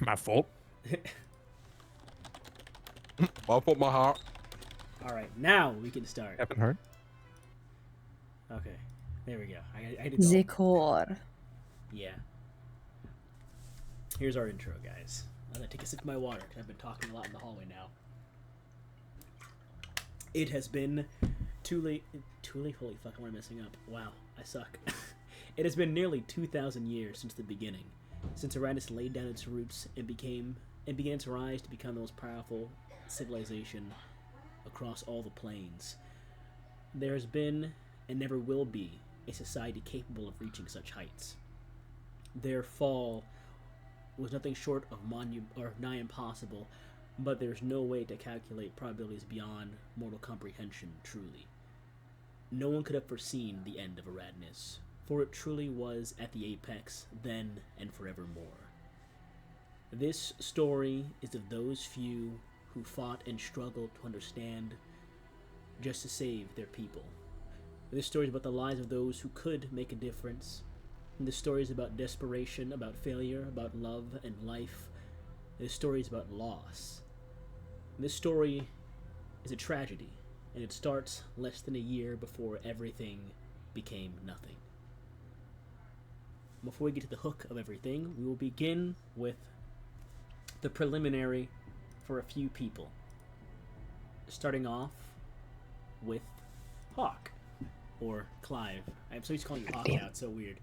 My fault. My fault, my heart. All right, now we can start. Haven't heard. Okay, there we go. I had to go. Zikor. Yeah. Here's our intro, guys. I'm gonna take a sip of my water because I've been talking a lot in the hallway now. It has been too late. Holy fuck, am I messing up? Wow, I suck. It has been nearly 2,000 years since the beginning, since Uranus laid down its roots and began to rise to become the most powerful civilization across all the planes. There has been, and never will be, a society capable of reaching such heights. Their fall was nothing short of nigh impossible, but there's no way to calculate probabilities beyond mortal comprehension, truly. No one could have foreseen the end of Aradnis, for it truly was at the apex, then and forevermore. This story is of those few who fought and struggled to understand just to save their people. This story is about the lives of those who could make a difference. And this story is about desperation, about failure, about love and life. This story is about loss. And this story is a tragedy, and it starts less than a year before everything became nothing. Before we get to the hook of everything, we will begin with the preliminary for a few people. Starting off with Hawk, or Clive. I'm so used to calling you Hawk now, it's so weird.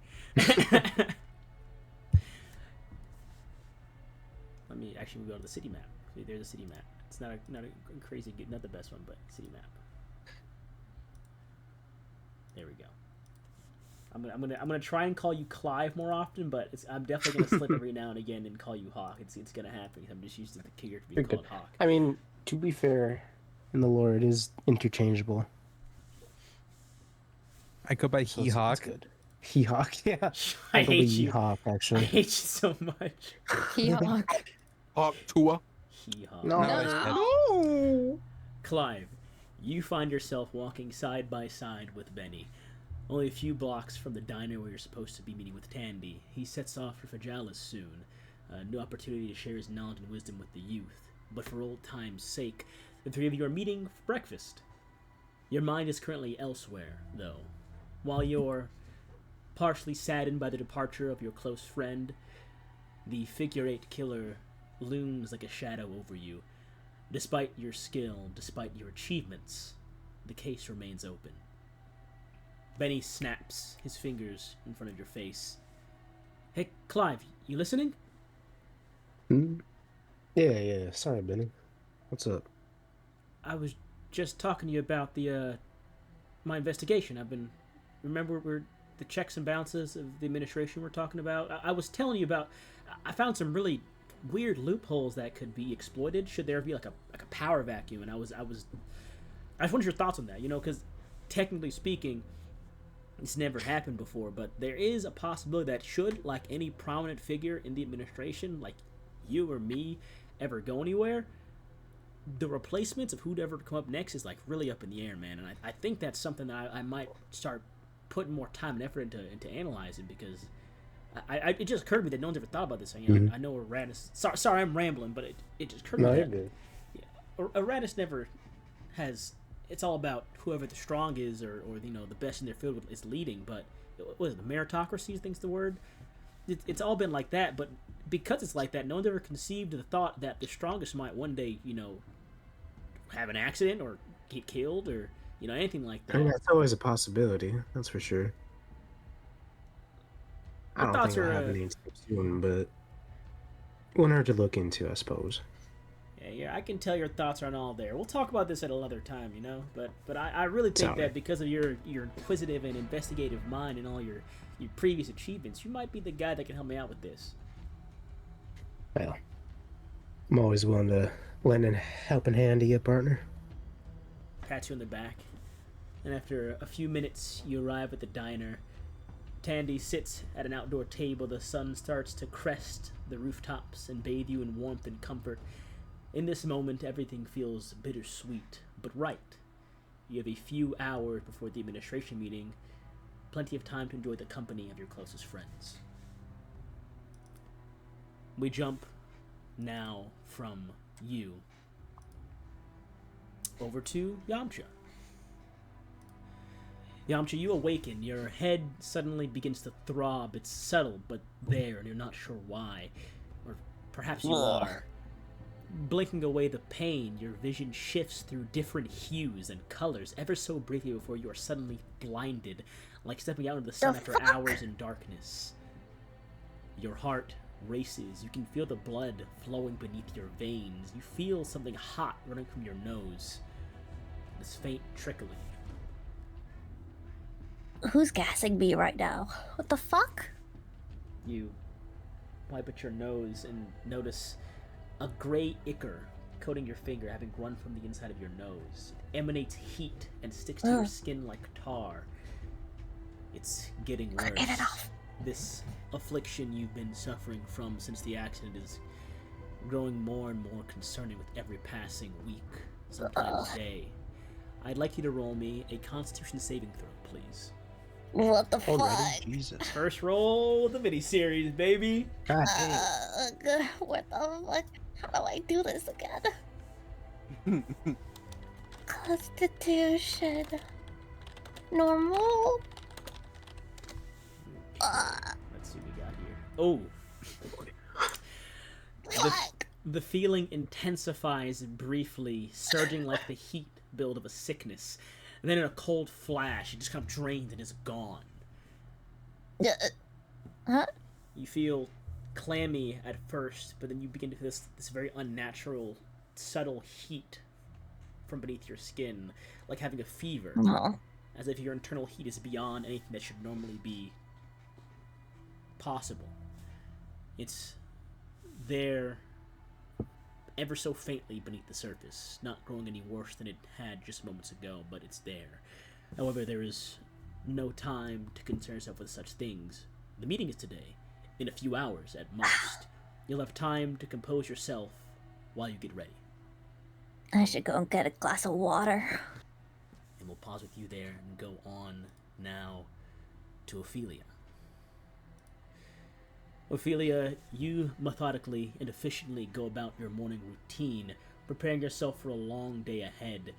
Let me actually go to the city map. See, there's a city map. It's not a crazy good, not the best one, but city map. There we go. I'm gonna try and call you Clive more often, but I'm definitely gonna slip every now and again and call you Hawk. It's gonna happen. I'm just used to the character being called Hawk. I mean, to be fair, in the lore, it is interchangeable. I go by So He Hawk. It's good. He Hawk, yeah. I hate He you. Hawk, I actually. hate you so much. He-Hawk. Hawk Tua. He Hawk. No. No. Clive, you find yourself walking side by side with Benny. Only a few blocks from the diner where you're supposed to be meeting with Tandy. He sets off for Fajalis soon. No opportunity to share his knowledge and wisdom with the youth. But for old time's sake, the three of you are meeting for breakfast. Your mind is currently elsewhere, though. While you're partially saddened by the departure of your close friend, the figure-8 killer looms like a shadow over you. Despite your skill, despite your achievements, the case remains open. Benny snaps his fingers in front of your face. Hey, Clive, you listening? Yeah. Sorry, Benny. What's up? I was just talking to you about my investigation. Remember the checks and balances of the administration we're talking about? I was telling you about, I found some really weird loopholes that could be exploited should there be like a power vacuum, and I just wanted your thoughts on that, because technically speaking, it's never happened before, but there is a possibility that should, like any prominent figure in the administration, like you or me, ever go anywhere, the replacements of who'd ever come up next is like really up in the air, man. And I think that's something that I might start putting more time and effort into analyzing, because it just occurred to me that no one's ever thought about this. I know Uranus. Sorry, I'm rambling, but it just occurred to me. No, you're that, good. Yeah, Uranus never has. It's all about whoever the strong is, or the best in their field is leading. But what is it, the meritocracy? I think's the word. It's all been like that, but because it's like that, no one's ever conceived the thought that the strongest might one day, have an accident or get killed or anything like that. I mean, that's always a possibility. That's for sure. I don't think I'll have any anytime soon, but one hurt to look into, I suppose. Yeah, I can tell your thoughts aren't all there. We'll talk about this at another time, But I really think that because of your inquisitive and investigative mind and all your previous achievements, you might be the guy that can help me out with this. Well, I'm always willing to lend a helping hand to you, partner. Pats you on the back. And after a few minutes, you arrive at the diner. Tandy sits at an outdoor table. The sun starts to crest the rooftops and bathe you in warmth and comfort. In this moment, everything feels bittersweet, but right. You have a few hours before the administration meeting, plenty of time to enjoy the company of your closest friends. We jump now from you over to Yamcha. Yamcha, you awaken. Your head suddenly begins to throb. It's subtle, but there, and you're not sure why. Or perhaps you are. Blinking away the pain, your vision shifts through different hues and colors ever so briefly before you are suddenly blinded, like stepping out into the sun after hours in darkness. Your heart races. You can feel the blood flowing beneath your veins. You feel something hot running from your nose. This faint trickling. Who's gassing me right now? What the fuck? You wipe at your nose and notice a gray ichor coating your finger, having run from the inside of your nose. It emanates heat and sticks to your skin like tar. It's getting worse. Get it off. This affliction you've been suffering from since the accident is growing more and more concerning with every passing week, sometimes day. I'd like you to roll me a Constitution saving throw, please. What the Already? fuck? Jesus. First roll of the mini-series, baby. God damn. What the fuck? How do I do this again? Constitution. Normal. Let's see what we got here. Oh. Fuck. The feeling intensifies briefly, surging like the heat build of a sickness. And then in a cold flash, it just kind of drains and is gone. Huh? You feel clammy at first, but then you begin to feel this very unnatural, subtle heat from beneath your skin, like having a fever, No. as if your internal heat is beyond anything that should normally be possible. It's there ever so faintly beneath the surface, not growing any worse than it had just moments ago, but it's there. However, there is no time to concern yourself with such things. The meeting is today, in a few hours at most. You'll have time to compose yourself while you get ready. I should go and get a glass of water. And we'll pause with you there and go on now to Ophelia. Ophelia, you methodically and efficiently go about your morning routine, preparing yourself for a long day ahead.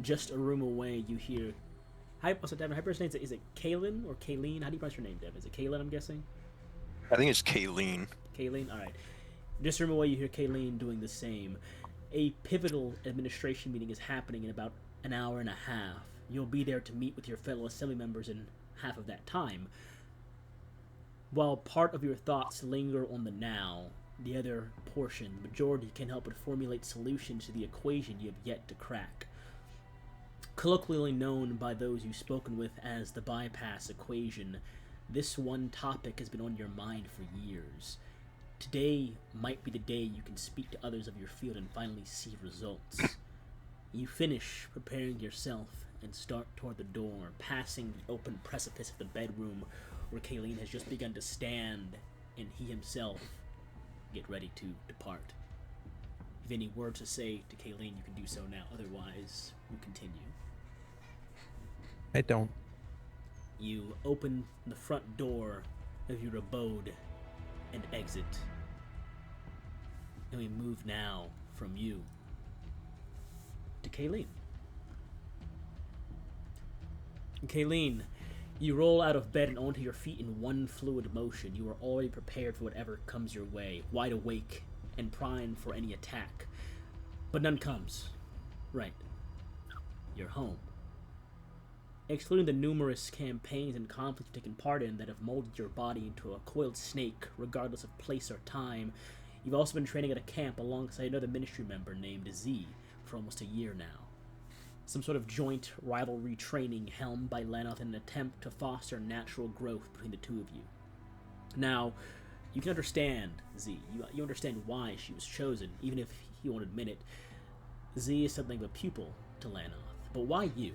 Just a room away, you hear... Hi, what's up, Devin? How do you pronounce it? Is it Kaylin or Kayleen? How do you pronounce your name, Devin? Is it Kaylin, I'm guessing? I think it's Kayleen. Kayleen? Alright. Just a room away, you hear Kayleen doing the same. A pivotal administration meeting is happening in about an hour and a half. You'll be there to meet with your fellow assembly members in half of that time. While part of your thoughts linger on the now, the other portion, the majority, can help but formulate solutions to the equation you have yet to crack. Colloquially known by those you've spoken with as the bypass equation, this one topic has been on your mind for years. Today might be the day you can speak to others of your field and finally see results. You finish preparing yourself and start toward the door, passing the open precipice of the bedroom where Kayleen has just begun to stand, and he himself get ready to depart. If any words to say to Kayleen, you can do so now. Otherwise, we continue. I don't. You open the front door of your abode and exit. And we move now from you to Kayleen. Kayleen, you roll out of bed and onto your feet in one fluid motion. You are already prepared for whatever comes your way, wide awake and primed for any attack. But none comes. Right. You're home. Excluding the numerous campaigns and conflicts you've taken part in that have molded your body into a coiled snake, regardless of place or time, you've also been training at a camp alongside another ministry member named Z for almost a year now. Some sort of joint rivalry training helmed by Lanoth in an attempt to foster natural growth between the two of you. Now, you can understand Z. You understand why she was chosen, even if he won't admit it. Z is something of a pupil to Lanoth. But why you?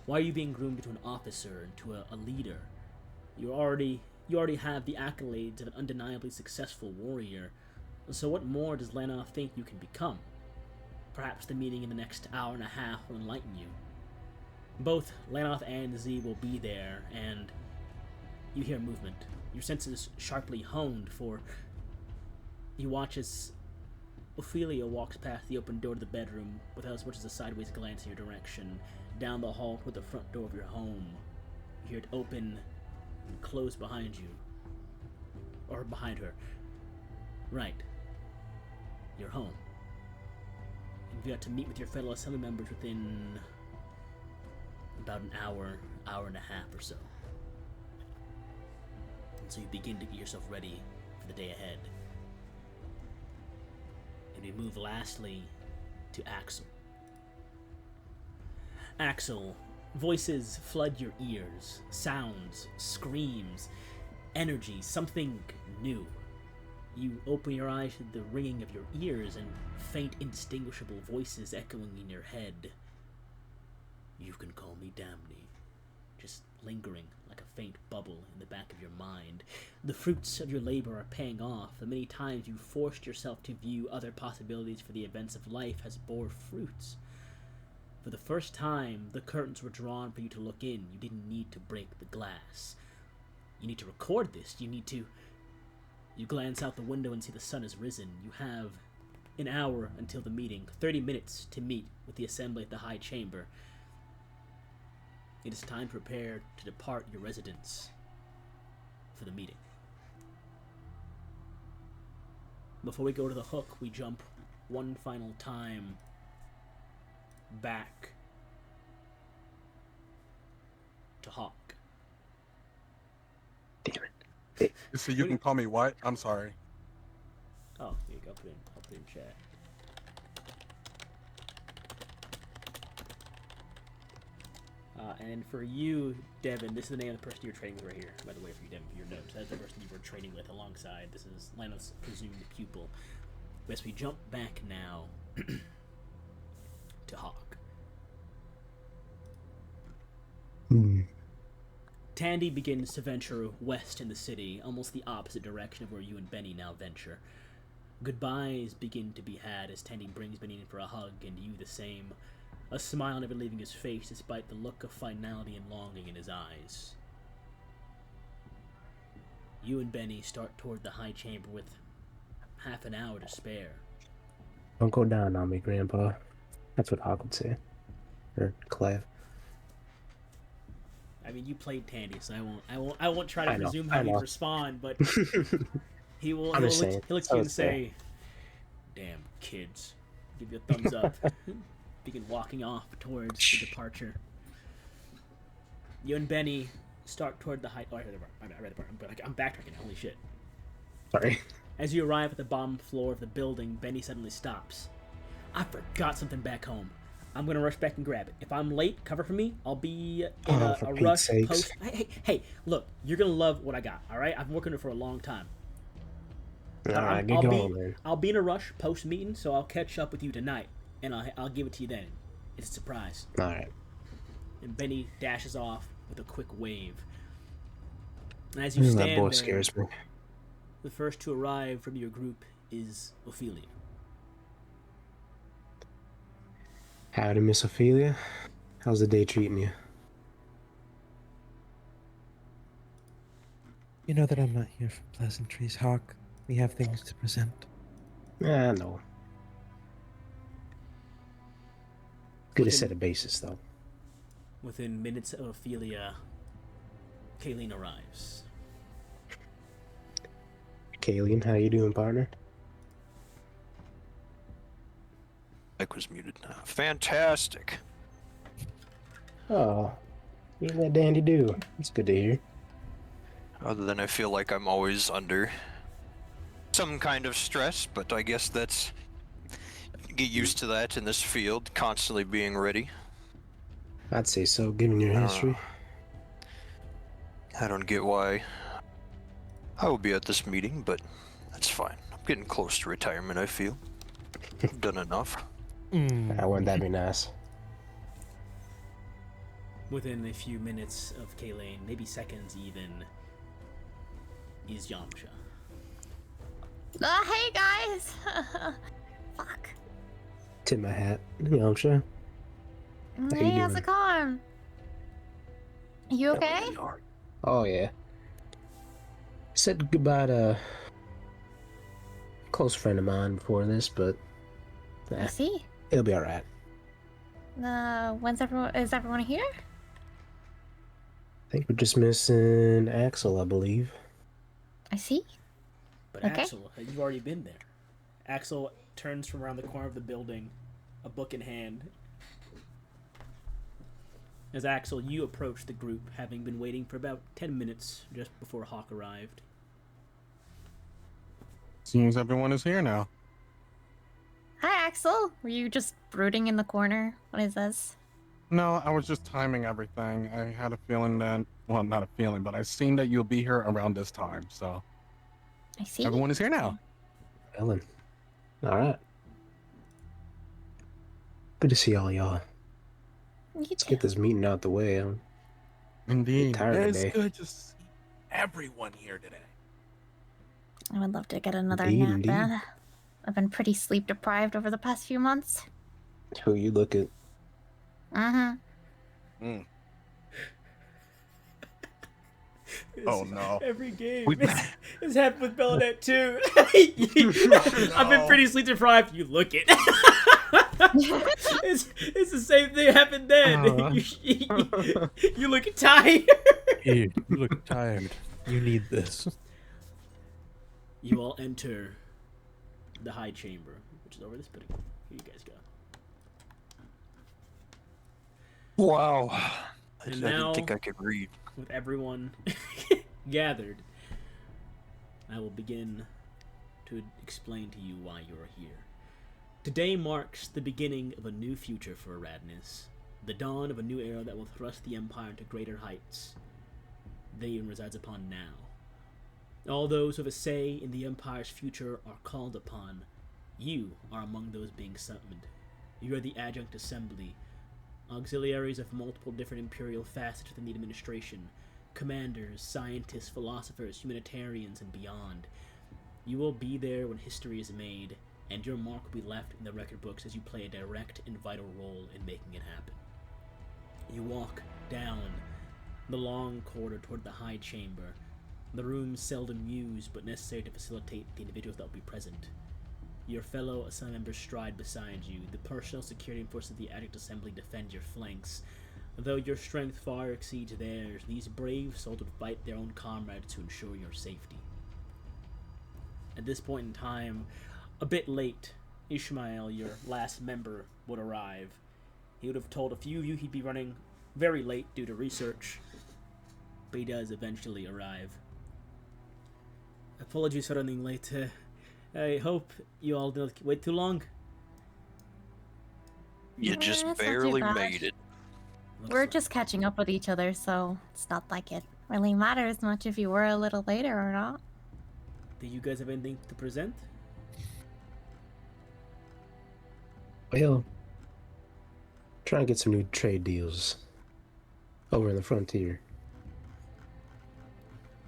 Why are you being groomed into an officer, into a leader? You already have the accolades of an undeniably successful warrior. So what more does Lanoth think you can become? Perhaps the meeting in the next hour and a half will enlighten you. Both Lanoth and Z will be there, and you hear movement. Your senses sharply honed, for you watch as Ophelia walks past the open door to the bedroom without as much as a sideways glance in your direction, down the hall toward the front door of your home. You hear it open and close behind you. Or behind her. Right. You're home. And you got to meet with your fellow assembly members within about an hour and a half or so. And so you begin to get yourself ready for the day ahead. And we move lastly to Axel. Axel, voices flood your ears, sounds, screams, energy, something new. You open your eyes to the ringing of your ears and faint, indistinguishable voices echoing in your head. You can call me Damney, just lingering like a faint bubble in the back of your mind. The fruits of your labor are paying off. The many times you forced yourself to view other possibilities for the events of life has bore fruits. For the first time, the curtains were drawn for you to look in. You didn't need to break the glass. You need to record this. You glance out the window and see the sun has risen. You have an hour until the meeting, 30 minutes to meet with the assembly at the High Chamber. It is time to prepare to depart your residence for the meeting. Before we go to the hook, we jump one final time back to Hawk. Damn it. So you can call me what? I'm sorry. Oh, here you go. I'll put it in chat. And for you, Devin, this is the name of the person you're training with right here. By the way, for you, Devin, for your notes, that's the person you were training with alongside. This is Lana's presumed pupil. As we jump back now to Hawk. Tandy begins to venture west in the city, almost the opposite direction of where you and Benny now venture. Goodbyes begin to be had as Tandy brings Benny in for a hug, and you the same. A smile never leaving his face despite the look of finality and longing in his eyes. You and Benny start toward the High Chamber with half an hour to spare. Don't go down on me, Grandpa. That's what Hawk would say. Or Clev. I mean, you played Tandy, so I won't try to presume how he'd respond, but he'll look at you and say, "Damn kids," give you a thumbs up. Begin walking off towards the departure. You and Benny start toward the high. Oh, I read the part. I'm backtracking. Holy shit! Sorry. As you arrive at the bottom floor of the building, Benny suddenly stops. I forgot something back home. I'm gonna rush back and grab it. If I'm late, cover for me. I'll be in a rush post. Hey, look, you're gonna love what I got. All right, I've been working on it for a long time. I'll be in a rush post meeting, so I'll catch up with you tonight, and I'll give it to you then. It's a surprise. All right. And Benny dashes off with a quick wave. And as you stand that boy there, scares me. the first to arrive from your group is Ophelia. Howdy, Miss Ophelia. How's the day treating you? You know that I'm not here for pleasantries, Hawk. We have things to present. No. Good to set a basis, though. Within minutes of Ophelia, Kayleen arrives. Kayleen, how you doing, partner? Mic was muted. Fantastic. Oh, you let Dandy do. It's good to hear. Other than I feel like I'm always under some kind of stress, but I guess that's... get used to that in this field, constantly being ready. I'd say so, given your history. I don't get why I will be at this meeting, but that's fine. I'm getting close to retirement, I feel. I've done enough. Wouldn't that be nice? Within a few minutes of Kayleen, maybe seconds even, is Yamcha. Hey guys! Fuck. Tip my hat. Yamcha. How you Hey, how's doing? it going? You okay? Oh, yeah. Said goodbye to a close friend of mine before this, but I see. It'll be alright. Is everyone here? I think we're just missing Axel, I believe. I see. But Okay. Axel, you've already been there. Axel turns from around the corner of the building, a book in hand. As Axel, you approach the group, having been waiting for about 10 minutes just before Hawk arrived. Seems everyone is here now. Hi, Axel. Were you just brooding in the corner? What is this? No, I was just timing everything. I had a feeling that, well, not a feeling, but I seen that you'll be here around this time, so I see. everyone is here now. Ellen. Alright. Good to see all y'all. You Let's too. get this meeting out the way. I'm Indeed. tired It's today. good to see everyone here today. I would love to get another Indeed, nap indeed. in. I've been pretty sleep deprived over the past few months. Who you look at? Mm-hmm. Oh no. Every game. We- It's happened with Belladette too. I've been pretty sleep deprived. You look it. it's the same thing happened then. You look tired. Here, you look tired. You need this. You all enter the high chamber, which is over this building. Here you guys go. Wow. I And didn't now- think I could read. With everyone gathered, I will begin to explain to you why you are here. Today marks the beginning of a new future for Aradnis, the dawn of a new era that will thrust the Empire into greater heights than even resides upon now. All those who have a say in the Empire's future are called upon. You are among those being summoned. You are the Adjunct Assembly, auxiliaries of multiple different imperial facets within the administration, commanders, scientists, philosophers, humanitarians, and beyond. You will be there when history is made, and your mark will be left in the record books as you play a direct and vital role in making it happen. You walk down the long corridor toward the high chamber, the room seldom used but necessary to facilitate the individuals that will be present. Your fellow assigned members stride beside you. The personal security forces of the Adjunct Assembly defend your flanks. Though your strength far exceeds theirs, these brave souls would fight their own comrades to ensure your safety. At this point in time, a bit late, Ishmael, your last member, would arrive. He would have told a few of you he'd be running very late due to research, but he does eventually arrive. Apologies for running late. I hope you all didn't wait too long. You Yeah, just that's not too barely bad. made it. We're just catching up with each other, so it's not like it really matters much if you were a little later or not. Do you guys have anything to present? Well, try and get some new trade deals over in the frontier.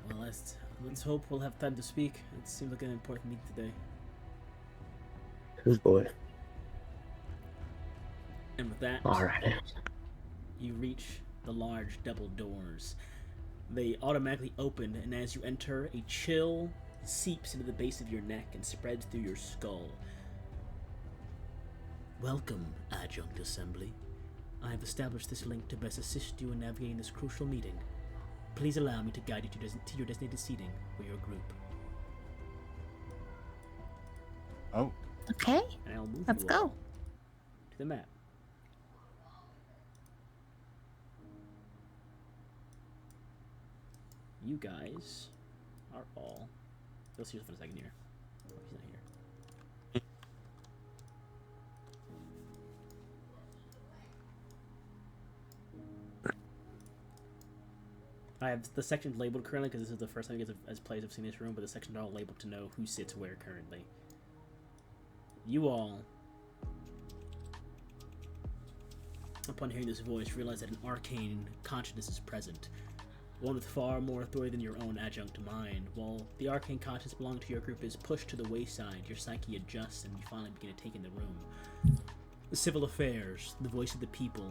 Well, let's hope we'll have time to speak. It seems like an important meeting today. Oh boy. And with that, Alright. you reach the large double doors. They automatically open, and as you enter, a chill seeps into the base of your neck and spreads through your skull. Welcome, Adjunct Assembly. I have established this link to best assist you in navigating this crucial meeting. Please allow me to guide you to your designated seating for your group. Oh, Okay, And I'll move let's you all go. to the map. You guys are all... You'll see us for a second here. Oh, he's not here. I have the sections labeled currently because this is the first time you guys as players have seen this room, but the sections are all labeled to know who sits where currently. You all, upon hearing this voice, realize that an arcane consciousness is present, one with far more authority than your own adjunct mind. While the arcane consciousness belonging to your group is pushed to the wayside, your psyche adjusts and you finally begin to take in the room. The civil affairs, the voice of the people,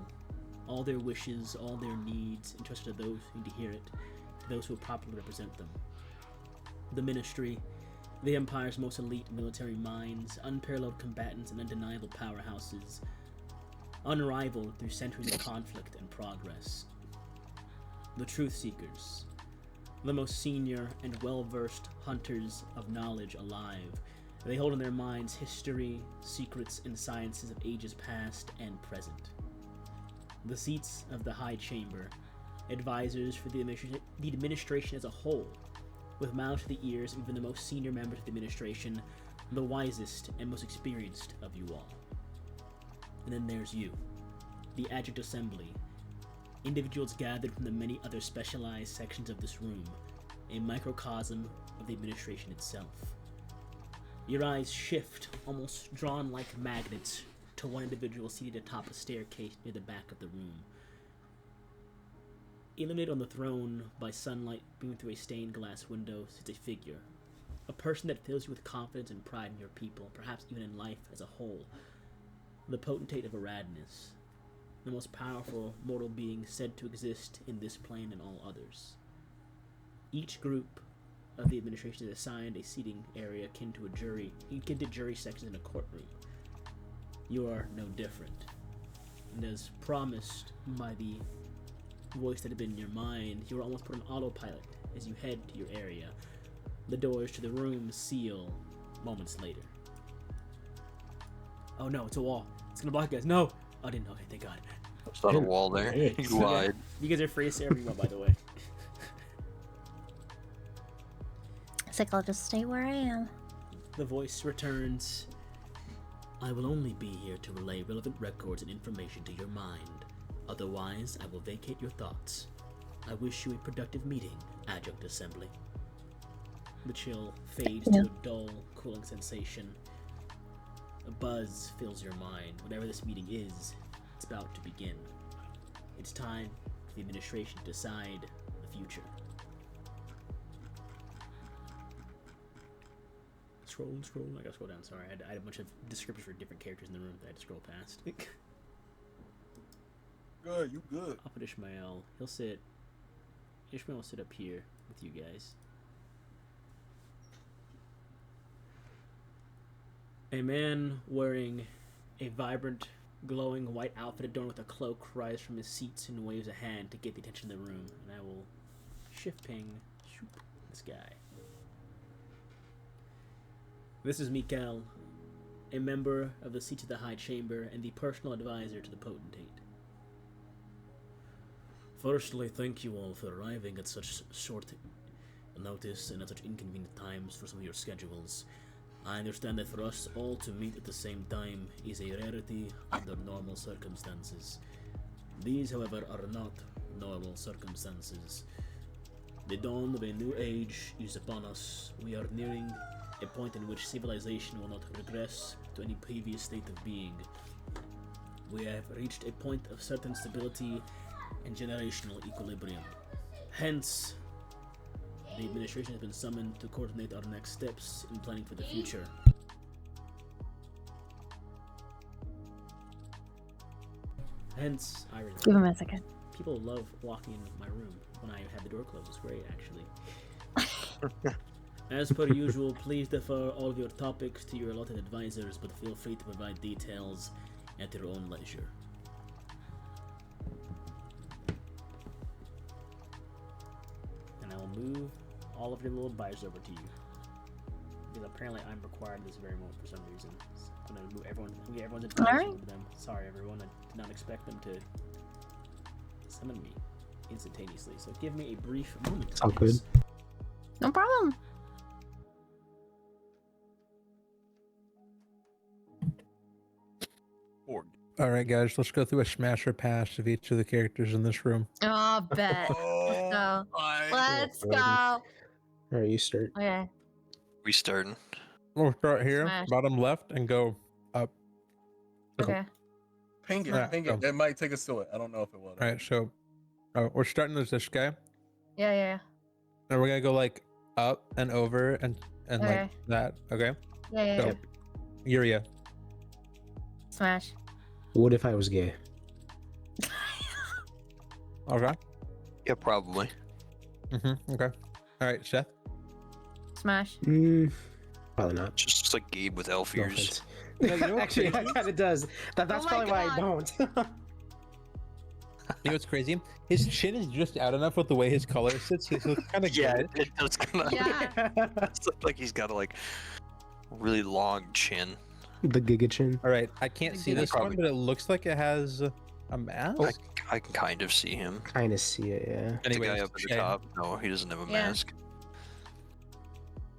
all their wishes, all their needs, entrusted to those who need to hear it, to those who will properly represent them. The ministry, The Empire's most elite military minds, unparalleled combatants, and undeniable powerhouses, unrivaled through centuries of conflict and progress. The Truth Seekers, the most senior and well-versed hunters of knowledge alive. They hold in their minds history, secrets, and sciences of ages past and present. The seats of the High Chamber, advisors for the administration as a whole, with mouths to the ears of even the most senior members of the administration, the wisest and most experienced of you all. And then there's you, the Adjunct Assembly, individuals gathered from the many other specialized sections of this room, a microcosm of the administration itself. Your eyes shift, almost drawn like magnets, to one individual seated atop a staircase near the back of the room. Illuminated on the throne by sunlight beaming through a stained glass window sits a figure, a person that fills you with confidence and pride in your people, perhaps even in life as a whole. The potentate of Aradnus, the most powerful mortal being said to exist in this plane and all others. Each group of the administration is assigned a seating area akin to jury sections in a courtroom. You are no different. And as promised by the voice that had been in your mind, you were almost put on autopilot as you head to your area. The doors to the room seal moments later. Oh no, it's a wall. It's gonna block you guys. No! I didn't. Okay, thank God. There's not a wall there. You lied. You guys are free to say whatever you want, by the way. It's like I'll just stay where I am. The voice returns. I will only be here to relay relevant records and information to your mind. Otherwise, I will vacate your thoughts. I wish you a productive meeting, Adjunct Assembly. The chill fades to a dull, cooling sensation. A buzz fills your mind. Whatever this meeting is, it's about to begin. It's time for the administration to decide the future. Scroll. I gotta scroll down. Sorry, I had a bunch of descriptors for different characters in the room that I had to scroll past. Good, you good. I'll put Ishmael. Ishmael will sit up here with you guys. A man wearing a vibrant, glowing white outfit adorned with a cloak rise from his seats and waves a hand to get the attention of the room. And I will shift ping this guy. This is Mikael, a member of the Seats of the High Chamber and the personal advisor to the Potentate. Firstly, thank you all for arriving at such short notice and at such inconvenient times for some of your schedules. I understand that for us all to meet at the same time is a rarity under normal circumstances. These, however, are not normal circumstances. The dawn of a new age is upon us. We are nearing a point in which civilization will not regress to any previous state of being. We have reached a point of certain stability and generational equilibrium. Hence, the administration has been summoned to coordinate our next steps in planning for the future. Hence, I really Give him a second. people love walking in my room when I have the door closed. It's great, actually. As per usual, please defer all of your topics to your allotted advisors, but feel free to provide details at your own leisure. And I will move all of your little advisors over to you. Because apparently I'm required this very moment for some reason. So I'm going to move everyone's advisors over to them. Sorry everyone, I did not expect them to summon me instantaneously. So give me a brief moment. It's all good. No problem. All right, guys, let's go through a smash or pass of each of the characters in this room. Oh, bet. Let's go. Let's go. All right, you start. Okay. We starting. We'll start here, Smash. bottom left, and go up. Okay. Ping it, Yeah, ping it. go. It might take us to it. I don't know if it will. All right, so we're starting as this guy, Yeah. and we're gonna go like up and over and Okay. like that. Okay. Yeah. So, Yuria. Smash. What if I was gay? Okay. Yeah, probably. Okay. All right, Seth. Smash. Probably not. Just like Gabe with elf No ears. offense. No, you know what's Actually, crazy? it kind of does. That's Oh my probably why I God. don't. You know what's crazy? His chin is just out enough with the way his collar sits. He looks kind of Yeah, good. it does kind of Yeah. look like he's got a like really long chin. The Giga Chin. All right, I can't Like see the- this one, but it looks like it has a mask. I can kind of see him. Kind of see it, yeah. The Anyways, guy up at the Shay. top. No, he doesn't have a Yeah. mask.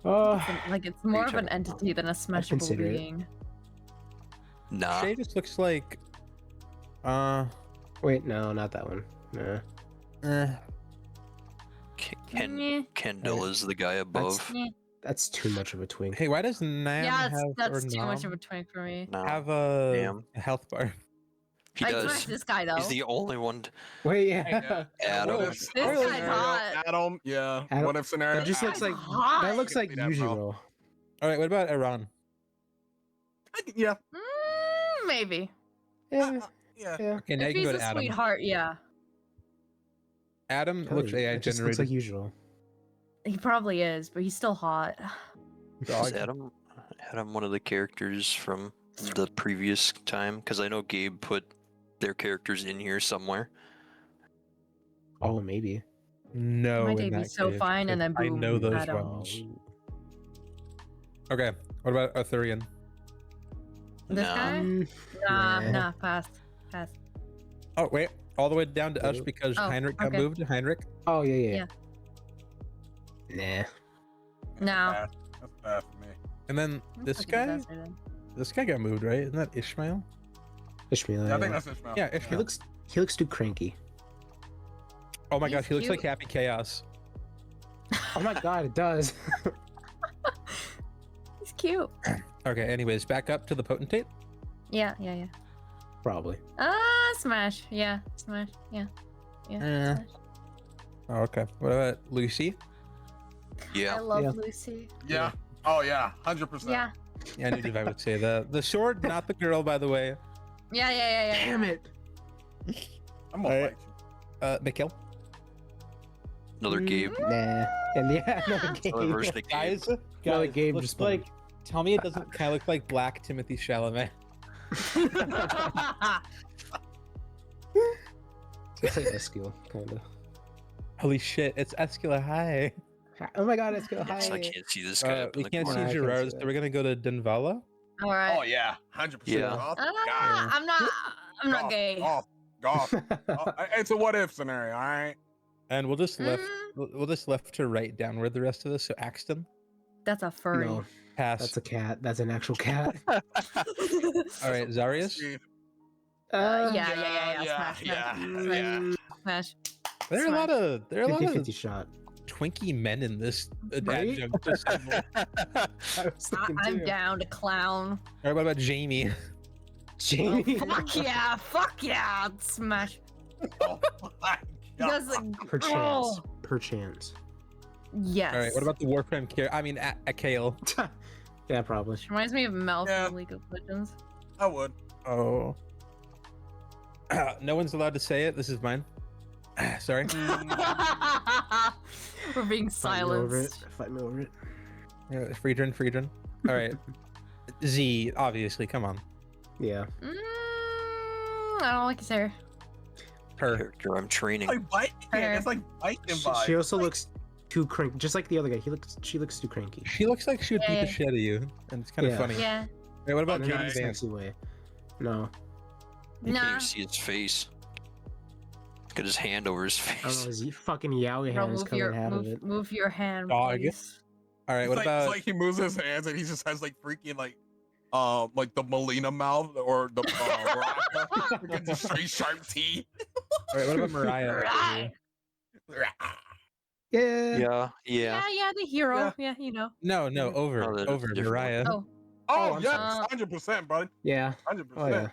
Oh, Like it's more of talking an entity than a smashable consider it. being. Nah. Shay just looks like, wait, no, not that one. No. Meh. Kendall is the guy above. Meh. That's too much of a twink. hey, why does Nam Yeah, have that's or too much of Nam a twink for me. No, have a Nam. health bar? he I does. smashed this guy though. He's the only one. Wait, yeah. Adam. What if- This what if guy's scenario, hot. Adam, yeah. Adam- What if scenario? That just This looks guy's like hot. that looks I like can see that, bro. Yujiro. All right, what about Iran? Yeah. Maybe. Yeah, Yeah. yeah. Okay, now If you he's can go a to Adam. sweetheart, yeah. Adam looks Really, AI it just looks generated. like Yujiro. He probably is, but he's still hot. Is Dog. Adam one of the characters from the previous time? Because I know Gabe put their characters in here somewhere. Oh, maybe. No, My in day be that so case, fine, and then I boom, know those Adam. ones. Okay, what about Arthurian? This Nah. guy? Nah. Nah, pass. Pass. Oh wait, all the way down to us Oh. because Oh, Heinrich got okay. moved. Heinrich. Oh, yeah. Nah. No. That's bad for me. And then this guy. This guy got moved, right? Isn't that Ishmael? Ishmael. Yeah, I think that's Ishmael. Yeah, He Ishmael. looks too cranky. Oh my He's gosh, he looks like cute. Happy Chaos. Oh my god, it does. He's cute. Okay, anyways, back up to the potentate. Yeah. Probably. Smash. Yeah, smash. Yeah. Eh. Smash. Oh, okay. What about Lucy? I Yeah. love Yeah. Lucy. Yeah. Oh yeah. 100%. Yeah. Yeah, I knew Devi would say that. The sword, not the girl, by the way. Yeah. Damn it. I'm gonna Alright. fight you. Mikhail. Another Gabe. Nah. And yeah, another Another game. version of Gabe. Guys, Another guys, game looks just like. Tell me it doesn't kind of look like Black Timothy Chalamet. It's like Eskil, kind of. Holy shit, it's Escula. Hi. Oh my god, Eskil, hi. So I can't see this guy up in We the can't see corner. I can't Gerard's, see so we're gonna go to Denvala. All right. Oh yeah. 100%. Yeah. Golf. I'm not Golf. gay. Golf. Golf. It's a what if scenario. All right. And we'll just left. Mm, We'll just left to right downward the rest of this. So Axton, that's a furry. No, pass. that's a cat. That's an actual cat. All right, Zarius. Steve. Yeah. Yeah. Smash. There are a lot of 50-50 shot. twinky men in this Right? adjunct assembly. I was thinking I'm too. down to clown. All right, what about Jamie? Jamie. Fuck yeah, smash. Oh my God. Because Perchance. Perchance. yes. All right, what about the Warframe character? I mean, Akale. Yeah, probably. Reminds me of Mel Yeah. from League of Legends. I would. Oh. No one's allowed to say it. This is mine. Sorry. We're being Fight me over it. silenced. Fight me over it. Friedrin. All right. Z, obviously. Come on. Yeah. I don't like his hair. Her. Character I'm training. Like bite. Yeah, it's like biting vibes. She also looks too cranky, just like the other guy. She looks too cranky. She looks like she would beat Yeah. the shit out of you, and it's kind of Yeah. funny. Yeah. Right, what about Not in James a Vance? sexy way. No. You can't Nah. even see his face. Got his hand over his I don't know. face. His fucking yaoi Bro, hand is coming out of it. move your hand, Dog. please. All right, It's what like, about? it's like he moves his hands and he just has like freaking like the Melina mouth or the Baraka. Freaking just straight sharp teeth. All right, what about Mariah? Right. Yeah. Yeah. Yeah, the hero. Yeah. Yeah, you know. No, Oh, over that's different. Mariah. Oh, Oh I'm yeah, 100%, buddy. Yeah. 100%. Oh yeah.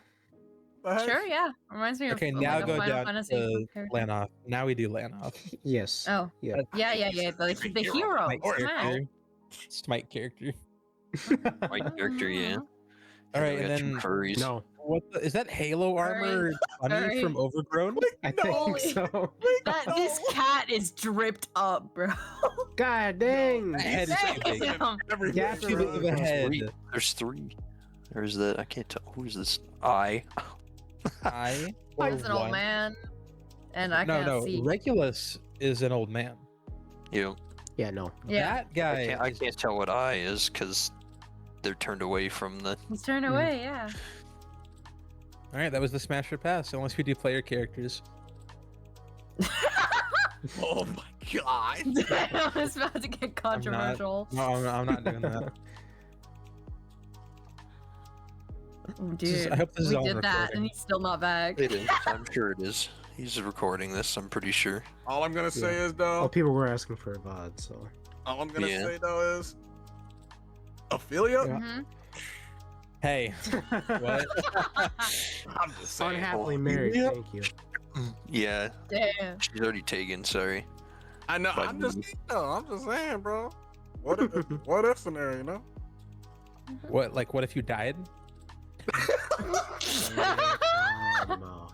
The heck? sure, yeah. Reminds me of Okay, like now a go Final down Fantasy to character. Lanoff. Now we do Lanoff. Yes. Oh, Yeah. yeah. The hero. Smite Or- character. Smite character. White character, yeah. All right, We and got two then furries. No. What is that Halo armor? Bunny Sorry. from Overgrown? I No. think so. This cat is dripped up, bro. God dang! That head is too big. Damn. Everything. Yeah, Too big of a head. There's three. Or is that? I can't tell. Who is this? I. I. He's an old man, and I No, can't no. see. Regulus is an old man. You. Yeah, no. Yeah. That guy. I can't tell what I is because they're turned away from the. He's turned away, yeah. All right, that was the Smash or Pass. Unless we do player characters. Oh my god. I was about to get controversial. No, I'm not doing that. Dude, I hope this is we all did that, recording. and he's still not back. It is. I'm sure it is. He's recording this. I'm pretty sure. All I'm gonna say is Oh, though. people were asking for a VOD, so. All I'm gonna Yeah. say though is. Ophelia. Yeah. Mhm. Hey, what? I'm just saying. Unhappily married, Yeah. thank you. Yeah, Damn. she's already taken. Sorry. I know. But- I'm just saying, bro. What if? What if scenario? You know? What? Like, what if you died? No.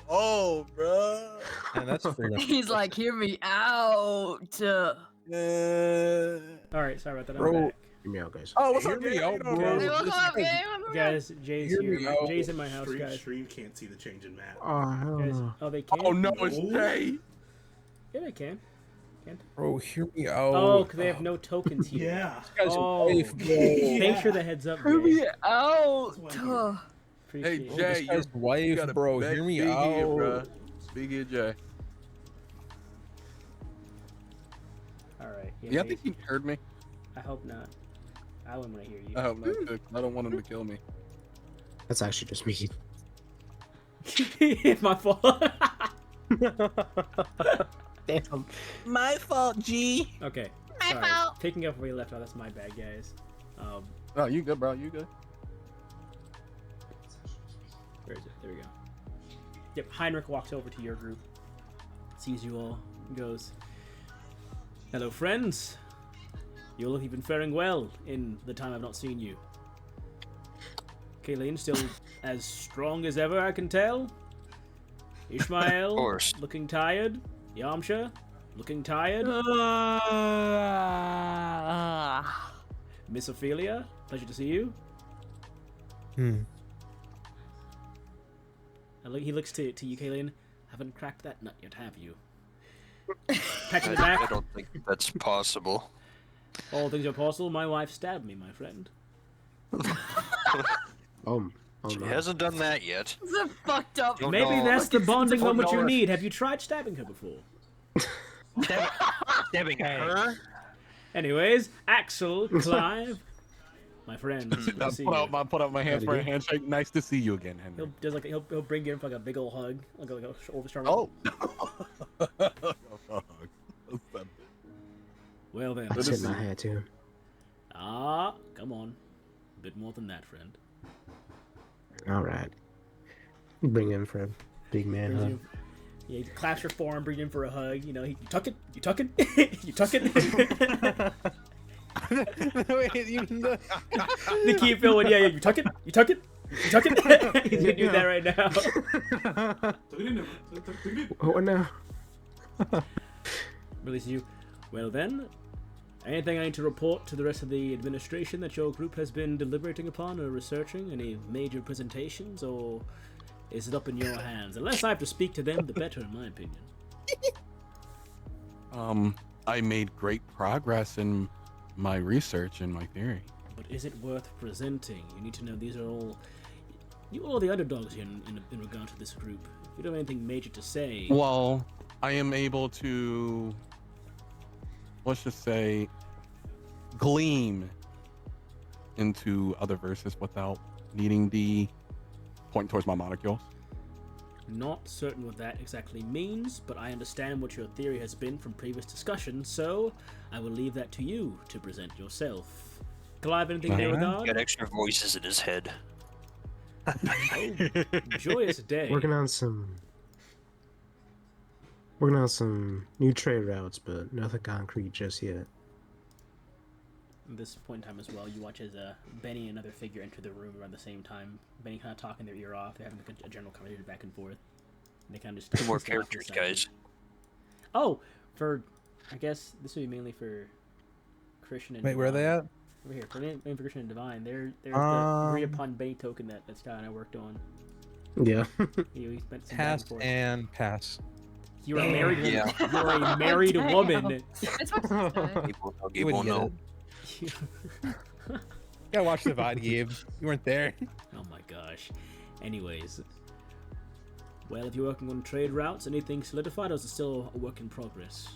Oh, bro. And that's freedom. He's like, hear me out. Yeah. All right, sorry about that. I'm Bro. back. Hear me out, guys. Oh, what's Hear up, me Jay? out, How you doing, bro. Hey, bro? welcome up, This is- game. Guys, Jay's Hear here. me out. Jay's in my house, Stream, guys. stream can't see the change in map. Oh, hell Guys, no. oh, they can. Oh no, it's Jay. Yeah, they can. Bro, hear me out. Oh, because they have no tokens here. Yeah. This guy's Oh. wife, bro. Thanks for the heads up, Hear me Jay. out. Appreciate Hey, it. Jay. This guy's wife, gotta bro. beg- Hear me speak out. here, bro. Speak here, Jay. All right. Yeah, I think he heard me. I hope not. I wouldn't want to hear you. I hope not. Too. I don't want him to kill me. That's actually just me. My fault. Damn. My fault, G. Okay. My sorry. fault. Picking up where you left off. That's my bad, guys. Oh, you good, bro? You good? Where is it? There we go. Yep. Heinrich walks over to your group, sees you all, and goes, "Hello, friends. You all have been faring well in the time I've not seen you. Kayleen still as strong as ever, I can tell. Ishmael, Of course. looking tired. Yamcha, looking tired. Miss Ophelia, pleasure to see you." Hmm. And he looks to you, Kayleen. "Haven't cracked that nut yet, have you?" Pat you on the I back. don't think that's possible. All things are possible. My wife stabbed me, my friend. Oh She no. hasn't done that yet. It's a fucked up. Don't Maybe know. that's the bonding Don't moment you know if- need. Have you tried stabbing her before? Stabbing her? Anyways, Axel, Clive, my friends, good to see you. Put out my hands for a Howdy. handshake. Nice to see you again, Henry. He'll bring you in for like a big old hug, like a overstrong. Oh. Well then. I tip my hat to him. Ah, come on, a bit more than that, friend. All right. Bring him for a big man Brings hug. you, yeah, he claps your forearm, bring you in for a hug. You know, you tuck it, you tuck it, you tuck it. Wait, you know- Nikki feeling, yeah, you tuck it, you tuck it, you tuck it. He's gonna do that right now. Oh no. Releases you. Well then, anything I need to report to the rest of the administration that your group has been deliberating upon or researching? Any major presentations, or is it up in your hands? The less I have to speak to them, the better, in my opinion. I made great progress in my research and my theory. But is it worth presenting? You need to know these are all... You all the underdogs here in regard to this group. If you don't have anything major to say... Well, I am able to, let's just say, gleam into other verses without needing the point towards my molecules. Not certain what that exactly means, but I understand what your theory has been from previous discussions, so I will leave that to you to present yourself. Clive, anything in that Alright. regard? Got extra voices in his head. Joyous day. Working on some new trade routes, but nothing concrete just yet. At this point in time as well, you watch as Benny and another figure enter the room around the same time. Benny kind of talking their ear off. They're having a general conversation back and forth. And they kind of just Two more stay off to the characters, side. guys. Oh, I guess this would be mainly for Christian and Wait, where are they Divine. at? Over here, for Christian and Divine. There's the agreed upon Benny token that Scott and I worked on. Yeah. We spent some back and Pass forth. and pass. You're a married woman. Yeah. You're a married Damn. woman. It's what she said. People know, You people wouldn't get know. it. You gotta watch the VOD, Gabe. You weren't there. Oh my gosh. Anyways. Well, if you're working on trade routes, anything solidified or is it still a work in progress?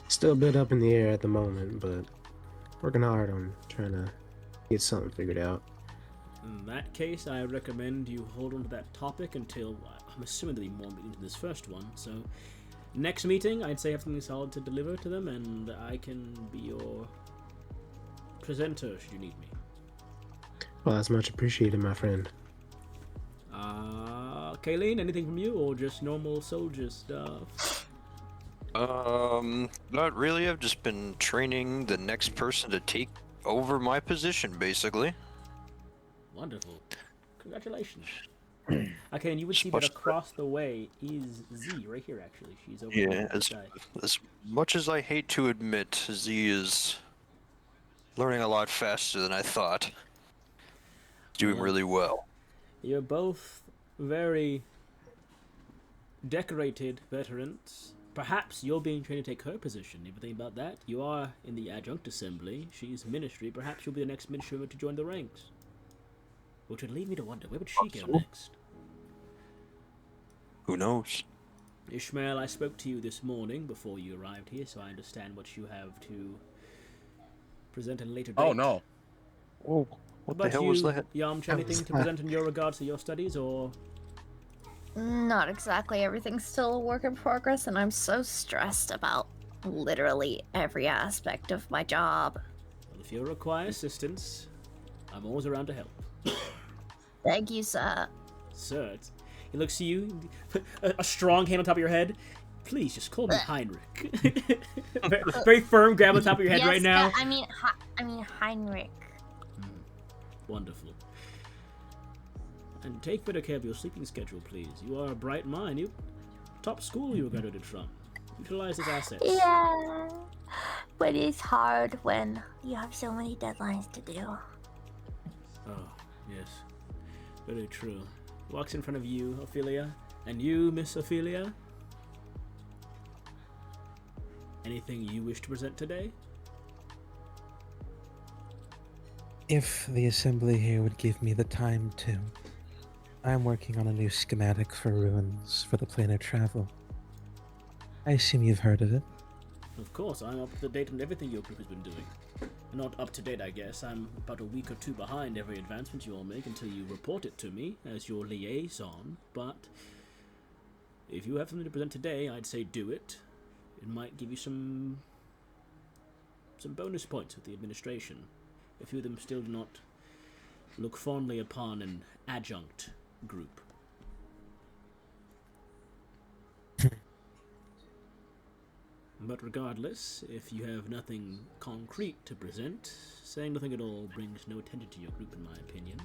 Still a bit up in the air at the moment, but working hard on trying to get something figured out. In that case, I recommend you hold on to that topic until, I'm assuming there'll be more meetings in this first one, so next meeting, I'd say have something solid to deliver to them, and I can be your presenter should you need me. Well, that's much appreciated, my friend. Kayleen, anything from you, or just normal soldier stuff? Not really. I've just been training the next person to take over my position, basically. Wonderful. Congratulations. Okay, and you would see that Much- across the way is Z, right here, actually. She's over Yeah, on the side. as much as I hate to admit, Z is learning a lot faster than I thought. Doing Yeah. really well. You're both very decorated veterans. Perhaps you're being trained to take her position. If you think about that, you are in the adjunct assembly. She's ministry. Perhaps you'll be the next ministry member to join the ranks. Which would lead me to wonder, where would she go Possible. next? Who knows? Ishmael, I spoke to you this morning before you arrived here, so I understand what you have to present at a later date. Oh no. Oh, what the hell was that? Yamcha, anything to present in your regards to your studies, or... Not exactly. Everything's still a work in progress, and I'm so stressed about literally every aspect of my job. Well, if you require assistance, I'm always around to help. Thank you, sir. Sir, he looks to you, a strong hand on top of your head. Please, just call me Heinrich. very firm grab on top of your head Yes, right now. I mean Heinrich. Wonderful. And take better care of your sleeping schedule, please. You are a bright mind. You top school you were graduated from. Utilize his assets. Yeah, but it's hard when you have so many deadlines to do. Oh, yes. Very true. Walks in front of you, Ophelia. And you, Miss Ophelia? Anything you wish to present today? If the assembly here would give me the time to. I'm working on a new schematic for ruins for the planar travel. I assume you've heard of it. Of course, I'm up to date on everything your group has been doing. Not up to date, I guess. I'm about a week or two behind every advancement you all make until you report it to me as your liaison, but if you have something to present today, I'd say do it. It might give you some bonus points with the administration. A few of them still do not look fondly upon an adjunct group. But regardless, if you have nothing concrete to present, saying nothing at all brings no attention to your group, in my opinion.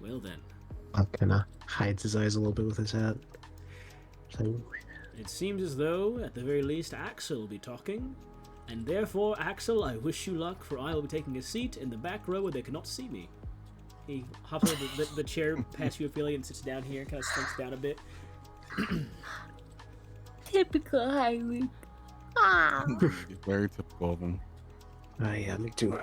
Well then, Kind of hides his eyes a little bit with his hat. So, it seems as though, at the very least, Axel will be talking. And therefore, Axel, I wish you luck, for I will be taking a seat in the back row where they cannot see me. He hops over the chair past you, Ophelia, and sits down here, kind of slinks down a bit. Typical Heinrich. Ah. Very typical of him. yeah, me too.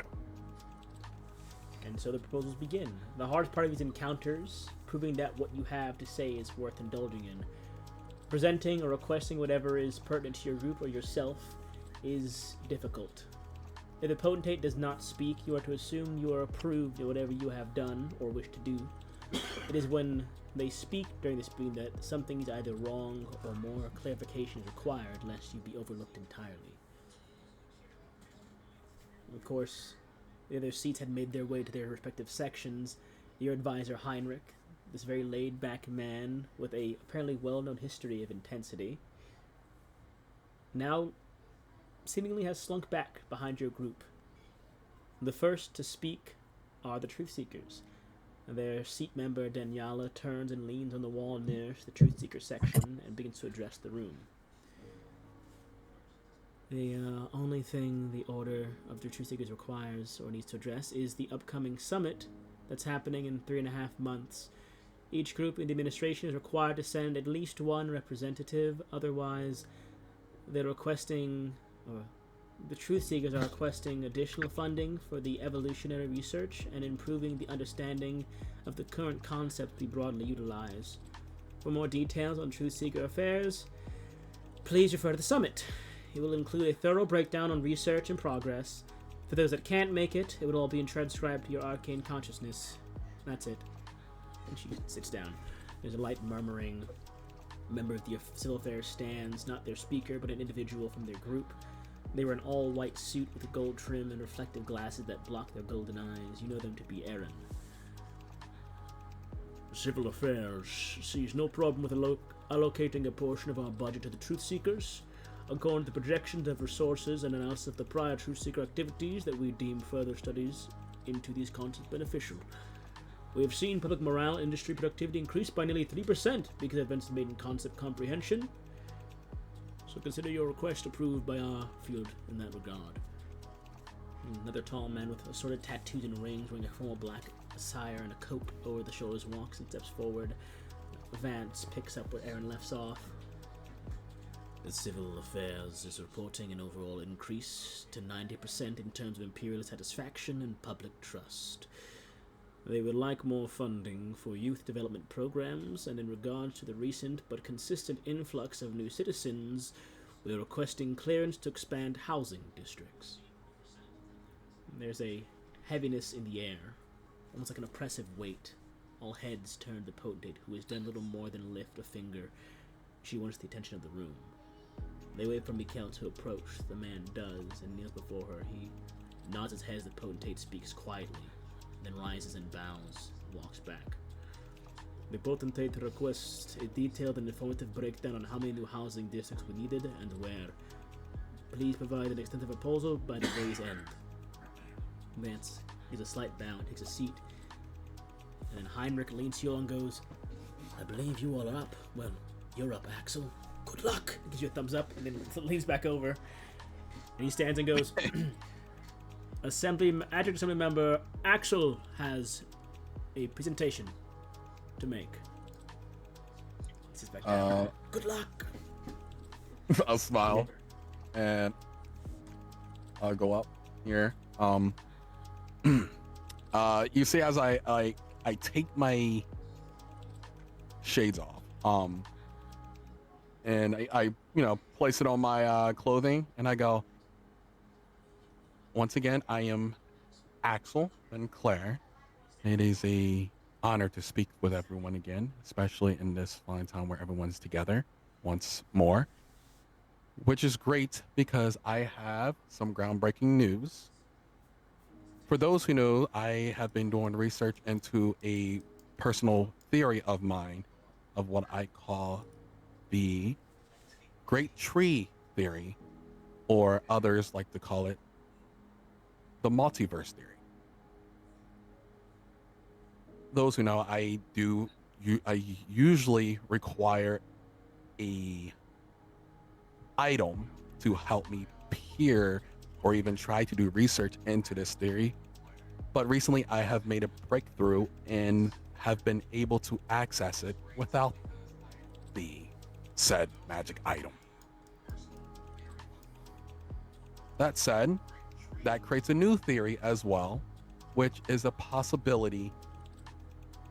And so the proposals begin. The hardest part of these encounters, proving that what you have to say is worth indulging in. Presenting or requesting whatever is pertinent to your group or yourself is difficult. If the potentate does not speak, you are to assume you are approved of whatever you have done or wish to do. It is when they speak during the speaking that something is either wrong or more clarification is required, lest you be overlooked entirely. Of course, the other seats had made their way to their respective sections. Your advisor, Heinrich, this very laid-back man with a apparently well-known history of intensity, now seemingly has slunk back behind your group. The first to speak are the Truth Seekers. Their seat member, Daniela, turns and leans on the wall nearest the Truth Seeker section and begins to address the room. The only thing the Order of the Truth Seekers requires or needs to address is the upcoming summit that's happening in 3.5 months. Each group in the administration is required to send at least one representative, otherwise they're requesting, or the Truth Seekers are requesting additional funding for the evolutionary research and improving the understanding of the current concepts we broadly utilize. For more details on Truth Seeker affairs, please refer to the summit. It will include a thorough breakdown on research and progress. For those that can't make it, it will all be transcribed to your arcane consciousness. That's it. And she sits down. There's a light murmuring. A member of the civil affairs stands, not their speaker, but an individual from their group. They wear an all-white suit with a gold trim and reflective glasses that block their golden eyes. You know them to be Aaron. Civil Affairs sees no problem with allocating a portion of our budget to the Truth Seekers. According to the projections of resources and analysis of the prior Truth Seeker activities, that we deem further studies into these concepts beneficial. We have seen public morale and industry productivity increase by nearly 3% because of events made in concept comprehension. So consider your request approved by our field in that regard. Another tall man with assorted tattoos and rings, wearing a formal black attire and a coat over the shoulders, walks and steps forward. Vance picks up where Aaron left off. The Civil Affairs is reporting an overall increase to 90% in terms of Imperial satisfaction and public trust. They would like more funding for youth development programs, and in regards to the recent but consistent influx of new citizens, we are requesting clearance to expand housing districts. There's a heaviness in the air, almost like an oppressive weight. All heads turn to the potentate, who has done little more than lift a finger. She wants the attention of the room. They wait for Mikhail to approach. The man does, and kneels before her. He nods his head as the potentate speaks quietly, then rises and bows, and walks back. The potentate requests a detailed and informative breakdown on how many new housing districts we needed and where. Please provide an extensive proposal by the day's end. Vance gives a slight bow and takes a seat. And then Heinrich leans to you and goes, I believe you all are up. Well, you're up, Axel. Good luck! Gives you a thumbs up and then leans back over. And he stands and goes, Adjunct Assembly Member Axel has a presentation to make. He sits back down. Good luck! I'll smile and I'll go up here. You see, as I take my shades off, and I place it on my clothing, and I go, once again, I am Axel and Claire. It is a honor to speak with everyone again, especially in this fine time where everyone's together once more, which is great because I have some groundbreaking news. For those who know, I have been doing research into a personal theory of mine of what I call the Great Tree Theory, or others like to call it the multiverse theory. Those who know, I usually require a item to help me peer or even try to do research into this theory. But recently I have made a breakthrough and have been able to access it without the said magic item. That said, that creates a new theory as well, which is a possibility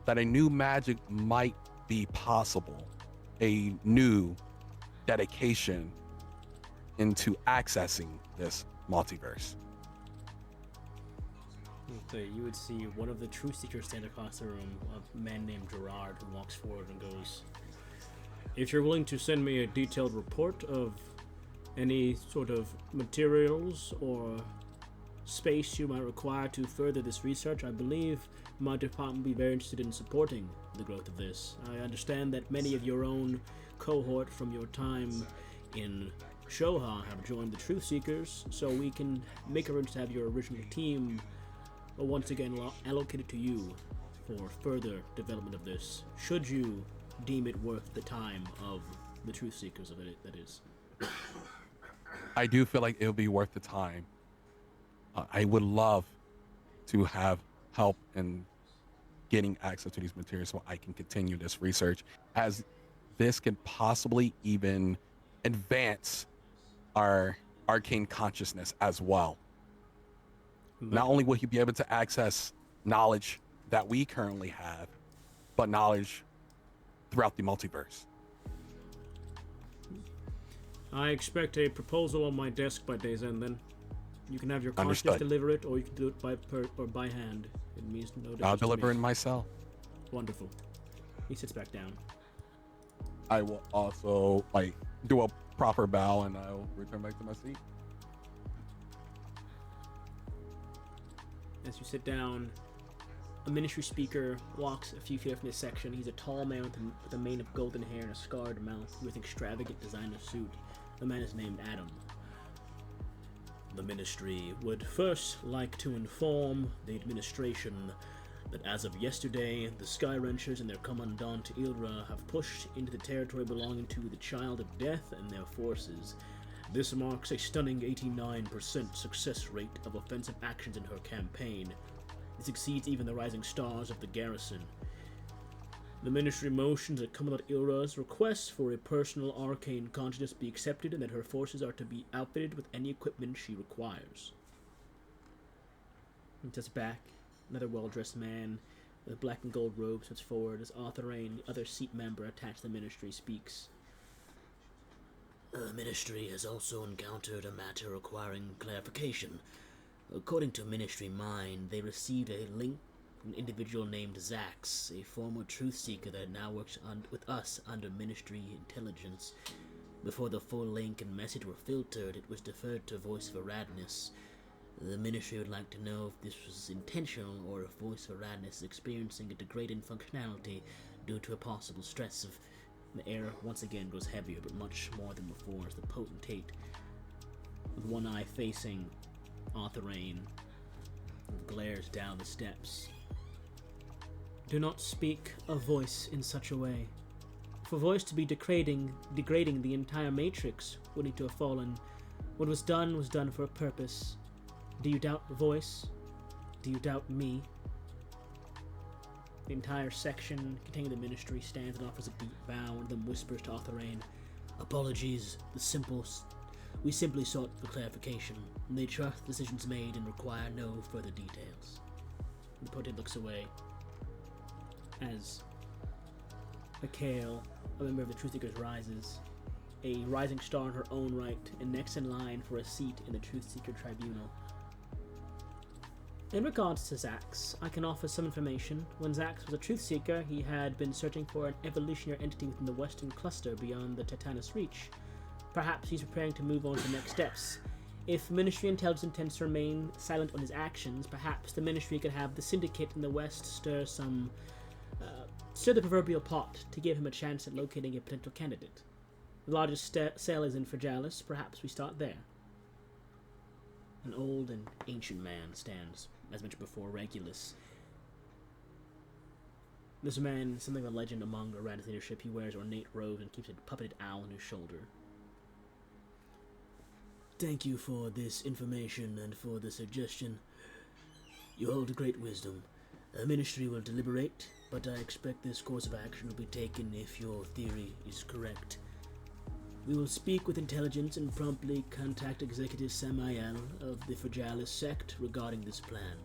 that a new magic might be possible, a new dedication into accessing this multiverse. So you would see one of the Truth Seekers stand across the room, a man named Gerard, who walks forward and goes, if you're willing to send me a detailed report of any sort of materials or space you might require to further this research, I believe my department will be very interested in supporting the growth of this. I understand that many of your own cohort from your time in Shoha have joined the Truth Seekers, so we can make arrangements to have your original team once again allocated to you for further development of this, should you deem it worth the time of the Truth Seekers of it, that is. I do feel like it'll be worth the time. I would love to have help in getting access to these materials so I can continue this research, as this can possibly even advance our arcane consciousness as well. Not only will he be able to access knowledge that we currently have, but knowledge throughout the multiverse. I expect a proposal on my desk by day's end, then. You can have your conscious Understood. deliver it, or you can do it by hand. It means no difference. I'll to deliver me. it myself. Wonderful. He sits back down. I will also do a proper bow and I'll return back to my seat. As you sit down, a ministry speaker walks a few feet from this section. He's a tall man with a mane of golden hair and a scarred mouth with an extravagant designer suit. The man is named Adam. The ministry would first like to inform the administration that as of yesterday, the Sky Wrenchers and their commandant Ilra have pushed into the territory belonging to the Child of Death and their forces. This marks a stunning 89% success rate of offensive actions in her campaign. This exceeds even the rising stars of the garrison. The ministry motions that Commandant Ilra's request for a personal arcane consciousness be accepted and that her forces are to be outfitted with any equipment she requires. He sits back. Another well-dressed man with black and gold robe sits forward as Arthur Rain, the other seat member attached to the ministry, speaks. The ministry has also encountered a matter requiring clarification. According to Ministry Mind, they received a link from an individual named Zax, a former truth seeker that now works with us under Ministry Intelligence. Before the full link and message were filtered, it was deferred to Voice of Aradness. The ministry would like to know if this was intentional or if Voice of Aradness is experiencing a degrading functionality due to a possible stress of... The air once again grows heavier, but much more than before, as the potentate, with one eye facing Arthur Rain, glares down the steps. Do not speak of Voice in such a way. For Voice to be degrading the entire Matrix would need to have fallen. What was done for a purpose. Do you doubt Voice? Do you doubt me? The entire section containing the ministry stands and offers a deep bow and then whispers to Arthur Rain, Apologies, we simply sought for clarification. They trust decisions made and require no further details. The potentate looks away as Mikhail, a member of the Truth Seekers, rises, a rising star in her own right, and next in line for a seat in the Truth Seeker Tribunal. In regards to Zax, I can offer some information. When Zax was a Truth Seeker, he had been searching for an evolutionary entity within the Western Cluster beyond the Titanus Reach. Perhaps he's preparing to move on to the next steps. If Ministry Intelligence intends to remain silent on his actions, perhaps the Ministry could have the Syndicate in the West stir the proverbial pot to give him a chance at locating a potential candidate. The largest cell is in Fragilis. Perhaps we start there. An old and ancient man stands, as mentioned before, Regulus. This man is something of a legend among Arad's leadership. He wears ornate robes and keeps a puppeted owl on his shoulder. Thank you for this information and for the suggestion. You hold great wisdom. The ministry will deliberate, but I expect this course of action will be taken if your theory is correct. We will speak with intelligence and promptly contact Executive Samael of the Fragilis sect regarding this plan.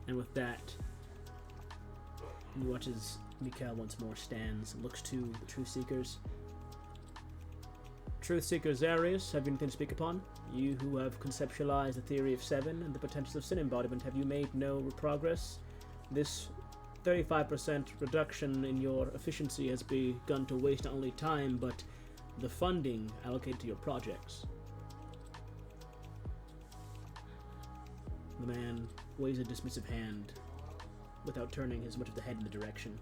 And with that, you watch as Mikhail once more stands and looks to the Truth Seekers. Truth Seekers Arius, have you anything to speak upon? You who have conceptualized the theory of Seven and the potential of sin embodiment, have you made no progress? This 35% reduction in your efficiency has begun to waste not only time, but the funding allocated to your projects. The man waves a dismissive hand without turning his much of the head in the direction.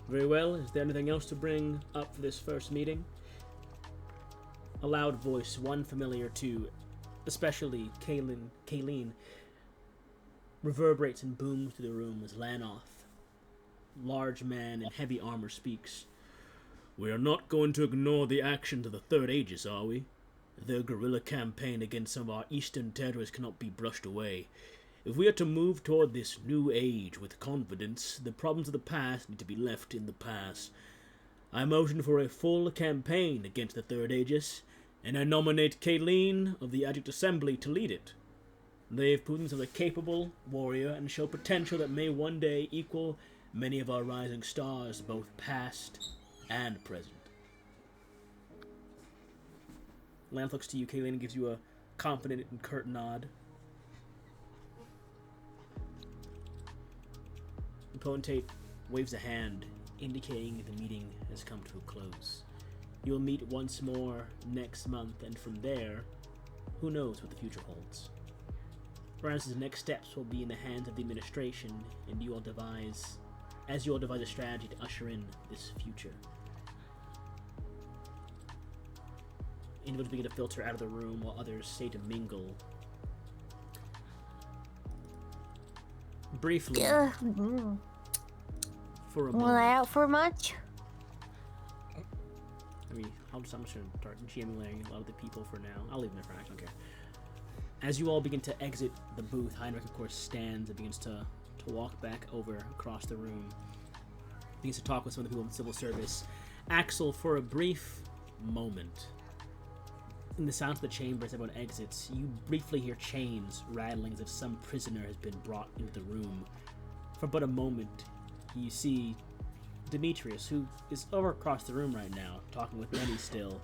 Very well. Is there anything else to bring up for this first meeting? A loud voice, one familiar to especially Kayleen, reverberates and booms through the room as Lanoth, large man in heavy armor, speaks. We are not going to ignore the actions of the Third Aegis, are we? Their guerrilla campaign against some of our eastern territories cannot be brushed away. If we are to move toward this new age with confidence, the problems of the past need to be left in the past. I motion for a full campaign against the Third Aegis, and I nominate Kayleen of the Adjunct Assembly to lead it. They have proven themselves a capable warrior and show potential that may one day equal many of our rising stars, both past and present. Lance looks to you, Kayleen, and gives you a confident and curt nod. The potentate waves a hand, indicating the meeting has come to a close. You'll meet once more next month, and from there, who knows what the future holds. Francis' next steps will be in the hands of the administration, and you all devise a strategy to usher in this future. Individuals begin to filter out of the room while others stay to mingle. Briefly, for a Will moment. I out for much? I'm just going to start GMing a lot of the people for now. I'll leave them there for now, I don't care. As you all begin to exit the booth, Heinrich, of course, stands and begins to walk back over across the room. Begins to talk with some of the people in civil service. Axel, for a brief moment, in the sounds of the chamber as everyone exits, you briefly hear chains rattling as if some prisoner has been brought into the room. For but a moment, you see Demetrius, who is over across the room right now, talking with Benny still.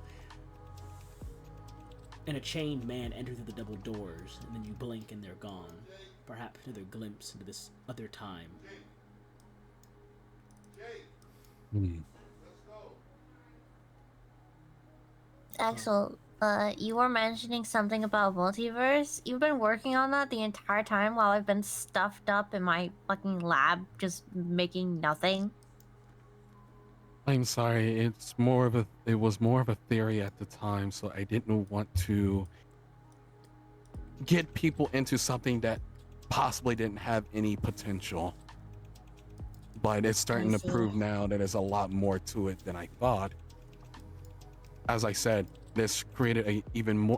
And a chained man enters through the double doors, and then you blink and they're gone. Perhaps another glimpse into this other time. Axel, you were mentioning something about multiverse. You've been working on that the entire time while I've been stuffed up in my fucking lab, just making nothing. I'm sorry, it was more of a theory at the time, so I didn't want to get people into something that possibly didn't have any potential. But it's starting to prove now that there's a lot more to it than I thought. As I said, this created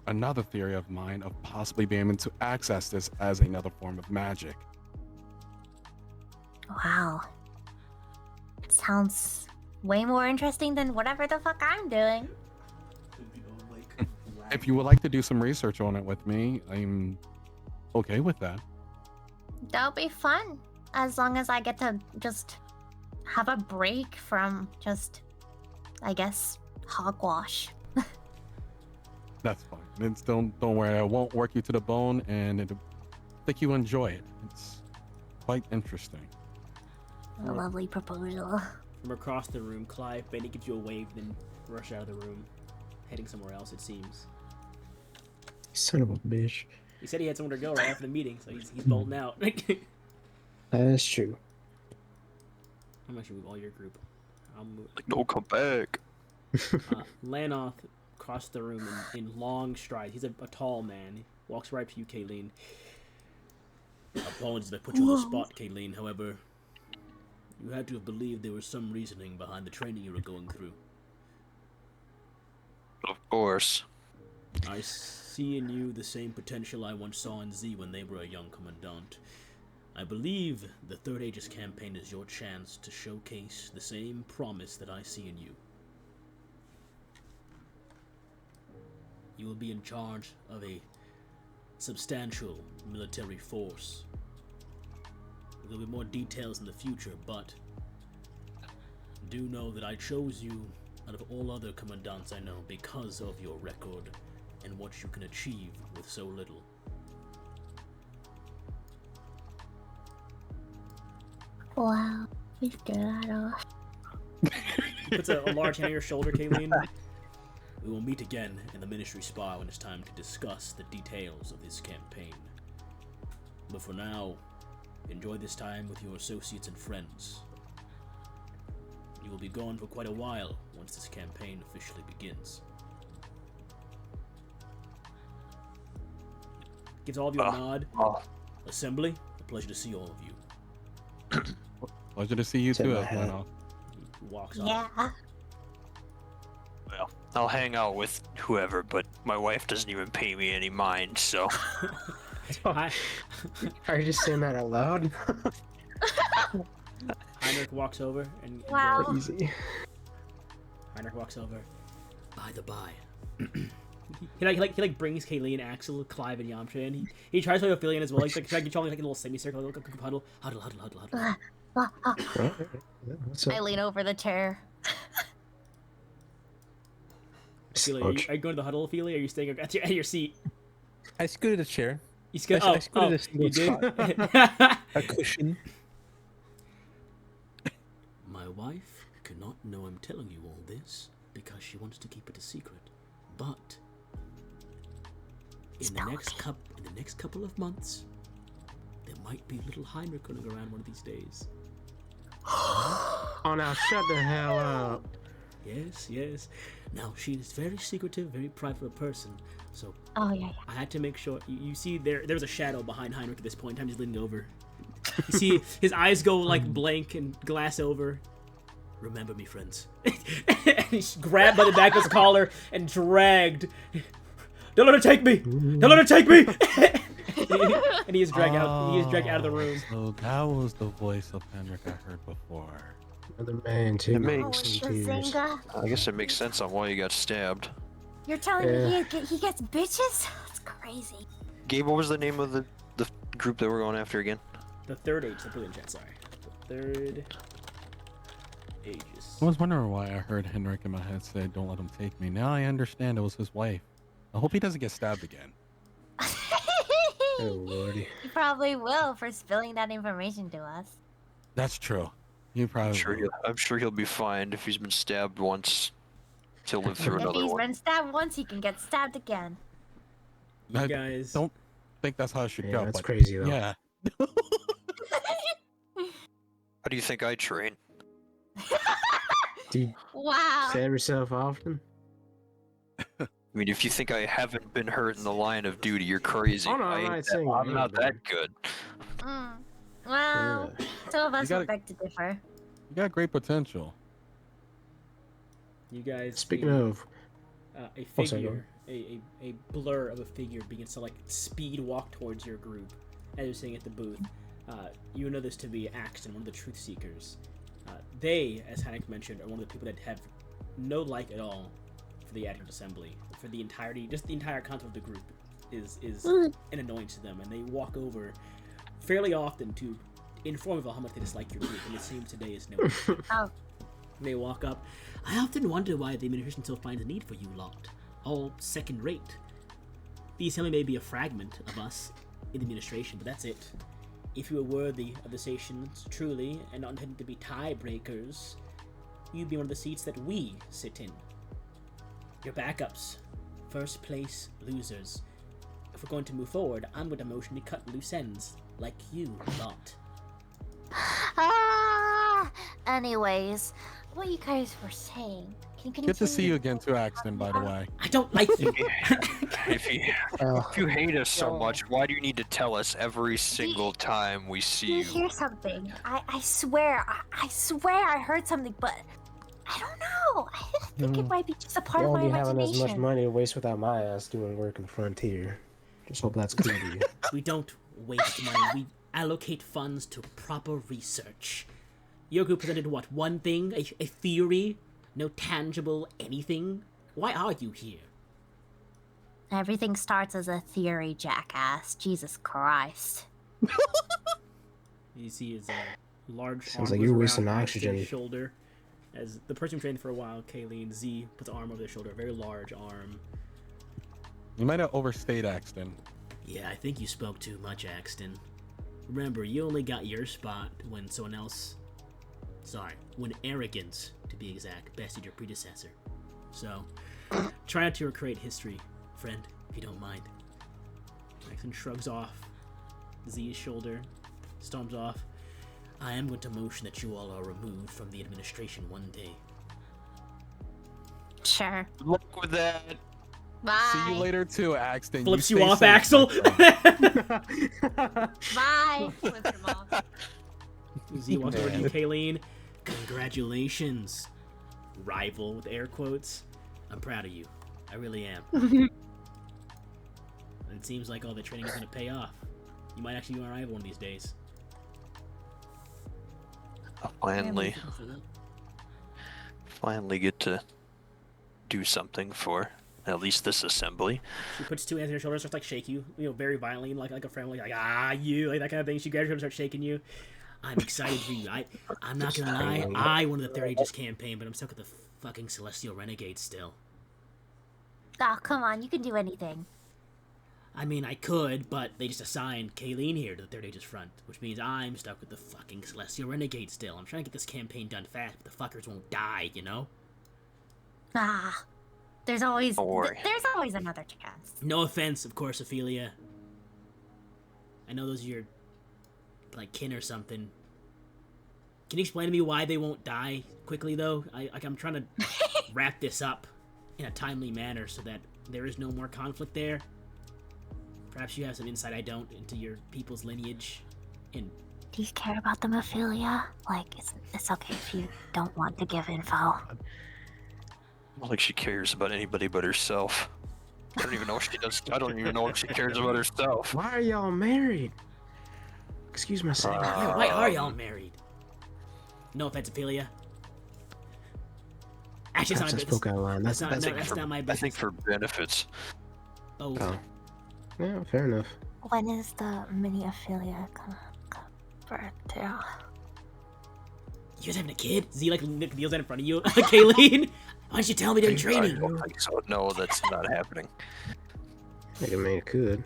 another theory of mine of possibly being able to access this as another form of magic. Wow. It sounds way more interesting than whatever the fuck I'm doing. If you would like to do some research on it with me, I'm okay with that. That'll be fun. As long as I get to just have a break from just, I guess, hogwash. That's fine. It's don't worry, I won't work you to the bone, and I think you enjoy it. It's quite interesting. A lovely proposal. From across the room, Clive, Benny gives you a wave, then rush out of the room, heading somewhere else, it seems. Son of a bitch. He said he had somewhere to go right after the meeting, so he's bolting out. That's true. I'm actually move all your group. I'll move. Like, no, come back. Lanoth crossed the room in long strides. He's a tall man. He walks right up to you, Kayleen. Apologies if I put you on the spot, Kayleen. However, you had to have believed there was some reasoning behind the training you were going through. Of course. I see in you the same potential I once saw in Z when they were a young commandant. I believe the Third Aegis campaign is your chance to showcase the same promise that I see in you. You will be in charge of a substantial military force. There will be more details in the future, but do know that I chose you out of all other commandants I know because of your record and what you can achieve with so little. Wow. Please get that off. Puts a large hand on your shoulder, Kayleen. We will meet again in the Ministry Spa when it's time to discuss the details of this campaign. But for now, enjoy this time with your associates and friends. You will be gone for quite a while once this campaign officially begins. Gives all of you a nod. Assembly, a pleasure to see all of you. Pleasure to see you Tip too, my hat. Elfino. He walks off. Yeah. Well, I'll hang out with whoever, but my wife doesn't even pay me any mind, so. Hi. Are you just saying that out loud? Heinrich walks over and Wow. goes, Easy. Heinrich walks over. By the by. he brings Kaylee and Axel, Clive and Yamcha in. He tries to play Ophelia as well. He's like trying to get you all like a little semicircle, like a huddle. Huddle. What's up? I lean over the chair. Ophelia, are you going to the huddle, Ophelia? Or are you staying at your seat? I scooted a chair, You scared? I scooted a single you did? a cushion. My wife cannot know I'm telling you all this because she wants to keep it a secret. But in the next couple of months, there might be little Heinrich running around one of these days. Oh, now shut the hell up. Yes. Now she is very secretive, very private person. So Oh yeah. I had to make sure. You see, there's a shadow behind Heinrich at this point in time. He's leaning over. You see his eyes go like blank and glass over. Remember me, friends. And he's grabbed by the back of his collar and dragged. Don't let her take me! Don't let her take me! And he is dragged out. He is dragged out of the room. So that was the voice of Henrik I heard before. Another man, too. It makes- Oh, Some tears. Shazinga. I guess it makes sense on why you got stabbed. You're telling me he gets bitches? That's crazy. Gabe, what was the name of the group that we're going after again? The third age. The brilliant chat. Sorry. The third ages. I was wondering why I heard Henrik in my head say, "Don't let him take me." Now I understand it was his wife. I hope he doesn't get stabbed again. Oh, lordy. You probably will for spilling that information to us. That's true. You probably. will. I'm sure he'll be fine if he's been stabbed once. He'll live through If another he's one. been stabbed once, he can get stabbed again. I You guys. don't think that's how it should Yeah, go. that's but crazy, though. Yeah. How do you think I train? Do you Wow. stab yourself often? I mean, if you think I haven't been hurt in the line of duty, you're crazy. Oh, no, I'm I ain't not that- saying I'm you, not but- that good. Mm. Well, some of us gotta- would beg to differ. You got great potential. You guys. Speaking see, of, a Oh, sorry, go figure, a blur of a figure begins to like speed walk towards your group as you're sitting at the booth. You know this to be Axton, one of the Truth Seekers. They, as Hank mentioned, are one of the people that have no like at all for the Adjunct Assembly. For the entirety, just the entire concept of the group is an annoyance to them, and they walk over fairly often to inform you of how much they dislike your group, and it seems today is no different. Oh. They walk up. I often wonder why the administration still finds a need for you lot. All second rate. The assembly may be a fragment of us in the administration, but that's it. If you were worthy of the stations truly and not intended to be tiebreakers, you'd be one of the seats that we sit in. Your backups. First place losers. If we're going to move forward, I'm going to motion to cut loose ends, like you lot. Anyways, what you guys were saying. Can you Good to see continue? you again too, Axton, by the way. I don't like you! If you hate us so much, why do you need to tell us every single time we see You you? hear something? I swear, I swear I heard something, but I don't know. I think it might be just a part you of my won't be having as much imagination. money to waste without my ass doing work in the frontier. Just hope that's clear to you. We don't waste money. We allocate funds to proper research. Your group presented what? One thing? A theory? No tangible anything? Why are you here? Everything starts as a theory, jackass. Jesus Christ. You see his large Sounds arm like you're goes wasting around Axton's oxygen. shoulder. As the person who trained for a while, Kayleen Z, puts an arm over their shoulder. A very large arm. You might have overstayed, Axton. Yeah, I think you spoke too much, Axton. Remember, you only got your spot when someone else... Sorry, when arrogance, to be exact, bested your predecessor. So, try not to recreate history, friend, if you don't mind. Axton shrugs off Z's shoulder, storms off. I am going to motion that you all are removed from the administration one day. Sure. Good luck with that. Bye. See you later too, Axton. Flips you you stay off, safe, my Axel. friend. Bye. Flip him off. Z walks over to you, Kayleen. Congratulations, rival with air quotes. I'm proud of you. I really am. It seems like all the training is going to pay off. You might actually be my rival one of these days. I'll finally get to do something for at least this assembly. She puts two hands on your shoulders, starts like shake you, very violently, like a friend, like you, like that kind of thing. She grabs your shoulder, starts shaking you. I'm excited for you. I'm not gonna lie, I won the Third Aegis campaign, but I'm stuck with the fucking Celestial Renegades still. Oh, come on. You can do anything. I mean, I could, but they just assigned Kayleen here to the Third Aegis front, which means I'm stuck with the fucking Celestial Renegade still. I'm trying to get this campaign done fast, but the fuckers won't die, you know? Ah. There's always Don't worry. there's always another chance. No offense, of course, Ophelia. I know those are your, like, kin or something. Can you explain to me why they won't die quickly, though? I'm trying to wrap this up in a timely manner so that there is no more conflict there. Perhaps you have some insight I don't into your people's lineage. And Do you care about them, Ophelia? Like, it's okay if you don't want to give info. Not like she cares about anybody but herself. I don't even know if she does. I don't even know if she cares about herself. Why are y'all married? Excuse my saying. yeah, why are y'all married? No offense, Ophelia. Actually, it's not Perhaps my I business. spoke out of line. That's for- not my I business. think for benefits. Oh, Oh. Yeah, fair enough. When is the mini Ophelia gonna birth too? you guys having a kid? Z like kneels down in front of you, Kayleen. Why don't you tell me during training? I don't think so. No, that's not happening. I think it made it could.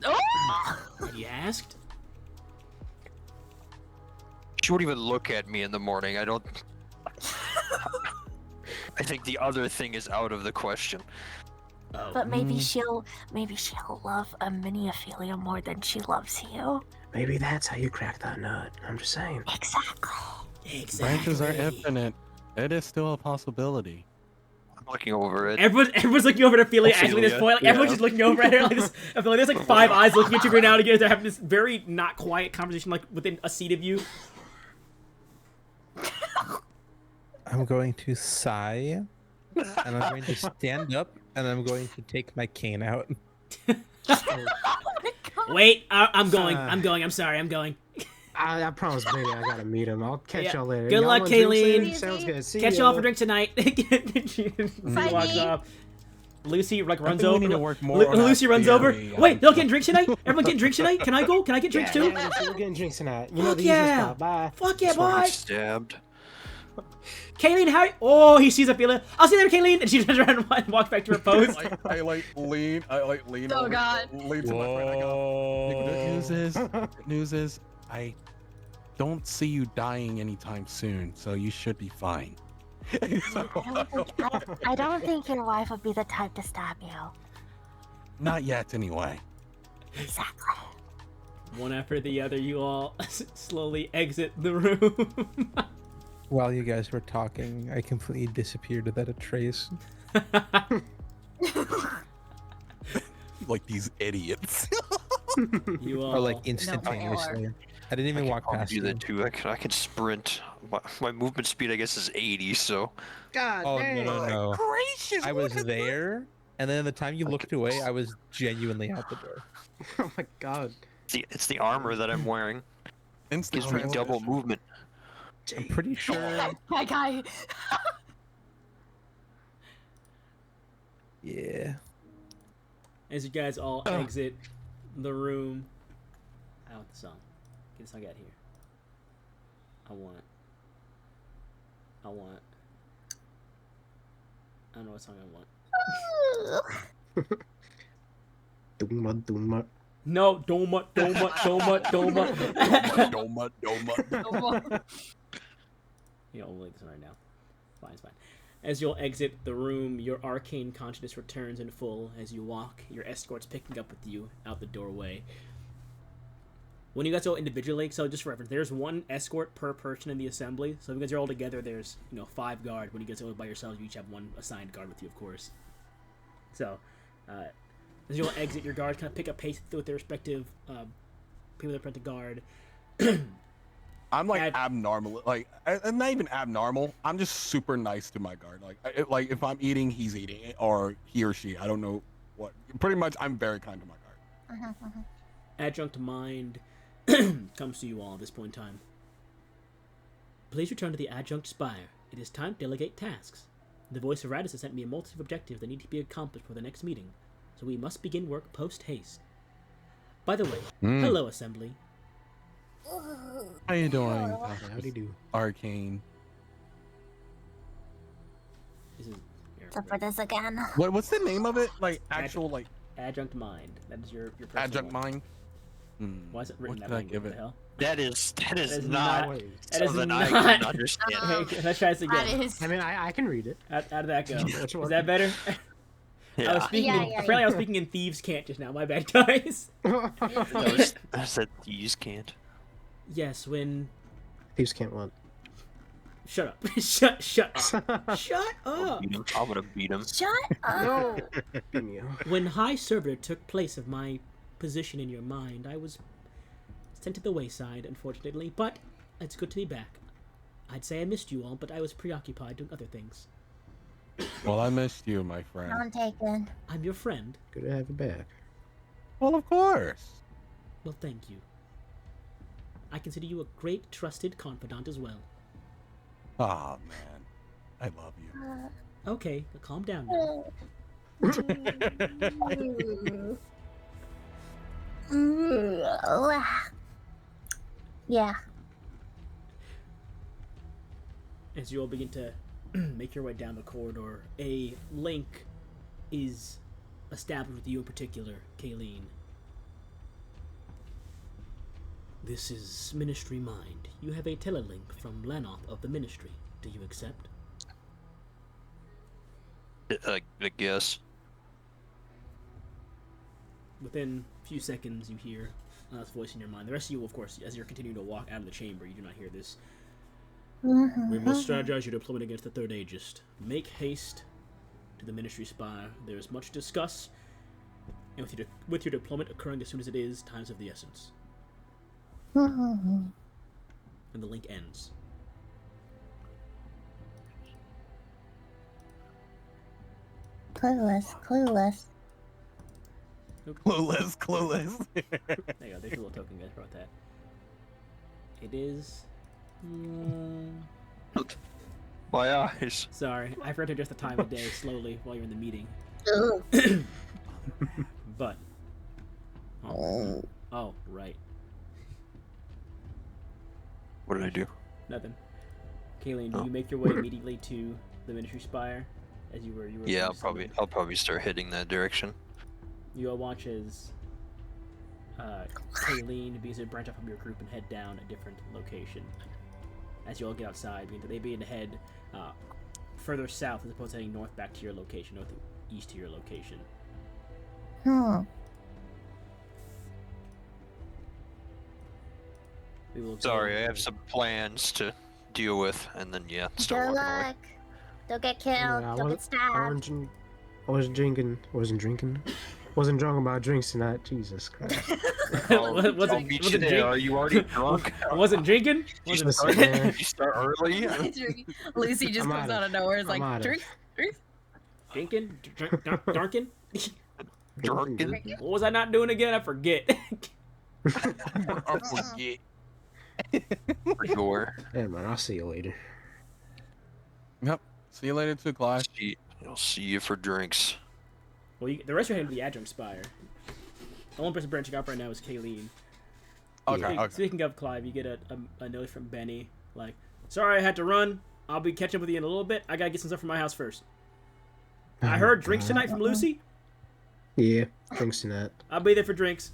Have you asked? She won't even look at me in the morning. I don't. I think the other thing is out of the question. Oh, But maybe she'll love a mini Ophelia more than she loves you. Maybe that's how you crack that nut. I'm just saying. Exactly. exactly. Branches are infinite. It is still a possibility. I'm looking over it. Everyone's looking over at Ophelia. Actually, at this Ophelia, point, like, everyone's yeah. just looking over at her like this. Ophelia, there's like 5 eyes looking at you right now. Together, they're having this very not quiet conversation, like within a seat of you. I'm going to sigh, and I'm going to stand up, and I'm going to take my cane out. Wait, I'm going. I'm sorry. I'm going. I promised Benny I gotta meet him. I'll catch Yeah. y'all later. Good Y'all luck, want drinks later? Kayleen. Sounds good. See Catch ya. y'all for drinks tonight. She Bye, walks Dee. off. Lucy like runs think we over. need to work more on Lucy that runs over. theory, Wait, they're all getting drinks tonight. Everyone getting drinks tonight. Can I go? Can I get drinks too? Yeah, we're getting drinks tonight. You know Fuck the usual yeah. spot. Bye. Fuck yeah, Just wanna boy. get stabbed. Kayleen, how? Oh, he sees Ophelia. I'll see you later, Kayleen. And she turns around and walks back to her post. I lean. Oh, over, God. Lean to my friend. I go. The good news is, I don't see you dying anytime soon, so you should be fine. I don't think your wife would be the type to stab you. Not yet, anyway. Exactly. One after the other, you all slowly exit the room. While you guys were talking, I completely disappeared without a trace. Like these idiots. You all Or like instantaneously. I didn't even walk I'll past do you. that too. I can sprint. My movement speed, I guess, is 80. So God Oh, damn. no. Gracious! I was there, and then the time you looked away, I was genuinely out the door. Oh my God. it's the armor that I'm wearing. Instant Gives me double transition. movement. I'm pretty sure. That guy. Yeah. As you guys all exit the room. I want the song. Get the song out here. I don't know what song I want. Duma. No, Doma. Doma. You know, we'll leave this one right now. Fine, it's fine. As you'll exit the room, your arcane consciousness returns in full as you walk, your escorts picking up with you out the doorway. When you guys go individually, so just for reference, there's one escort per person in the assembly. So if you guys are all together, there's 5 guard. When you guys go by yourselves, you each have one assigned guard with you, of course. So, as you all exit, your guards kind of pick up pace with their respective people that are to guard. I'm like abnormal, like I'm not even abnormal. I'm just super nice to my guard. Like if I'm eating, he's eating, or he or she. I don't know what. Pretty much, I'm very kind to my guard. Adjunct Mind comes to you all at this point in time. Please return to the Adjunct Spire. It is time to delegate tasks. The voice of Radis has sent me a multitude of objectives that need to be accomplished for the next meeting, so we must begin work post-haste. By the way, hello, Assembly. How you doing? Howdy do. Arcane. This is Except for this again. What's the name of it? Like actual like Adjunct Mind. That is your personal adjunct one. mind. Why is it written What that did I language? give What it? the hell? That is That is not not- That so is that not- I can understand. Hey, let's try this That again. is. I mean, I can read it. How did that go? Which Is one? that better? I was Yeah, speaking. Yeah, in, yeah, apparently, yeah. I was speaking in thieves' cant just now. My bad, guys. I said these can't. Yes, when Thieves can't want. shut up, shut up, shut up. Beat him. I'm gonna beat him. Shut up. When High Servitor took place of my position in your mind, I was sent to the wayside, unfortunately. But it's good to be back. I'd say I missed you all, but I was preoccupied doing other things. Well, I missed you, my friend. I'm taken. I'm your friend. Good to have you back. Well, of course. Well, thank you. I consider you a great, trusted confidant as well. Oh man, I love you. Okay, but calm down now. Yeah. As you all begin to make your way down the corridor, a link is established with you in particular, Kayleen. This is Ministry Mind. You have a telelink from Lanoth of the Ministry. Do you accept? I guess. Within a few seconds, you hear Lanoth's voice in your mind. The rest of you, of course, as you're continuing to walk out of the chamber, you do not hear this. We must strategize your deployment against the Third Aegis. Make haste to the Ministry Spire. There is much to discuss, and with your deployment occurring as soon as it is, time's of the essence. And the link ends. Clueless. Clueless. There you go. There's your little token, guys. Brought that. It is. My eyes. Sorry, I forgot to adjust the time of day slowly while you're in the meeting. But. Oh, right. What did I do? Nothing. Kayleen, do you make your way immediately to the Ministry Spire? As you were. Yeah, I'll probably start heading that direction. You all watch as Kayleen begins to branch off from your group and head down a different location. As you all get outside, they begin to head further south as opposed to heading north back to your location, northeast to your location. We will go- Sorry, I have some plans to deal with, and then yeah, Good start walking away. luck. Don't get killed. Yeah, Don't get stabbed. wasn't drinking. Wasn't drunk about drinks tonight. Jesus Christ. I'll meet you there. Are you already drunk? Wasn't drinking? You Listen, start, man. you start early? Lucy just I'm comes outta- out of nowhere. Is I'm like, outta- drink. Drinking? Darkin? Drunken? What was I not doing again? I forget. I forget. For sure. Yeah, man. I'll see you later. Yep. See you later, too, Clive. I'll see you for drinks. Well, the rest are heading to the Adjunct Spire. The only person branching out right now is Kayleen. Okay. Speaking of Clive, you get a note from Benny, like, sorry I had to run. I'll be catching up with you in a little bit. I gotta get some stuff from my house first. I heard drinks tonight from Lucy. Yeah, drinks tonight. I'll be there for drinks.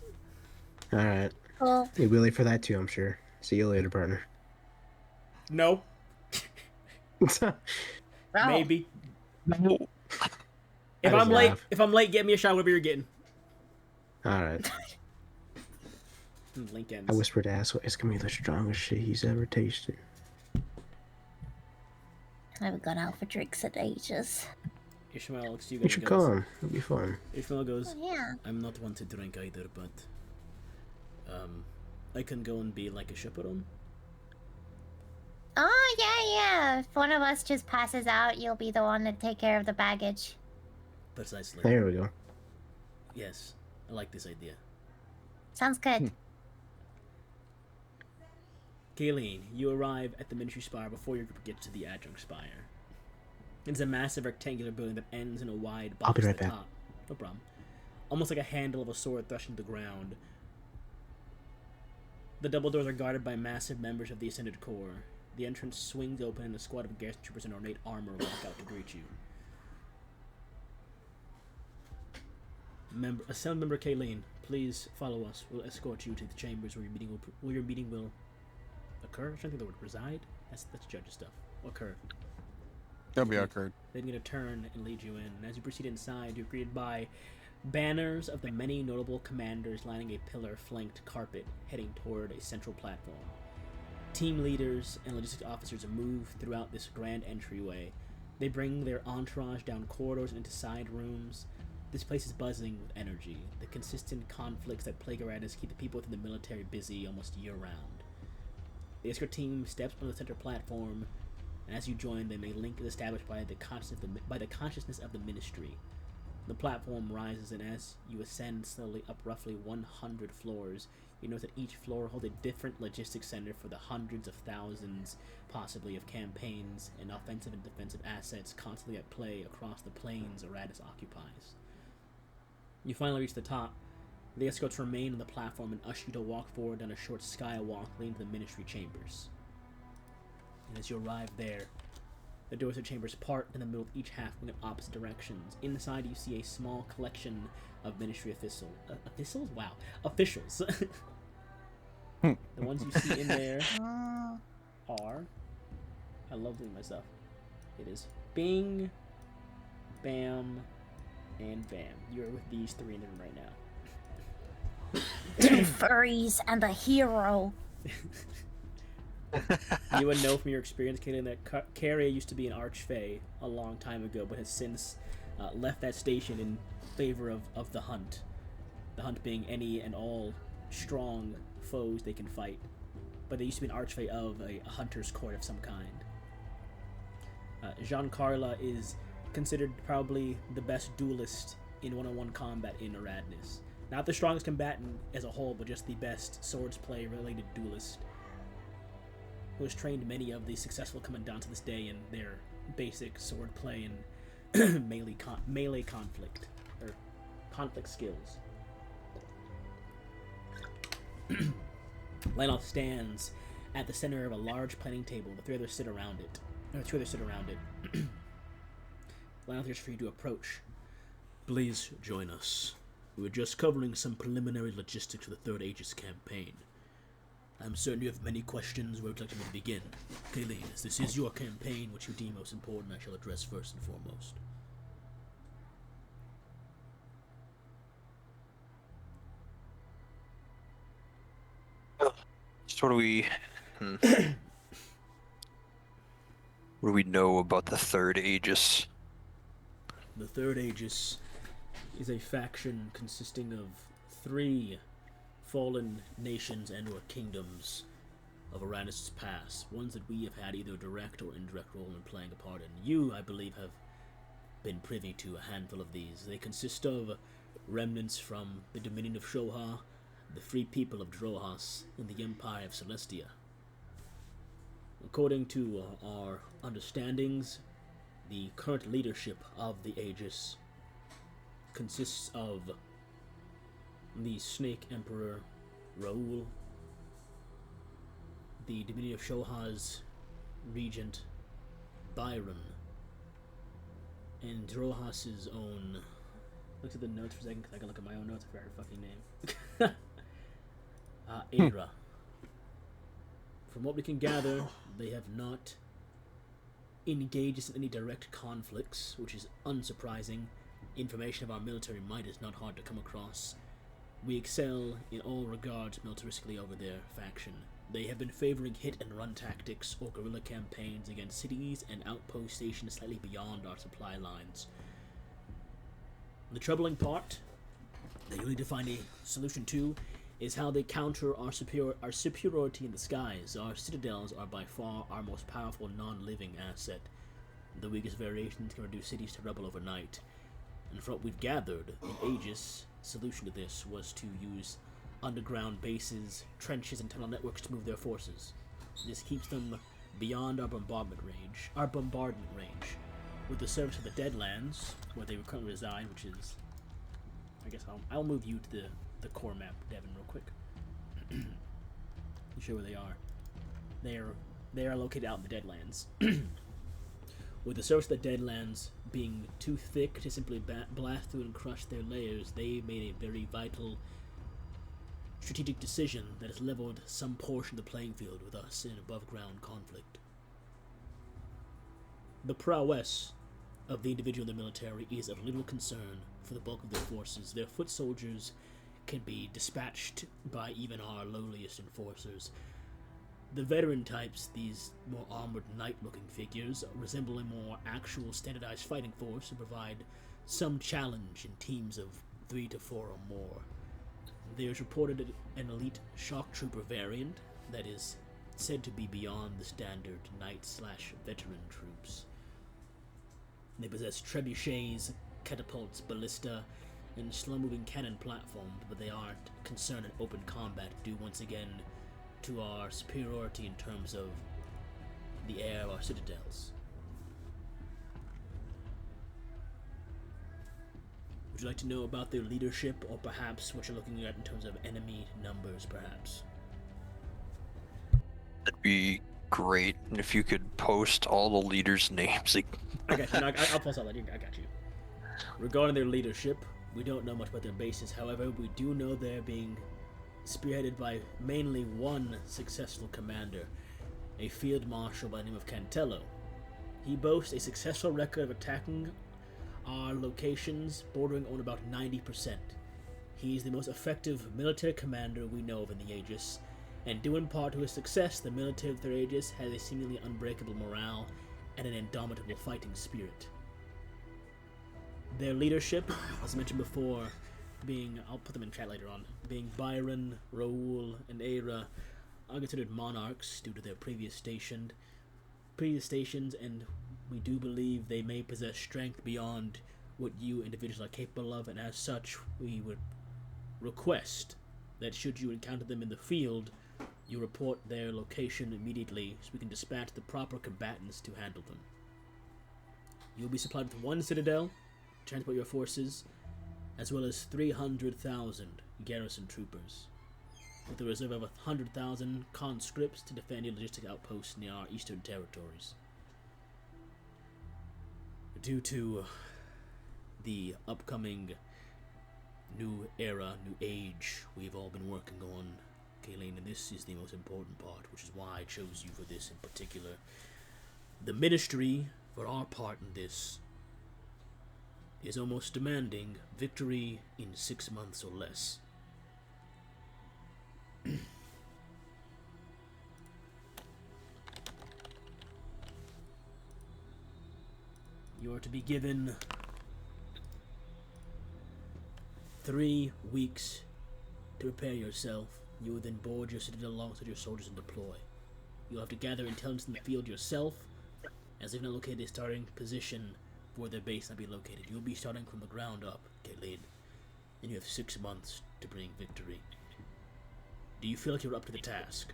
All right. Cool. You'll be late for that too, I'm sure. See you later, partner. No, Oh. maybe. That was If I'm late, get me a shot. Whatever you're getting. All right. Link ends. I whispered to Asshole, it's gonna be the strongest shit he's ever tasted. I haven't gone out for drinks in ages. Ishmael looks to you You guys should and goes, come. It'll be fun. Ishmael goes, Oh, yeah. I'm not one to drink either, but I can go and be like a chaperone. Oh, yeah. If one of us just passes out, you'll be the one to take care of the baggage. Precisely. There we go. Yes, I like this idea. Sounds good. Kayleen, you arrive at the Ministry Spire before your group gets to the Adjunct Spire. It's a massive rectangular building that ends in a wide box I'll be right at the back. top. No problem. Almost like a handle of a sword thrust into the ground. The double doors are guarded by massive members of the Ascended Corps. The entrance swings open and a squad of garrison troopers in ornate armor walk out to greet you. Assembled member Kayleen, please follow us. We'll escort you to the chambers where your meeting will occur. I'm trying to think of the word reside. That's judge's stuff. Occur. That'll be occurred. They're going to turn and lead you in. And as you proceed inside, you're greeted by banners of the many notable commanders lining a pillar-flanked carpet heading toward a central platform. Team leaders and logistics officers move throughout this grand entryway. They bring their entourage down corridors and into side rooms. This place is buzzing with energy. The consistent conflicts that plague Aratus keep the people within the military busy almost year-round. The escort team steps on the center platform, and as you join them, a link is established by the consciousness of the Ministry. The platform rises, and as you ascend slowly up roughly 100 floors, you notice that each floor holds a different logistics center for the hundreds of thousands, possibly, of campaigns and offensive and defensive assets constantly at play across the planes Aratus occupies. You finally reach the top. The escorts remain on the platform and usher you to walk forward down a short skywalk leading to the Ministry chambers. And as you arrive there, the doors of the chambers part in the middle of each half in opposite directions. Inside, you see a small collection of Ministry officials. Wow. Officials. The ones you see in there are... I love doing my stuff. It is Bing, Bam, and Bam. You're with these three in the room right now. Two furries and a hero. You would know from your experience, Caitlin, that Carrie used to be an archfey a long time ago, but has since left that station in favor of the Hunt. The Hunt being any and all strong foes they can fight. But they used to be an archfey of a hunter's court of some kind. Jean-Carla is considered probably the best duelist in one-on-one combat in Aradnis. Not the strongest combatant as a whole, but just the best swords play related duelist, who has trained many of the successful commandants of this day in their basic sword play and melee conflict, or conflict skills. Lionel stands at the center of a large planning table. The three others sit around it. Two others sit around it. Lionel is for you to approach. Please join us. We were just covering some preliminary logistics for the Third Aegis campaign. I'm certain you have many questions. Where would you like me to begin? Kayleen, as this is your campaign, which you deem most important, I shall address first and foremost. So what do we... What do we know about the Third Aegis? The Third Aegis is a faction consisting of 3 fallen nations and or kingdoms of Aranis' past, ones that we have had either a direct or indirect role in playing a part in. You, I believe, have been privy to a handful of these. They consist of remnants from the Dominion of Shoha, the Free People of Drohas, and the Empire of Celestia. According to our understandings, the current leadership of the Aegis consists of the Snake Emperor Raoul, the Dominion of Shoha's Regent Byron, and Drohas's own... Look at the notes for a second, because I can look at my own notes for her fucking name. Aira. From what we can gather, they have not engaged in any direct conflicts, which is unsurprising. Information of our military might is not hard to come across. We excel in all regards militaristically over their faction. They have been favoring hit-and-run tactics or guerrilla campaigns against cities and outpost stations slightly beyond our supply lines. The troubling part that you need to find a solution to is how they counter our superiority in the skies. Our citadels are by far our most powerful non-living asset. The weakest variations can reduce cities to rubble overnight. And from what we've gathered, the Aegis solution to this was to use underground bases, trenches, and tunnel networks to move their forces. This keeps them beyond our bombardment range. With the service of the Deadlands, where they currently reside, which is, I guess I'll move you to the core map, Devin, real quick. You show where they are. They are located out in the Deadlands. With the surface of the Deadlands being too thick to simply blast through and crush their layers, they made a very vital strategic decision that has leveled some portion of the playing field with us in above-ground conflict. The prowess of the individual in the military is of little concern for the bulk of their forces. Their foot soldiers can be dispatched by even our lowliest enforcers. The veteran types, these more armored knight-looking figures, resemble a more actual standardized fighting force and provide some challenge in teams of 3 to 4 or more. There is reported an elite shock trooper variant that is said to be beyond the standard knight/veteran troops. They possess trebuchets, catapults, ballista, and slow-moving cannon platforms, but they aren't concerned in open combat due once again to our superiority in terms of the air of our citadels. Would you like to know about their leadership, or perhaps what you're looking at in terms of enemy numbers, perhaps? That'd be great if you could post all the leaders' names. I got you. No, I'll post all that. I got you. Regarding their leadership, we don't know much about their bases. However, we do know they're being spearheaded by mainly one successful commander, a field marshal by the name of Cantello. He boasts a successful record of attacking our locations bordering on about 90%. He's the most effective military commander we know of in the Aegis, and due in part to his success, the military of the Aegis has a seemingly unbreakable morale and an indomitable fighting spirit. Their leadership, as mentioned before, being, I'll put them in chat later on, being Byron, Raoul, and Aira, are considered monarchs due to their previous stations, and we do believe they may possess strength beyond what you individuals are capable of, and as such, we would request that should you encounter them in the field, you report their location immediately so we can dispatch the proper combatants to handle them. You will be supplied with 1 citadel to transport your forces, as well as 300,000 garrison troopers, with a reserve of 100,000 conscripts to defend your logistic outposts near our eastern territories. Due to the upcoming new era, new age we've all been working on, Kayleen, and this is the most important part, which is why I chose you for this in particular. The Ministry, for our part in this, is almost demanding victory in 6 months or less. You are to be given 3 weeks to prepare yourself. You will then board your citadel alongside your soldiers and deploy. You'll have to gather intelligence in the field yourself, as they've not located a starting position for their base not be located. You'll be starting from the ground up, Caitlin, and you have 6 months to bring victory. Do you feel like you're up to the task?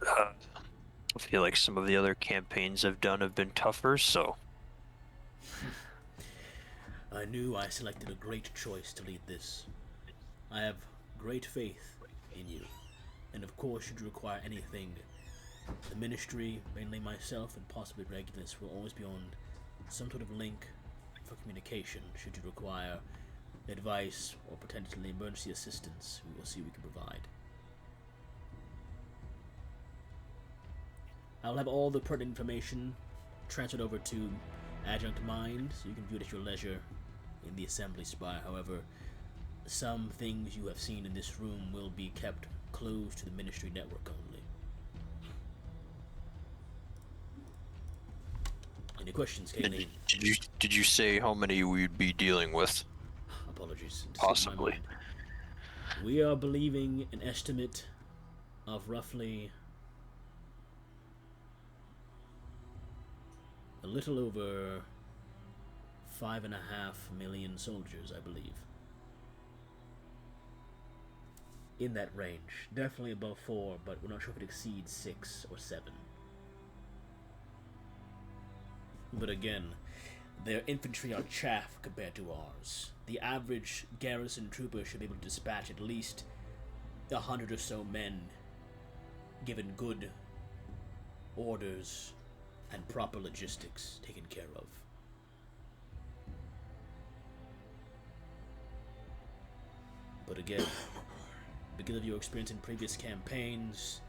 I feel like some of the other campaigns I've done have been tougher, so... I knew I selected a great choice to lead this. I have great faith in you, and of course, should you require anything, the Ministry, mainly myself and possibly Regulus, will always be on some sort of link for communication should you require advice or potentially emergency assistance. We will see what we can provide. I'll have all the pertinent information transferred over to adjunct mind, so you can view it at your leisure in the assembly spire. However, some things you have seen in this room will be kept closed to the Ministry network only. Any questions, Kayleen? Did you say how many we'd be dealing with? Apologies. It slipped my Possibly. mind. We are believing an estimate of roughly a little over 5.5 million soldiers, I believe. In that range. Definitely above 4, but we're not sure if it exceeds 6 or 7. But again, their infantry are chaff compared to ours. The average garrison trooper should be able to dispatch at least 100 or so men, given good orders and proper logistics taken care of. But again, because of your experience in previous campaigns,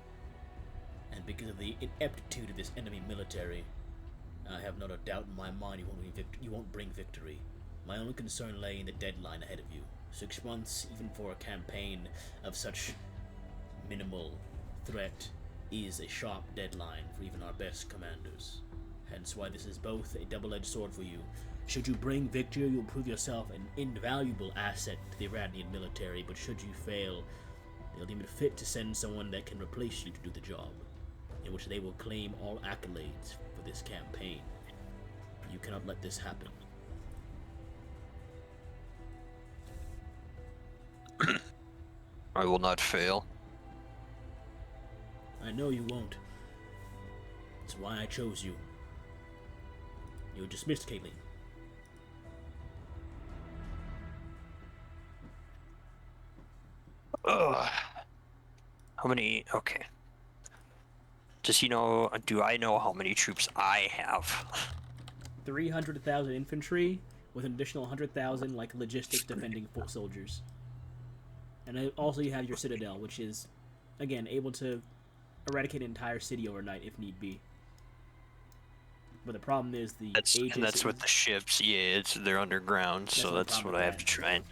and because of the ineptitude of this enemy military, I have not a doubt in my mind you won't bring victory. My only concern lay in the deadline ahead of you. 6 months, even for a campaign of such minimal threat, is a sharp deadline for even our best commanders. Hence why this is both a double-edged sword for you. Should you bring victory, you'll prove yourself an invaluable asset to the Iranian military, but should you fail, they'll deem it fit to send someone that can replace you to do the job, in which they will claim all accolades for this campaign. You cannot let this happen. I will not fail. I know you won't. That's why I chose you. You're dismissed, Caitlin. Ugh. How many? Okay. Do I know how many troops I have? 300,000 infantry with an additional 100,000 like logistics defending foot soldiers. And also you have your citadel, which is, again, able to eradicate an entire city overnight if need be. But the problem is That's with the ships. Yeah, they're underground, so that's what I have to try and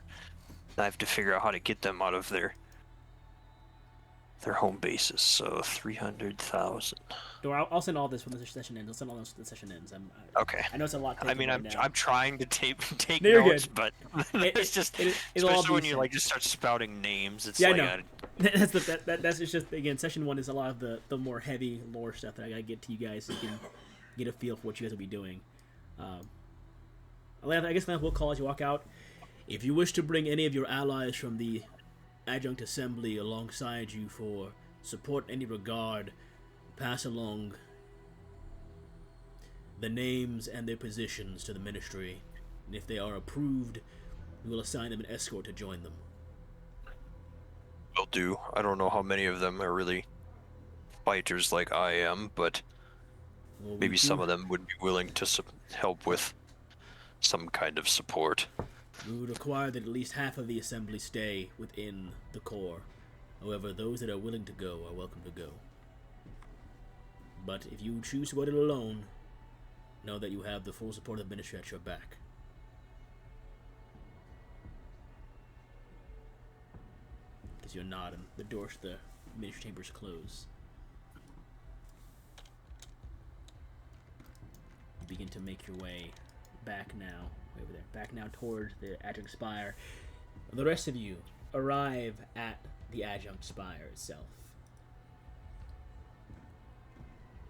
I have to figure out how to get them out of their home bases. So 300,000. I'll send all this when the session ends. I'll send all this when the session ends. Okay. I know it's a lot. I mean, right now. I'm trying to take No, you're notes, good. but it's just it'll all especially when be you sent. like just start spouting names. It's Yeah, like I know. That's just again, session 1 is a lot of the more heavy lore stuff that I gotta get to you guys so you can get a feel for what you guys will be doing. I guess we'll call as you walk out. If you wish to bring any of your allies from the Adjunct Assembly alongside you for support in any regard, pass along the names and their positions to the Ministry, and if they are approved, we will assign them an escort to join them. will do. I don't know how many of them are really fighters like I am, but maybe some of them would be willing to help with some kind of support. We would require that at least half of the assembly stay within the core. However, those that are willing to go are welcome to go. But if you choose to go it alone, know that you have the full support of the Ministry at your back. Because you're not, and the doors to the Ministry chambers close. You begin to make your way back now, over there, back now towards the Adjunct Spire. The rest of you arrive at the Adjunct Spire itself.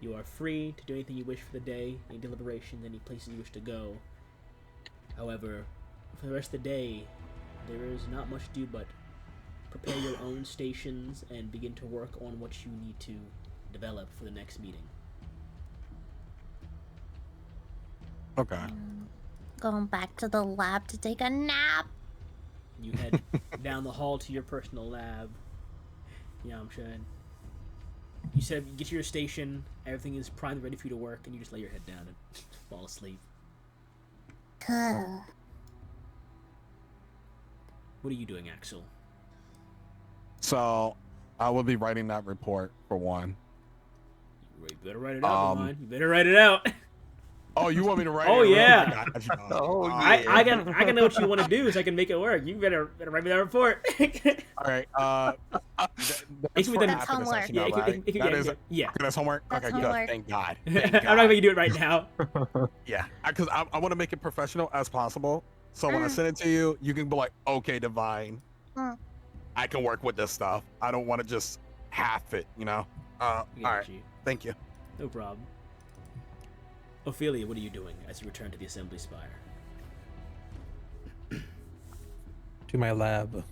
You are free to do anything you wish for the day, any deliberations, any places you wish to go. However, for the rest of the day, there is not much to do but prepare your own stations and begin to work on what you need to develop for the next meeting. Okay. Going back to the lab to take a nap. You head down the hall to your personal lab. Yeah, I'm sure. You said you get to your station, everything is primed, ready for you to work, and you just lay your head down and fall asleep. Cool. What are you doing, Axel? So I will be writing that report for one. You better write it out, man. You better write it out. Oh, you want me to write Oh, it? yeah. I got you. Oh, I can know what you want to do, so I can make it work. You better write me that report. All right. That's It can be for done- after the homework. session, Yeah, though, it could- right? it could- That yeah, is yeah, yeah. okay. That's homework. That's Okay, homework. good. Thank God. I'm Thank not God. gonna do it right now. Yeah, because I want to make it professional as possible. So when I Mm. send it to you, you can be like, okay, Divine, Mm. I can work with this stuff. I don't want to just half it, you know? All right. You. Thank you. No problem. Ophelia, what are you doing as you return to the assembly spire? To my lab.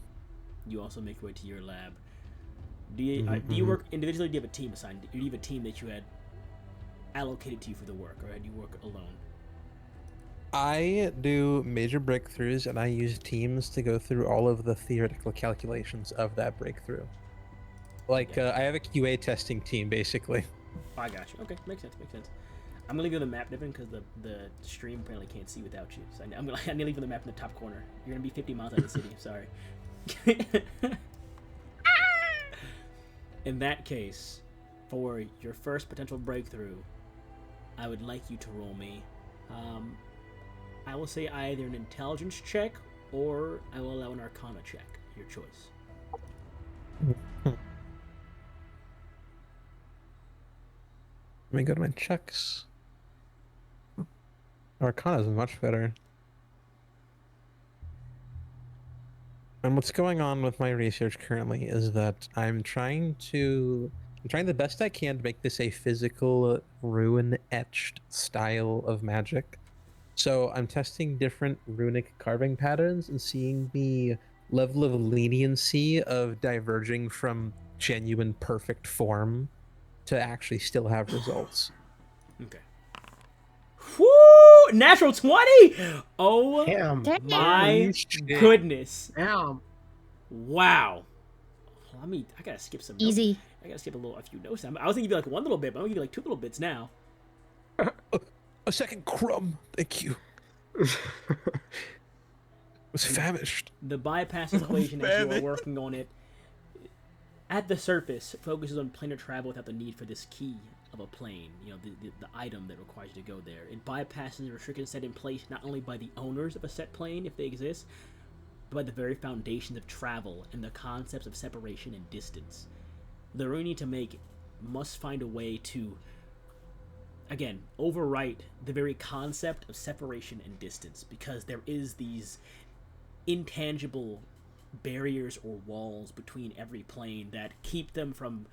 You also make your way to your lab. Do you Mhm, do you mhm. work individually? Do you have a team assigned? Do you have a team that you had allocated to you for the work, or had you work alone? I do major breakthroughs, and I use teams to go through all of the theoretical calculations of that breakthrough. Like, I have a QA testing team, basically. Oh, I got you. Okay, makes sense. Makes sense. I'm gonna leave you the map, Niven, because the stream apparently can't see without you. So I'm gonna leave you the map in the top corner. You're gonna be 50 miles out of the city. Sorry. In that case, for your first potential breakthrough, I would like you to roll me. I will say either an intelligence check or I will allow an arcana check. Your choice. Let me go to my checks. Arcana is much better. And what's going on with my research currently is that I'm trying the best I can to make this a physical rune etched style of magic. So I'm testing different runic carving patterns and seeing the level of leniency of diverging from genuine perfect form to actually still have results. Okay. Woo! Natural 20! Oh Damn. my shit. goodness. Damn. Wow. I gotta skip some notes. Easy. I gotta skip a few notes. I was thinking you'd be like one little bit, but I'm gonna give you like two little bits now. A second crumb, thank you. Was famished. The bypass equation as you are working on it at the surface focuses on planar travel without the need for this key of a plane, you know, the item that requires you to go there. It bypasses the restrictions set in place not only by the owners of a set plane, if they exist, but by the very foundations of travel and the concepts of separation and distance. The rune you need to make must find a way to, again, overwrite the very concept of separation and distance, because there is these intangible barriers or walls between every plane that keep them from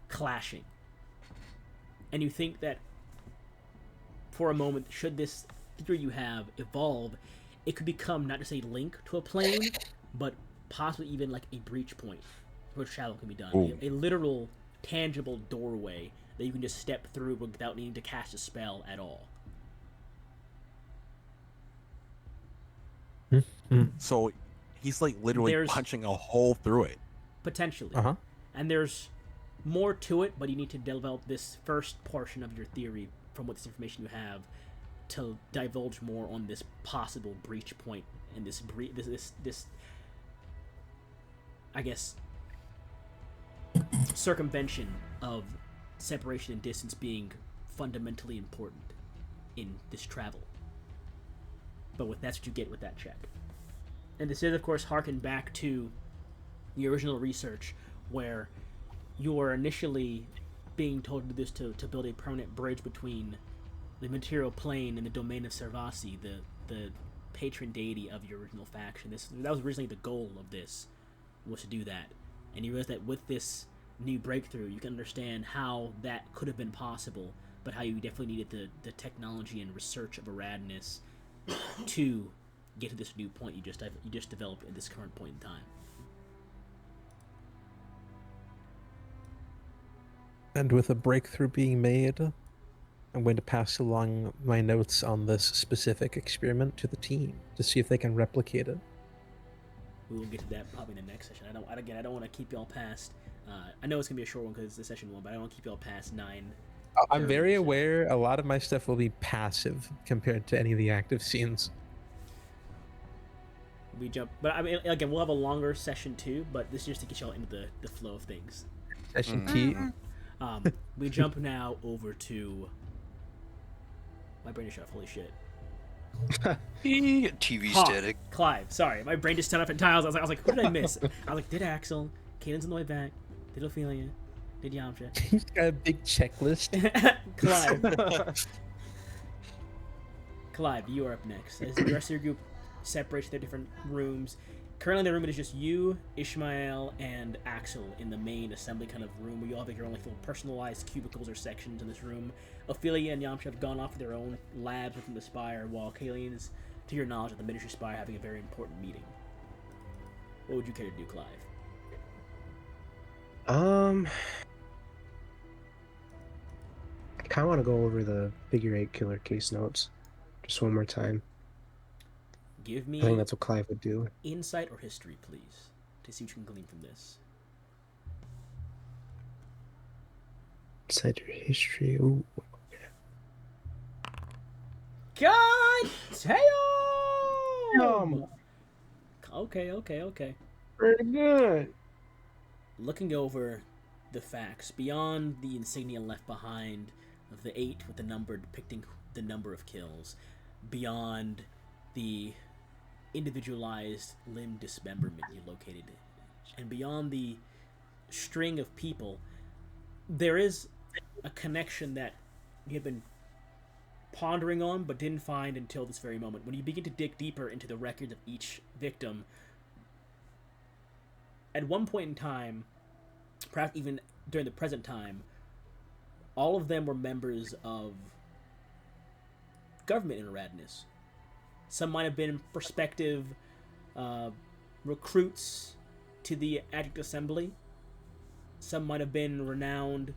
clashing. And you think that for a moment, should this theory you have evolve, it could become not just a link to a plane, but possibly even like a breach point where travel can be done. Ooh. A literal, tangible doorway that you can just step through without needing to cast a spell at all. So he's like literally There's- punching a hole through it. Potentially. Uh-huh. And there's more to it, but you need to develop this first portion of your theory from what this information you have to divulge more on this possible breach point and this I guess circumvention of separation and distance being fundamentally important in this travel. But that's what you get with that check. And this is, of course, harken back to the original research where you were initially being told to do this to build a permanent bridge between the material plane and the domain of Servasi, the patron deity of your original faction. That was originally the goal of this, was to do that. And you realize that with this new breakthrough, you can understand how that could have been possible, but how you definitely needed the technology and research of Aradness to get to this new point you just developed at this current point in time. And with a breakthrough being made, I'm going to pass along my notes on this specific experiment to the team to see if they can replicate it. We will get to that probably in the next session. I don't want to keep y'all past. I know it's gonna be a short one because it's the session 1, but I don't want to keep y'all past 9. I'm very aware a lot of my stuff will be passive compared to any of the active scenes. We jump, but I mean, again, we'll have a longer session 2, but this is just to get y'all into the flow of things. Session T. We jump now over to My brain is shut off. Holy shit. TV Hawk, static. Clive, sorry. My brain just turned up in tiles. I was like, who did I miss? I was like, did Axel? Caden's on the way back. Did Ophelia? Did Yamcha? He's got a big checklist. Clive. Clive, you are up next. As the rest of your group separates to their different rooms. Currently, the room it is just you, Ishmael, and Axel in the main assembly kind of room where you all have your own like little personalized cubicles or sections in this room. Ophelia and Yamcha have gone off to their own labs within the spire, while Kalian is, to your knowledge, at the miniature spire having a very important meeting. What would you care to do, Clive? I kind of want to go over the figure 8 killer case notes just one more time. Give me I think that's what Clive would do. insight or history, please, to see what you can glean from this. Inside your history. Ooh. God damn! Okay. Pretty good. Looking over the facts, beyond the insignia left behind of the 8 with the number depicting the number of kills, beyond the individualized limb dismemberment you located, and beyond the string of people, there is a connection that you have been pondering on but didn't find until this very moment. When you begin to dig deeper into the records of each victim, at one point in time, perhaps even during the present time, all of them were members of government in Radness. Some might have been prospective recruits to the Adjunct Assembly. Some might have been renowned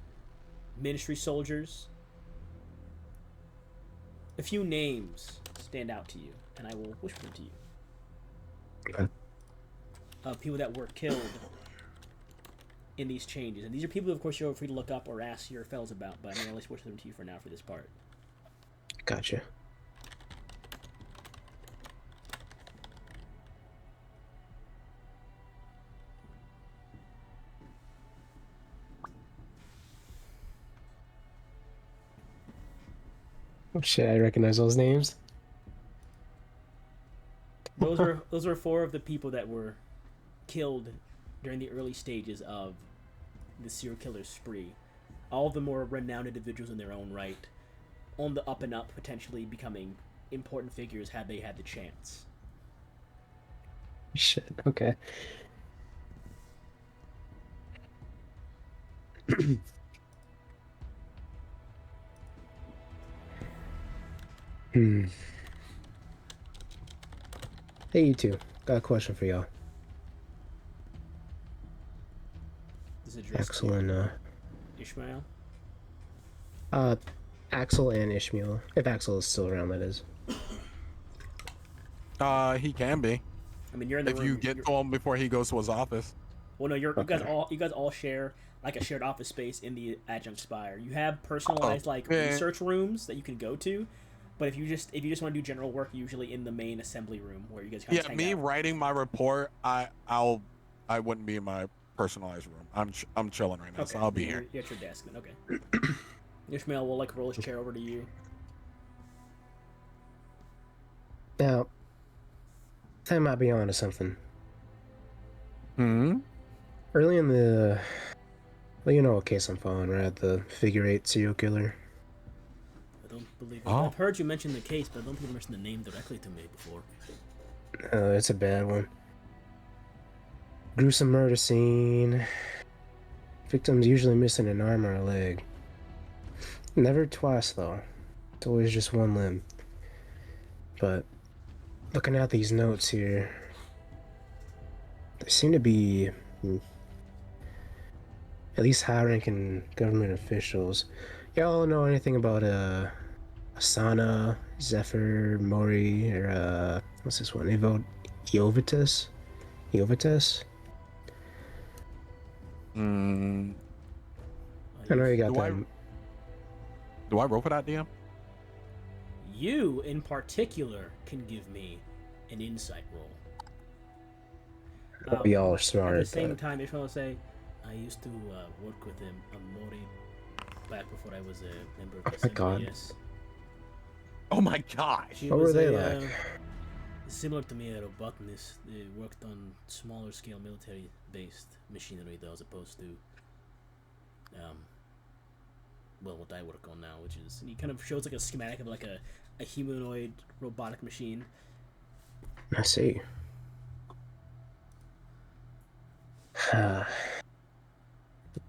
ministry soldiers. A few names stand out to you, and I will whisper them to you. Okay. People that were killed in these changes. And these are people, of course, you're free to look up or ask your fellows about, but I'm going to at least whisper them to you for now for this part. Gotcha. Oh shit, I recognize those names. Those are 4 of the people that were killed during the early stages of the serial killer spree. All of them were renowned individuals in their own right, on the up and up, potentially becoming important figures had they had the chance. Shit, okay. Hey, you two. Got a question for y'all. This is addressed Axel to and Ishmael. Axel and Ishmael. If Axel is still around, that is. He can be. I mean, you're in the If room. you get to him before he goes to his office. Well, no, you guys Okay. all share like a shared office space in the Adjunct Spire. You have personalized like yeah. research rooms that you can go to, but if you just want to do general work, usually in the main assembly room where you guys kind of Yeah, hang me out. writing my report, I wouldn't be in my personalized room. I'm chilling right now, so I'll be here. You're at your desk then. Okay. Ishmael will like roll his chair over to you. Now, I might be onto something. Hmm. Early in the... Well, you know what case I'm following, right? The figure 8 serial killer. I don't believe it. Oh. I've heard you mention the case, but I don't think you mentioned the name directly to me before. It's a bad one. Gruesome murder scene. Victims usually missing an arm or a leg. Never twice, though. It's always just one limb. But looking at these notes here, they seem to be at least high-ranking government officials. Y'all know anything about Asana, Zephyr, Mori, or what's this one? Jovitus? Jovitus? Mm, I know you got Do I- them. do I roll for that, DM? You, in particular, can give me an insight roll. We all are At smart. the same but time, Ishmael will say, I used to work with him, Mori, back before I was a member of the Oh my God. Assembly, yes. Oh my gosh. She What were was they a, like? Similar to me, a botanist. They worked on smaller scale military based machinery though, as opposed to well, what I work on now, which is, and he kind of shows like a schematic of like a humanoid robotic machine. I see.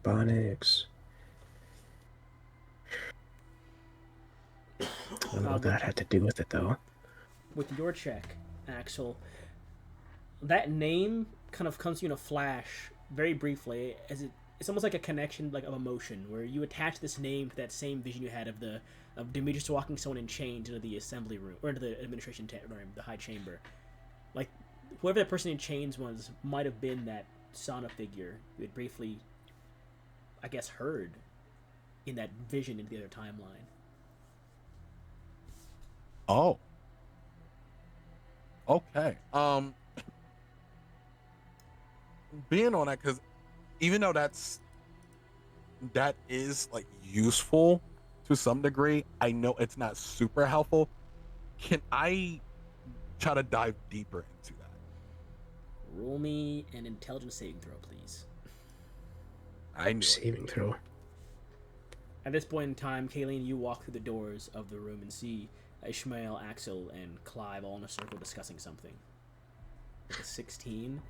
Phonics. I don't know what that had to do with it, though. With your check, Axel, that name kind of comes to you in a flash, very briefly, as it's almost like a connection, like of emotion, where you attach this name to that same vision you had of Demetrius walking someone in chains into the assembly room or into the administration room, the high chamber. Like whoever that person in chains was might have been that Sana figure you had briefly, I guess, heard in that vision in the other timeline. Oh. Okay. Being on that, because even though that is like useful to some degree, I know it's not super helpful. Can I try to dive deeper into that? Roll me an intelligence saving throw, please. I knew it. Saving throw. At this point in time, Kayleen, you walk through the doors of the room and see Ishmael, Axel, and Clive all in a circle discussing something. With a 16,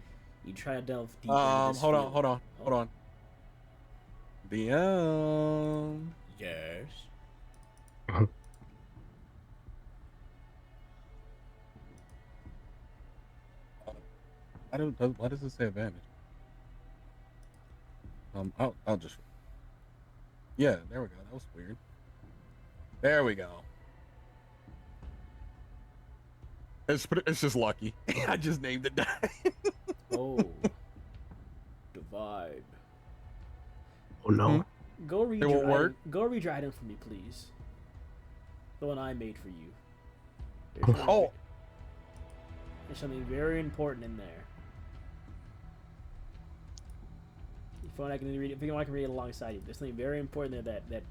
you try to delve deeper into this Hold field. on. DM. Yes. Why does it say advantage? I'll just. Yeah, there we go. That was weird. There we go. It's just lucky. I just named it that. Oh. Divide. Oh no. Go read It won't your work? item. Go read your item for me, please. The one I made for you. Oh. There's something very important in there. If you want, I can read it. If you want, I can read it alongside you. There's something very important there that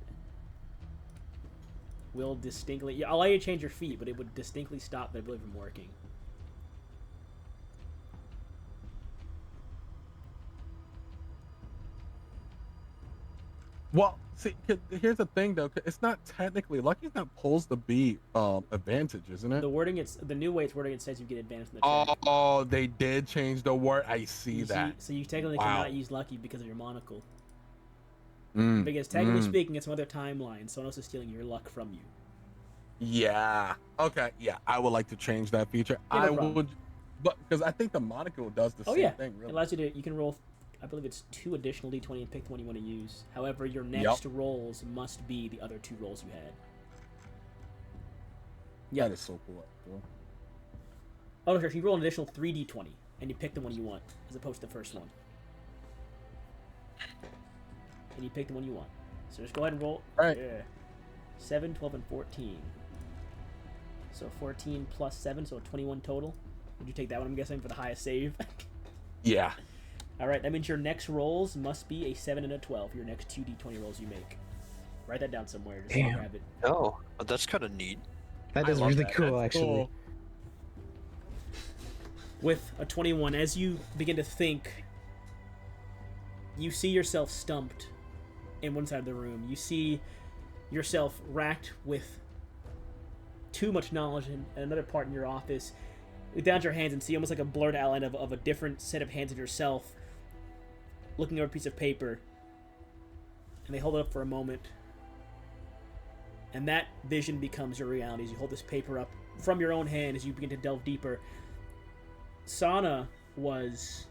will distinctly. Yeah, I'll allow you to change your feet, but it would distinctly stop the ability from working. Well, see, here's the thing though. It's not technically lucky's not pulls to be advantage, isn't it? The wording, the new way it's wording, it says you get advantage in the check. Oh, they did change the word. I see that. So you technically cannot use lucky because of your monocle. Mm, Because technically speaking, it's some other timeline. Someone else is stealing your luck from you. Yeah. Okay. Yeah, I would like to change that feature. Yeah, no I problem. would, but because I think the monocle does the same thing. It Really. allows you to. You can roll. I believe it's 2 additional d20 and pick the one you want to use. However, your next rolls must be the other 2 rolls you had. Yeah, that is so cool. Oh, no, sure. You roll an additional 3d20 and you pick the one you want, as opposed to the first one. And you pick the one you want. So just go ahead and roll. All right. Yeah. 7, 12, and 14. So 14 plus 7, so 21 total. Would you take that one, I'm guessing, for the highest save? Yeah. Alright, that means your next rolls must be a 7 and a 12, your next 2d20 rolls you make. Write that down somewhere, just so you have it. Oh, that's kind of neat. That I is love really that. cool, That's actually. Cool. With a 21, as you begin to think, you see yourself stumped in one side of the room. You see yourself racked with too much knowledge in another part in your office. You look down at your hands and see almost like a blurred outline of a different set of hands of yourself looking over a piece of paper. And they hold it up for a moment. And that vision becomes your reality as you hold this paper up from your own hand as you begin to delve deeper. Sana was,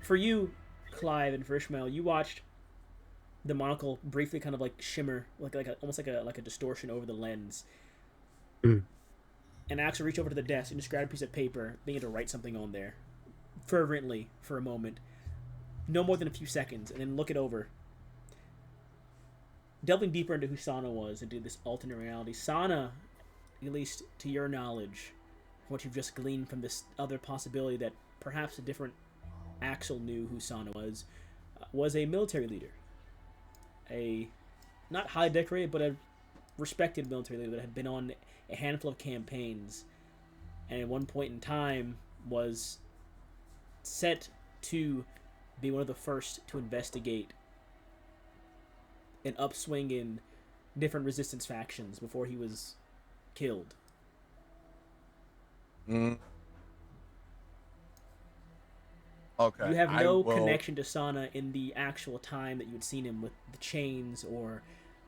for you, Clive, and for Ishmael, you watched the monocle briefly kind of like shimmer, almost like a distortion over the lens. Mm. And Axel reached over to the desk and just grabbed a piece of paper, began to write something on there, fervently for a moment, no more than a few seconds, and then look it over. Delving deeper into who Sana was, into this alternate reality, Sana, at least to your knowledge, what you've just gleaned from this other possibility that perhaps a different Axel knew who Sana was a military leader. A not high decorated, but respected military leader that had been on a handful of campaigns, and at one point in time was set to be one of the first to investigate an upswing in different resistance factions before he was killed. Mm. Okay. You have no connection to Sana in the actual time that you had seen him with the chains or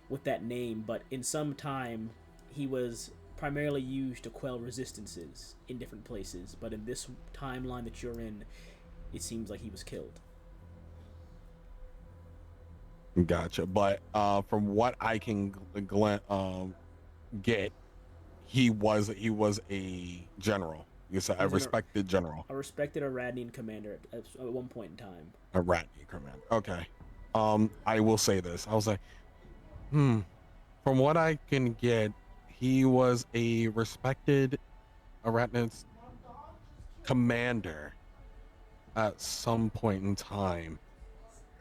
with that name, but in some time he was primarily used to quell resistances in different places. But in this timeline that you're in, it seems like he was killed. Gotcha. But from what I can get, he was a general. You said a respected general. A respected Aradnian commander at one point in time. A Aradnian commander. Okay. I will say this. I was like, from what I can get, he was a respected Aradnian commander at some point in time.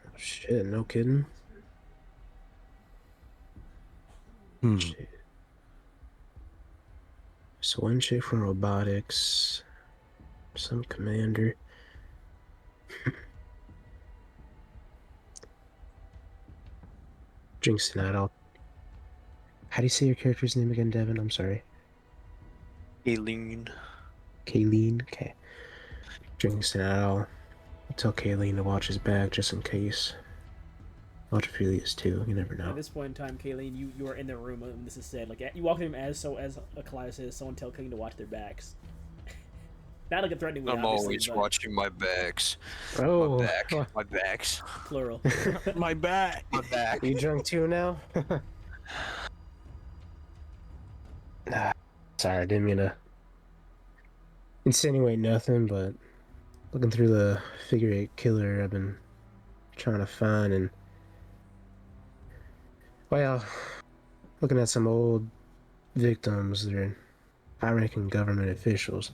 Oh, shit, no kidding. Shit. So one chick from robotics, some commander. Drinks tonight. How do you say your character's name again, Devin? I'm sorry. Aileen. Kayleen. Okay. Drinks tonight. I'll tell Kayleen to watch his back just in case. Watch Aphelios too. You never know. At this point in time, Kayleen, you are in the room when this is said. Like, you walk in as Kalaya says, someone tell Kayleen to watch their backs. Not like a threatening way. I'm always watching my backs. Oh, my backs. Plural. My back. My back. Are you drunk too now? Sorry, I didn't mean to insinuate nothing, but looking through the figure 8 killer I've been trying to find, and well, looking at some old victims, they're high-ranking government officials.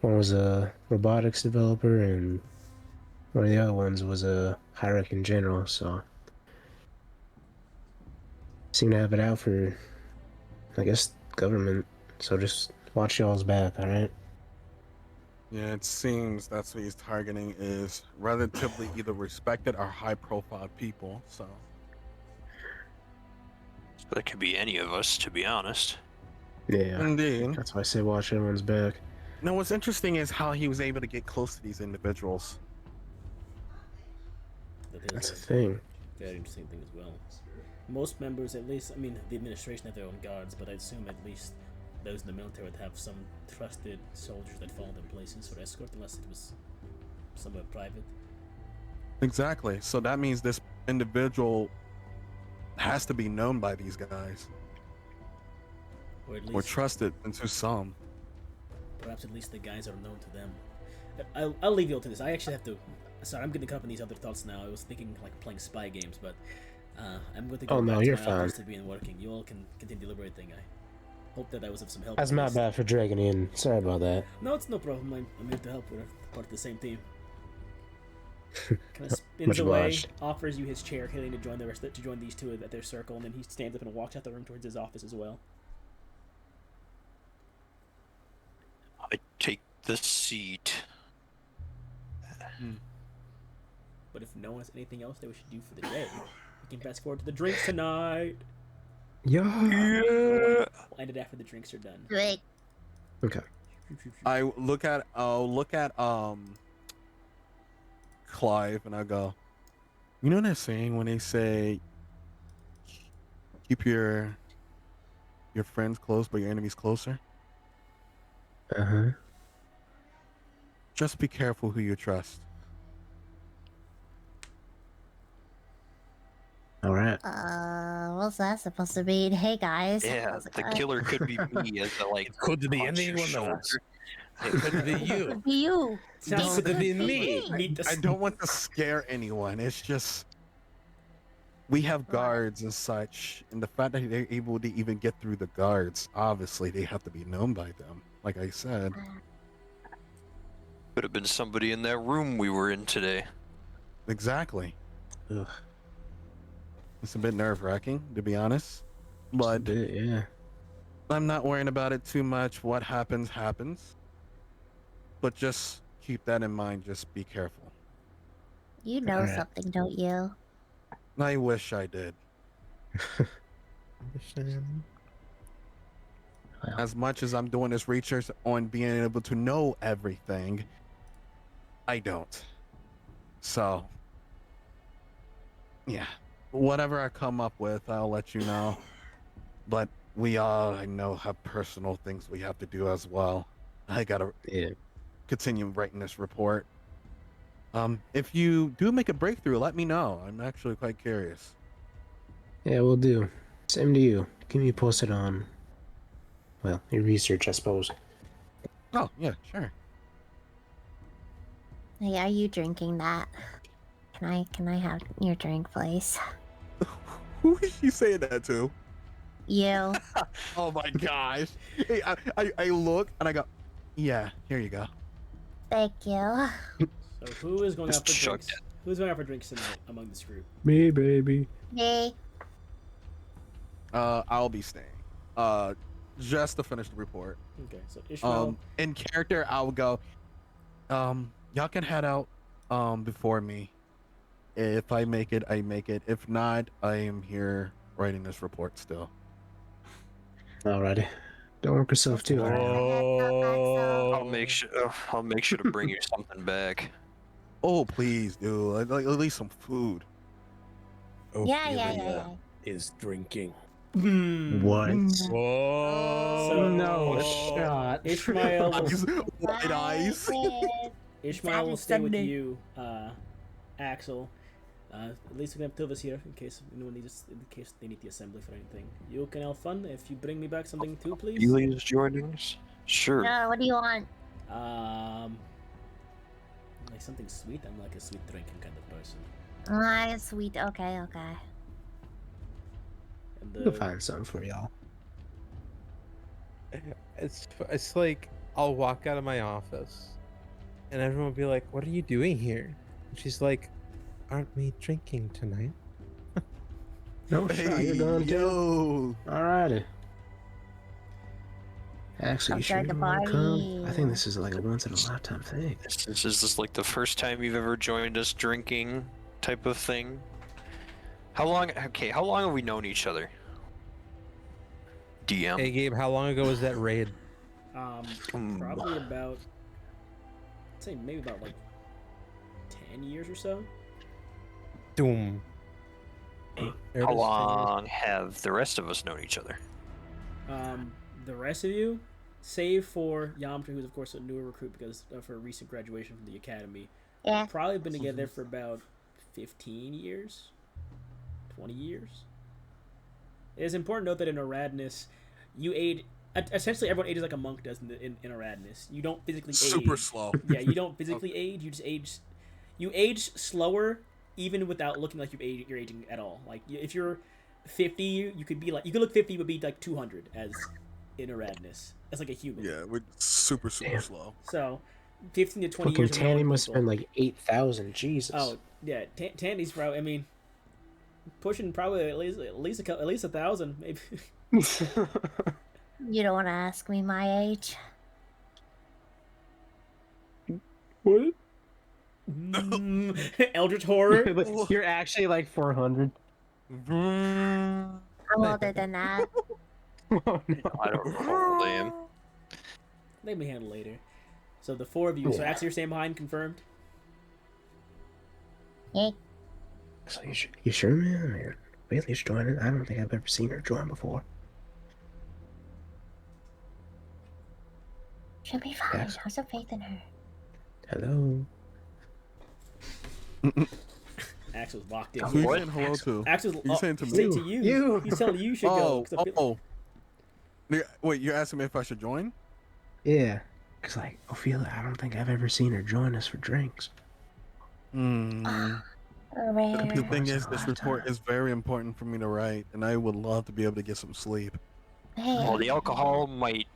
One was a robotics developer, and one of the other ones was a high-ranking general, so seem to have it out for, I guess, government. So just watch y'all's back, alright? Yeah, it seems that's what he's targeting is relatively either respected or high-profile people, so... That could be any of us, to be honest. Yeah. Indeed. That's why I say watch everyone's back. Now, what's interesting is how he was able to get close to these individuals. That's the thing. Very interesting thing as well. Most members, at least, I mean, the administration have their own guards, but I assume at least those in the military would have some trusted soldiers that follow them places for escort, unless it was somewhat private. Exactly. So that means this individual has to be known by these guys. Or at least... Or trusted into some. Perhaps at least the guys are known to them. I'll leave you all to this. I actually have to... Sorry, I'm getting caught up in these other thoughts now. I was thinking like playing spy games, but I'm going to go back to my office to be working. You all can continue deliberating. I hope that was of some help. That's my bad for dragging in. Sorry about that. No, it's no problem. I'm here to help. We're part of the same team. Kind of spins away, offers you his chair, Killian, to join to join these two at their circle, and then he stands up and walks out the room towards his office as well. I take the seat. But if no one has anything else that we should do for the day, we can fast forward to the drinks tonight. Yeah. We'll end it after the drinks are done. Great. Okay. I look at Clive and I go, you know what they're saying when they say keep your friends close but your enemies closer? Uh-huh. Just be careful who you trust. All right. What's that supposed to be? Hey guys. Yeah, How's it the going? killer could be me as a like. Could be punch your any one of us. shoulder. It could be you. Could be you. Sounds Could be me. I don't want to scare anyone. It's just we have guards and such, and the fact that they're able to even get through the guards, obviously they have to be known by them. Like I said, Could have been somebody in that room we were in today. exactly. Ugh. It's a bit nerve-wracking, to be honest. But Yeah. I'm not worrying about it too much. What happens, happens. But just keep that in mind. Just be careful. You know Alright. something, don't you? I wish I did. Understand. Well, As much as I'm doing this research on being able to know everything, I don't. So, yeah. Whatever I come up with, I'll let you know. But we all, I know, have personal things we have to do as well. I gotta yeah. continue writing this report. If you do make a breakthrough, let me know. I'm actually quite curious. Yeah, we'll do. Same to you. Keep me posted on, well, your research, I suppose. Oh, yeah, sure. Hey, are you drinking that? Can I have your drink, please? Who is she saying that to? You. Oh my gosh. Hey, I look and I go, yeah, here you go. Thank you. So who is going Just out for chug drinks? Who's going out for drinks tonight among this group? Me, baby. Me. I'll be staying. Just to finish the report. Okay, so Ishmael. In character, I'll go. Y'all can head out before me. If I make it, I make it. If not, I am here writing this report still. Alrighty. Don't work yourself too hard. I'll make sure. I'll make sure to bring you something back. Oh, please, dude. Like, at least some food. Yeah. Is drinking. What? Whoa! So- No shot. Ishmael will, Eyes, wide eyes. Ishmael will Saturday, stay with Sunday. you, Axel. At least we can have two of us here in case anyone needs, in case they need the assembly for anything. You can have fun if you bring me back something too, please. Eli's joining us. Sure. No, what do you want? Like something sweet. I'm like a sweet drinking kind of person. Sweet. Okay. And We'll find something for y'all. It's like I'll walk out of my office, and everyone will be like, "What are you doing here?" And she's like, "Aren't we drinking tonight?" No shot. You're going to. yo. Alrighty. Actually, Come you sure join the you want to come? I party. think this is like a once in a lifetime thing. Is this like the first time you've ever joined us drinking type of thing? How long? Okay, how long have we known each other? DM. Hey Gabe, how long ago was that raid? Probably about, I'd say maybe about like 10 years or so. Doom. There it How is, 10 years. long have the rest of us known each other? The rest of you, save for Yamcha, who's of course a newer recruit because of her recent graduation from the academy, Yeah. probably been together for about 15 years, 20 years. It is important to note that in Aradness, you age. Essentially, everyone ages like a monk does in Aradness. You don't physically age. Super slow. Yeah, you don't physically age. You just age. You age slower, even without looking like you're aging at all. Like if you're 50, you could be like you could look 50 but be like 200 as in Aradness. As like a human. Yeah, we're super Damn. slow. So, 15 to 20 Fucking years. of knowing Tanny must have people. been like 8,000. Jesus. Oh yeah, Tandy's probably. I mean, pushing probably at least 1,000 maybe. You don't want to ask me my age. What? Eldritch horror. You're actually like 400. I'm older than that. Oh no. I don't know how old I am. They may handle later. So the four of you. So Yeah. actually, you're staying behind. Confirmed. Yeah. So you sure, man? I mean, Bailey's joining. I don't think I've ever seen her join before. She'll be fine. Yes. Have some faith in her. Hello. Axel's locked in. Who you What? saying hello to? Axel's You saying to saying me? to you. You. He's telling you should go. 'cause I feel- Wait, you're asking me if I should join? Yeah. Cause like Ophelia, I don't think I've ever seen her join us for drinks. Hmm. Rare. The thing Once in is, a this lifetime. report is very important for me to write, and I would love to be able to get some sleep. Hey, Well, the alcohol might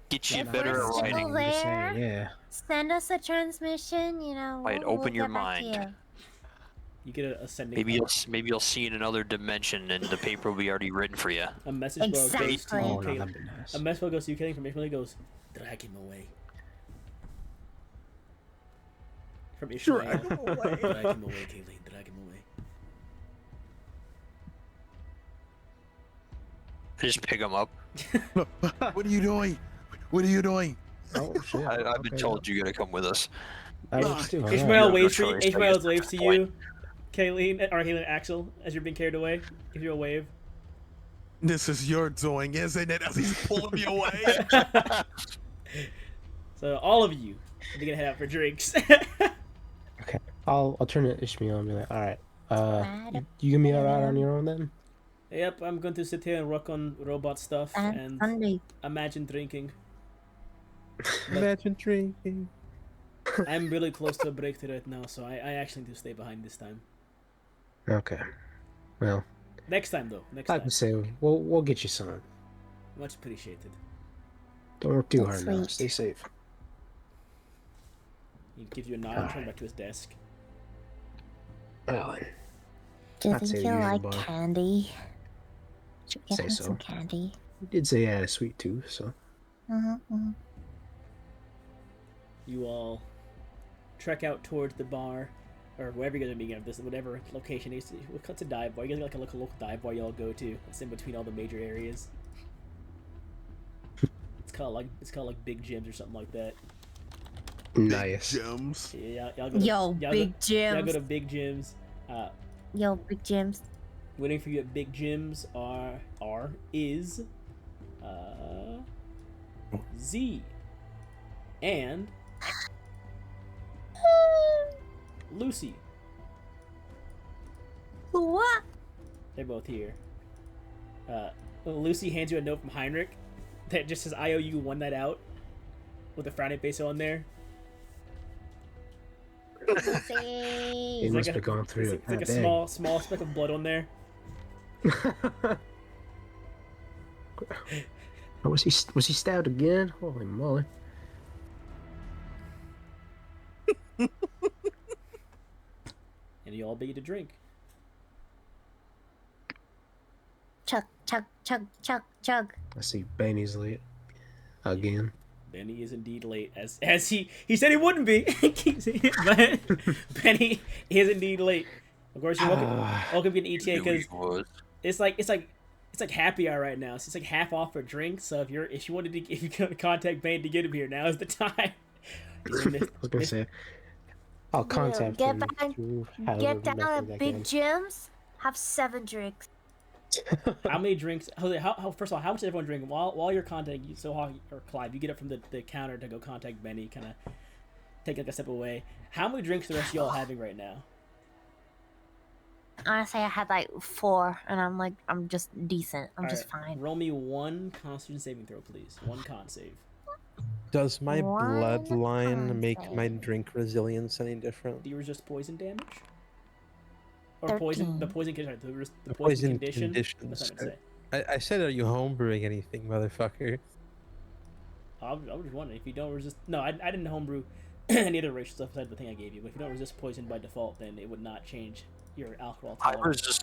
get you If better we're at still writing. I'm just saying, there? yeah. Send us a transmission. You know. Might we'll open your get back to mind. You get a sending. Maybe you'll see in another dimension, and the paper will be already written for you. A message goes to Exactly. you, Oh, no, Kaylee. that'd be nice. A message goes to you, Kaylee. From Ishmael goes, drag him away. From Ishmael. Drag him away. Drag him away, Kaylee. Drag him away. Just pick them up. What are you doing? What are you doing? Oh shit. I've been okay. told you gotta come with us. I just do. Ishmael no waves for you. choice, I Ishmael guess waves that's to the point. you, Kayleen, or Kayleen Axel, as you're being carried away. Give you a wave. This is your doing, isn't it? As he's pulling me away. So all of you are gonna head out for drinks. Okay. I'll turn to Ishmael and be like, all right. You gonna be alright on your own then? Yep, I'm going to sit here and work on robot stuff and Sunday. imagine drinking. Imagine drinking. I'm really close to a breakthrough right now, so I actually need to stay behind this time. Okay. Well, Next time, though. Next I time. would say we'll get you some. Much appreciated. Don't work too That's hard now. sweet. Stay safe. He gives you a nod and turns back to his desk. Well, Do you I'd say think the you usual like bar. candy? Should we Say get him so. some candy? you did say you had a sweet tooth, so. Mm-hmm. You all trek out towards the bar, or wherever you guys are meeting at this, whatever location it is. What's a dive bar? You guys got like a local dive bar y'all go to. It's in between all the major areas. It's called like Big Gyms or something like that. Nice. Gems. Yeah, y'all go to, Yo, y'all big go, y'all go to gyms. Big Gyms. Yo, big gyms. Waiting for you at Big Gyms is Z and Lucy. What? They're both here. Lucy hands you a note from Heinrich that just says, "I owe you one night out," with a frowny face on there. He Lucy. must have gone through it. It's like a that small speck of blood on there. bad. Oh, was he stabbed again? Holy moly! And you all begin to drink. Chug, chug, chug, chug, chug. I see Benny's late again. Benny is indeed late, as he said he wouldn't be, but Benny is indeed late. Of course, you're welcome to ETA Knew because he was. it's like happy hour right now. So it's like half off for drinks. So if you can contact Benny to get him here, now is the time. I was gonna say, I'll contact get him back- through however Get down method I at Big can. Gyms. Have 7 drinks. How many drinks? How first of all, how much is everyone drinking while you're contacting you? So Hawk or Clive, you get up from the counter to go contact Benny, kind of take like a step away. How many drinks the rest of y'all having right now? Honestly, I had like 4, and I'm just decent. I'm just Alright, fine. Roll me one Constitution saving throw, please. One con save. Does my One bloodline make my console. drink resilience any different? Do you resist poison damage? Or poison? The 13. poison condition. The The poison poison condition. conditions. That's what I meant to say. I said, are you homebrewing anything, motherfucker? I was just wondering if you don't resist. No, I didn't homebrew any other racial stuff besides the thing I gave you. But if you don't resist poison by default, then it would not change your alcohol tolerance.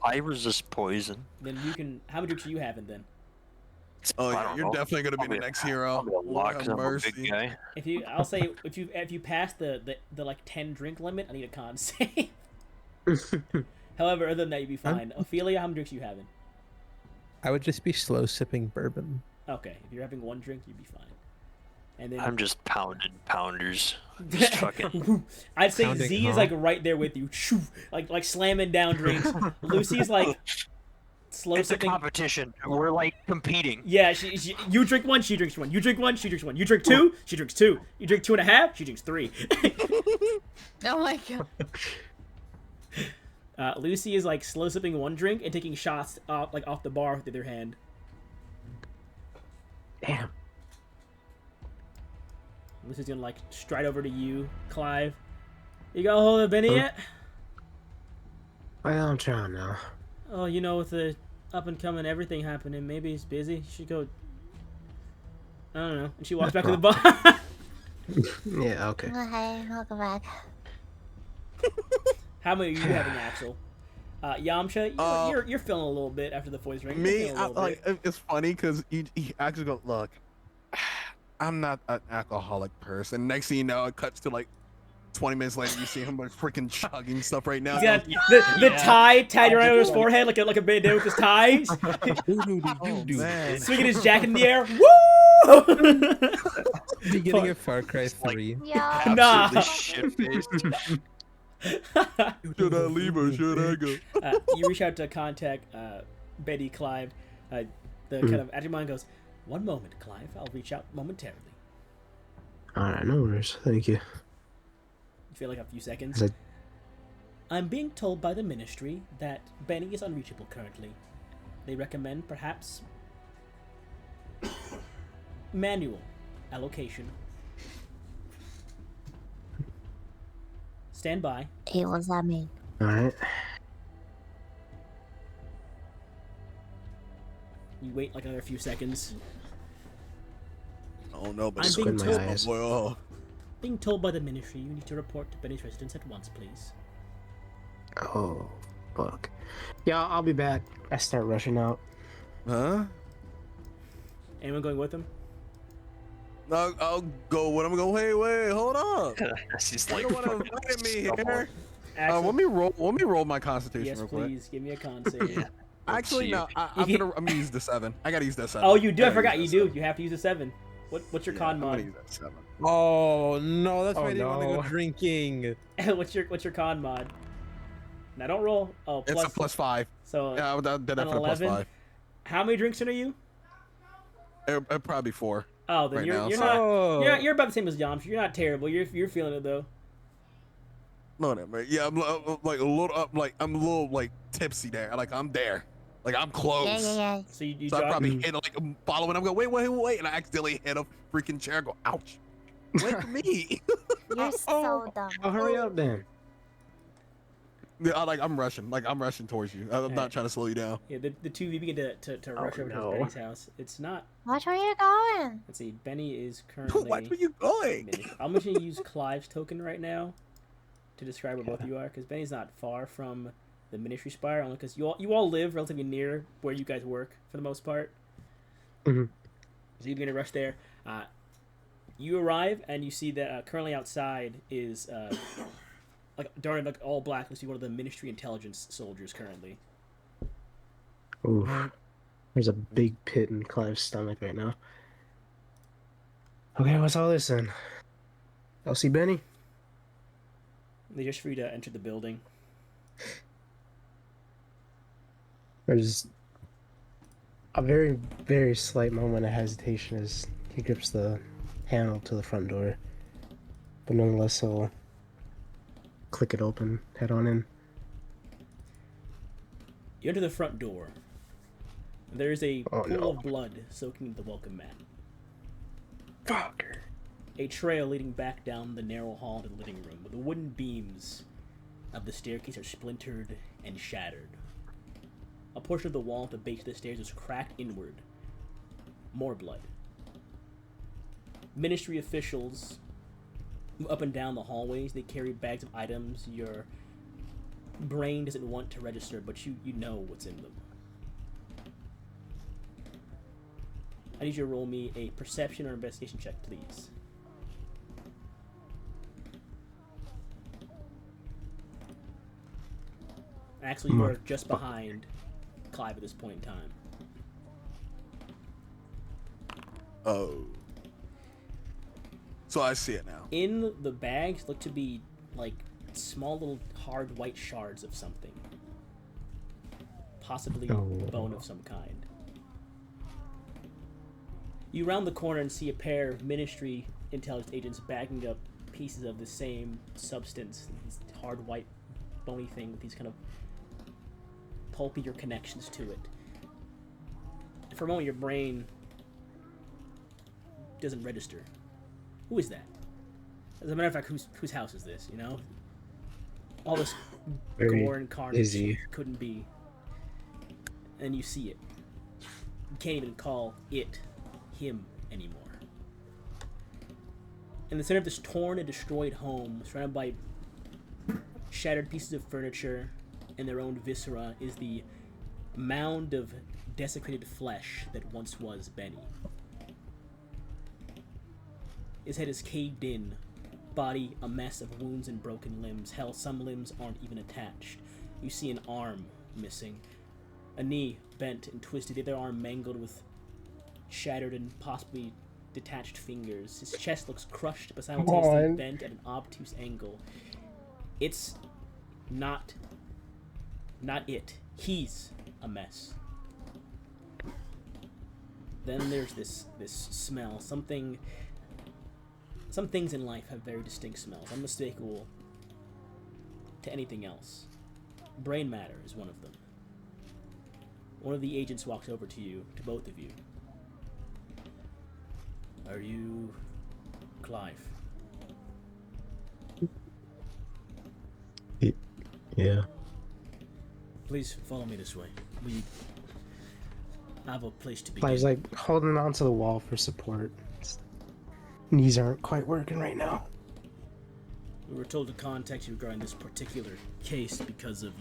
I resist poison. Then you can. How many drinks are you having then? Oh I yeah, don't you're know. definitely gonna be I'm the gonna- next hero. I'm gonna Lord lock have him, I'm a mercy. big guy. I'll say if you pass the like 10 drink limit, I need a con save. However, other than that, you'd be fine. Ophelia, how many drinks are you having? I would just be slow sipping bourbon. Okay, if you're having one drink, you'd be fine. And then I'm just pounding pounders. Just fucking. I'd say Pounding, Z is huh? like right there with you, Shoo, like slamming down drinks. Lucy's like slow It's a sipping. competition. We're like competing. Yeah, you drink one, she drinks one. You drink one, she drinks one. You drink two, she drinks two. You drink 2.5, she drinks 3. Oh my god. Lucy is like slow sipping one drink and taking shots off the bar with the other hand. Damn. Lucy's gonna like stride over to you, Clive. You got a hold of Benny yet? Well, I'm trying now. Oh, you know, with the up and coming everything happening, maybe he's busy. She should go. I don't know. And she walks back to the bar. Yeah, okay. Oh, hey, welcome back. How many are you having, Axel? Yamcha, you're feeling a little bit after the voice ring. You're Me, feeling a little like bit. it's funny because he actually go, look, I'm not an alcoholic person. Next thing you know, it cuts to like 20 minutes later, you see him like freaking chugging stuff right now. He's got the tie tied around over his forehead like a bandana with his ties. Oh, man. Swinging his jacket in the air. Woo! Beginning of Far Cry 3. Yeah. Nah. Absolutely shit-faced. Should I leave or should I go? You reach out to contact Betty Clive. The kind of at your mind goes, 1 moment, Clive. I'll reach out momentarily. Alright, no worries. Thank you. You feel like a few seconds. Is it- I'm being told by the ministry that Benny is unreachable currently. They recommend perhaps manual allocation. Stand by. Hey, what's that mean? Alright. You wait like another few seconds. Oh no, but I'm it's being Squint my told, eyes. well. being told by the ministry you need to report to Benny's residence at once, please. Oh, fuck. Yeah, I'll be back. I start rushing out. Huh? Anyone going with him? I'll go with him. Go. Wait, hold up. She's You like, don't want to invite me here. Axel, Let me roll my constitution yes, real quick. please. Give me a con save. Actually, no. I'm gonna use the 7. I gotta use that 7. Oh, you do? I gotta forgot. You use do. that You have to use a 7. What's your 7. con I'm gonna mod? use that 7. Oh no, that's Oh, why I didn't want to no. go drinking. what's your con mod? Now don't roll. Oh, It's a +5. So Yeah, I did that an for the 11? +5. how many drinks in are you? It'd probably 4. Oh, then Right you're now, you're so- not Oh. you're about the same as Yamcha. You're not terrible. You're feeling it though. Whatever. Yeah, I'm like a little up. Like I'm a little like tipsy there. Like I'm there. Like I'm close. Yeah. So you So I jog- probably hit like I'm following. I'm going wait, and I accidentally hit a freaking chair. Go ouch. Wait for me. You're so dumb. Oh, hurry up then. Yeah, I'm rushing. Like I'm rushing towards you. I'm not trying to slow you down. Yeah, the two of you begin to rush over no. to Benny's house. It's not. Watch where you're going. Let's see. Benny is currently. Where are you going? I'm just gonna use Clive's token right now to describe where both of you are, because Benny's not far from the Ministry Spire, only because you all live relatively near where you guys work for the most part. Mhm. So you're gonna rush there. You arrive and you see that currently outside is like darn like all black. You see one of the Ministry intelligence soldiers currently. Ooh. There's a big pit in Clive's stomach right now. Okay, what's all this then? I'll see Benny. They're just free to enter the building. There's a very, very slight moment of hesitation as he grips the handle to the front door. But nonetheless, he'll click it open, head on in. You enter the front door. There is a Oh, pool no. of blood soaking the welcome mat. Fucker. A trail leading back down the narrow hall to the living room, where the wooden beams of the staircase are splintered and shattered. A portion of the wall at the base of the stairs is cracked inward. More blood. Ministry officials move up and down the hallways. They carry bags of items your brain doesn't want to register, but you know what's in them. I need you to roll me a perception or investigation check, please. Actually, you are just behind Clive at this point in time. Oh. So I see it now. In the bags look to be like small little hard white shards of something. Possibly Oh. bone of some kind. You round the corner and see a pair of Ministry intelligence agents bagging up pieces of the same substance, this hard white bony thing with these kind of pulpier connections to it. For a moment, your brain doesn't register. Who is that? As a matter of fact, whose house is this? You know, all this Very gore and carnage busy. couldn't be. And you see it. You can't even call it him anymore. In the center of this torn and destroyed home, surrounded by shattered pieces of furniture and their own viscera is the mound of desecrated flesh that once was Benny. His head is caved in, body a mess of wounds and broken limbs. Hell, some limbs aren't even attached. You see an arm missing, a knee bent and twisted, the other arm mangled with shattered and possibly detached fingers. His chest looks crushed but simultaneously bent at an obtuse angle. It's not it. He's a mess. Then there's this smell. Some things in life have very distinct smells, unmistakable to anything else. Brain matter is one of them. One of the agents walks over to you, to both of you. Are you Clive? Yeah. Please follow me this way. We have a place to begin. Clive's like holding onto the wall for support. Knees aren't quite working right now. We were told to contact you regarding this particular case because of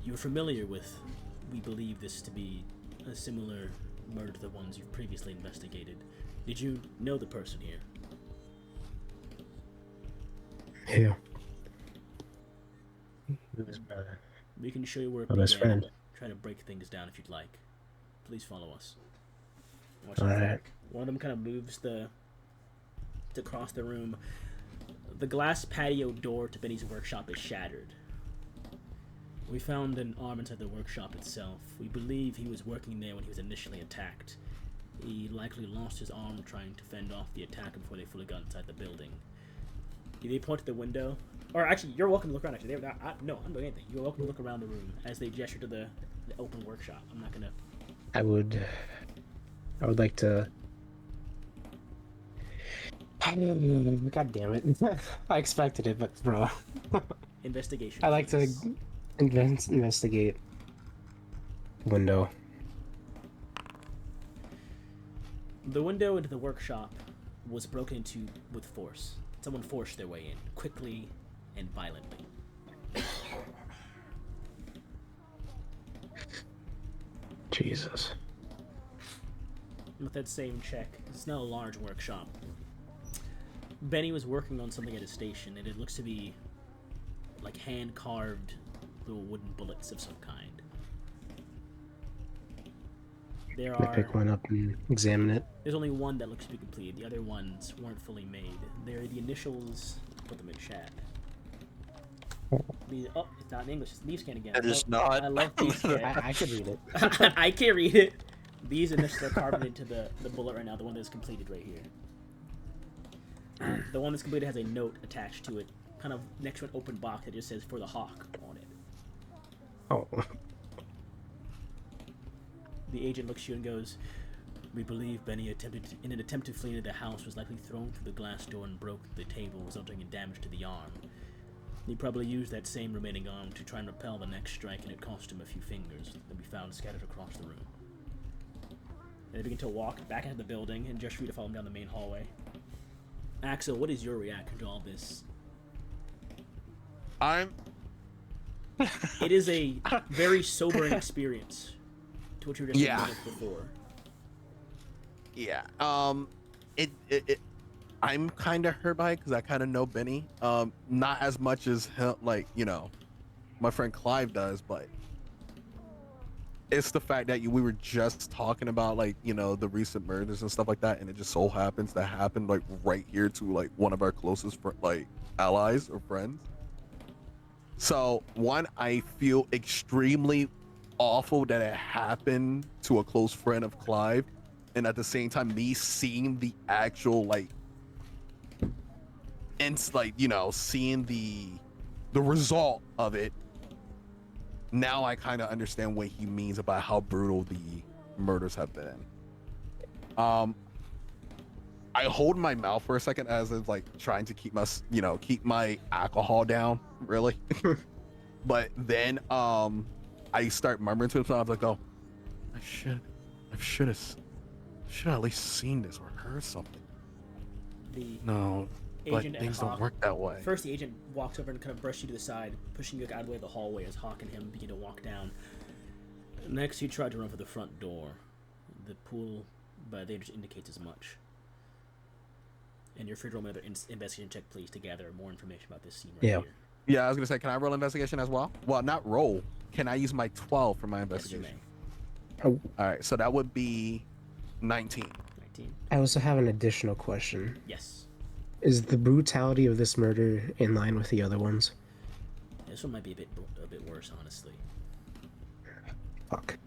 you're familiar with. We believe this to be a similar murder to the ones you've previously investigated. Did you know the person here? Yeah. We can show you where it My best began. friend. Try to break things down if you'd like. Please follow us. Watch All out. right. One of them kind of moves to cross the room. The glass patio door to Benny's workshop is shattered. We found an arm inside the workshop itself. We believe he was working there when he was initially attacked. He likely lost his arm trying to fend off the attacker before they fully got inside the building. They point to the window. Or actually, you're welcome to look around. Actually, no, I'm doing anything. You're welcome to look around the room as they gesture to the open workshop. I'm not gonna. I would like to. God damn it! I expected it, but bro. Investigation. I like to please. investigate. Window. The window into the workshop was broken into with force. Someone forced their way in, quickly and violently. Jesus. With that same check, it's not a large workshop. Benny was working on something at his station, and it looks to be like hand-carved little wooden bullets of some kind. There Can I are. pick one up and examine it? There's only one that looks to be completed. The other ones weren't fully made. They're the initials. Put them in chat. It's not in English. It's leaf scan again. It is not. I love leaf scan. I could read it. I can't read it. These initials are carved into the bullet right now. The one that's completed right here. The one that's completed has a note attached to it, kind of next to an open box that just says "For the Hawk" on it. Oh. The agent looks at you and goes, "We believe Benny in an attempt to flee into the house, was likely thrown through the glass door and broke the table, resulting in damage to the arm. He probably used that same remaining arm to try and repel the next strike, and it cost him a few fingers that we found scattered across the room." And they begin to walk back into the building, and just for you to follow them down the main hallway. Axel, what is your reaction to all this? It is a very sobering experience to what you were just Yeah. with before. Yeah. I'm kind of hurt by it because I kind of know Benny. Not as much as him, like, you know, my friend Clive does, but it's the fact that we were just talking about, like, you know, the recent murders and stuff like that, and it just so happens to happen like right here to like one of our closest like allies or friends. So one, I feel extremely awful that it happened to a close friend of Clive, and at the same time me seeing the actual like, and like, you know, seeing the result of it. Now I kind of understand what he means about how brutal the murders have been. I hold my mouth for a second as if like trying to keep my alcohol down, really. But then I start murmuring to myself, like, oh, I should have at least seen this or heard something. No, but Agent and things don't Hawk. work that way. First, the agent walks over and kind of brushes you to the side, pushing you out of the way of the hallway as Hawk and him begin to walk down. Next, you try to run for the front door. The pool by there just indicates as much. And you're free to roll another investigation check, please, to gather more information about this scene right here. Yeah, I was gonna say, can I roll investigation as well? Well, not roll. Can I use my 12 for my investigation? Yes, Oh, All right, so that would be 19. 19. I also have an additional question. Yes. Is the brutality of this murder in line with the other ones? This one might be a bit worse, honestly. Fuck.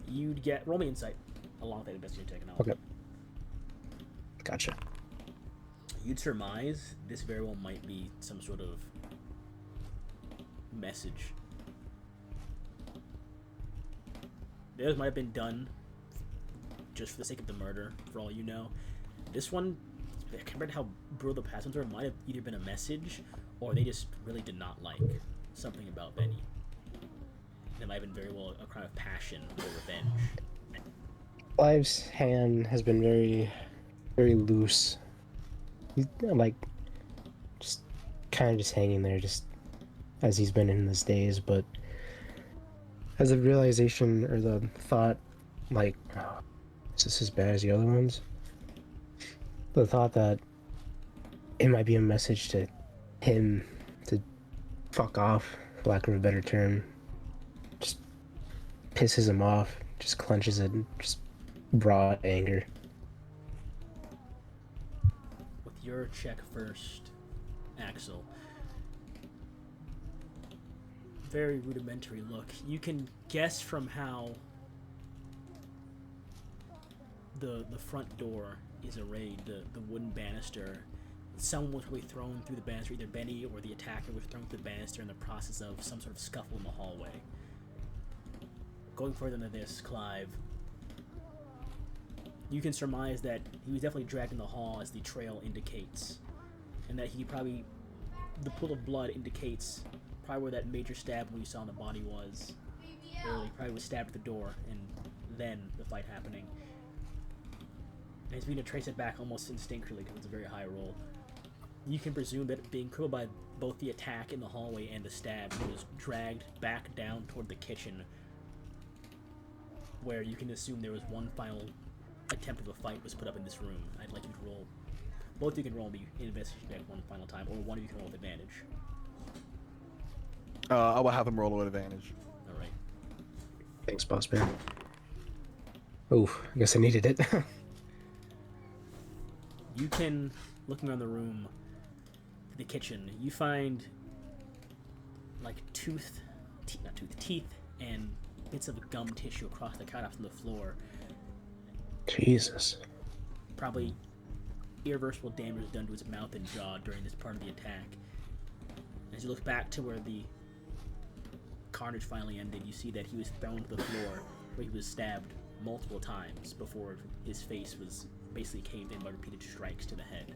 You'd get roll me insight along with that investigation check, and I'll Okay. Gotcha. You'd surmise this very well might be some sort of message. Theirs might have been done just for the sake of the murder, for all you know. This one, compared to how brutal the past ones were, might have either been a message, or they just really did not like something about Benny. It might have been very well a crime of passion or revenge. Clive's hand has been very, very loose. He's like just kind of just hanging there, just as he's been in his days. But as the realization or the thought, like, oh, is this as bad as the other ones? The thought that it might be a message to him to fuck off, for lack of a better term, just pisses him off. Just clenches it, just broad anger. With your check first, Axel. Very rudimentary look. You can guess from how the front door is arrayed, the wooden banister. Someone was probably thrown through the banister, either Benny or the attacker was thrown through the banister in the process of some sort of scuffle in the hallway. Going further than this, Clive, you can surmise that he was definitely dragged in the hall as the trail indicates, and that he probably, the pool of blood indicates probably where that major stab when you saw the body was early. Probably was stabbed at the door, and then the fight happening. And he's beginning to trace it back almost instinctually because it's a very high roll. You can presume that being crippled by both the attack in the hallway and the stab, he was dragged back down toward the kitchen, where you can assume there was one final attempt of a fight was put up in this room. I'd like you to roll. Both of you can roll me in investigation check one final time, or one of you can roll with advantage. I will have him roll with advantage. All right. Thanks, boss man. Oof, I guess I needed it. You can, looking around the room, the kitchen, you find like teeth and bits of gum tissue across the countertops on the floor. Jesus. Probably irreversible damage done to his mouth and jaw during this part of the attack. As you look back to where the carnage finally ended, you see that he was thrown to the floor where he was stabbed multiple times before his face was basically caved in by repeated strikes to the head.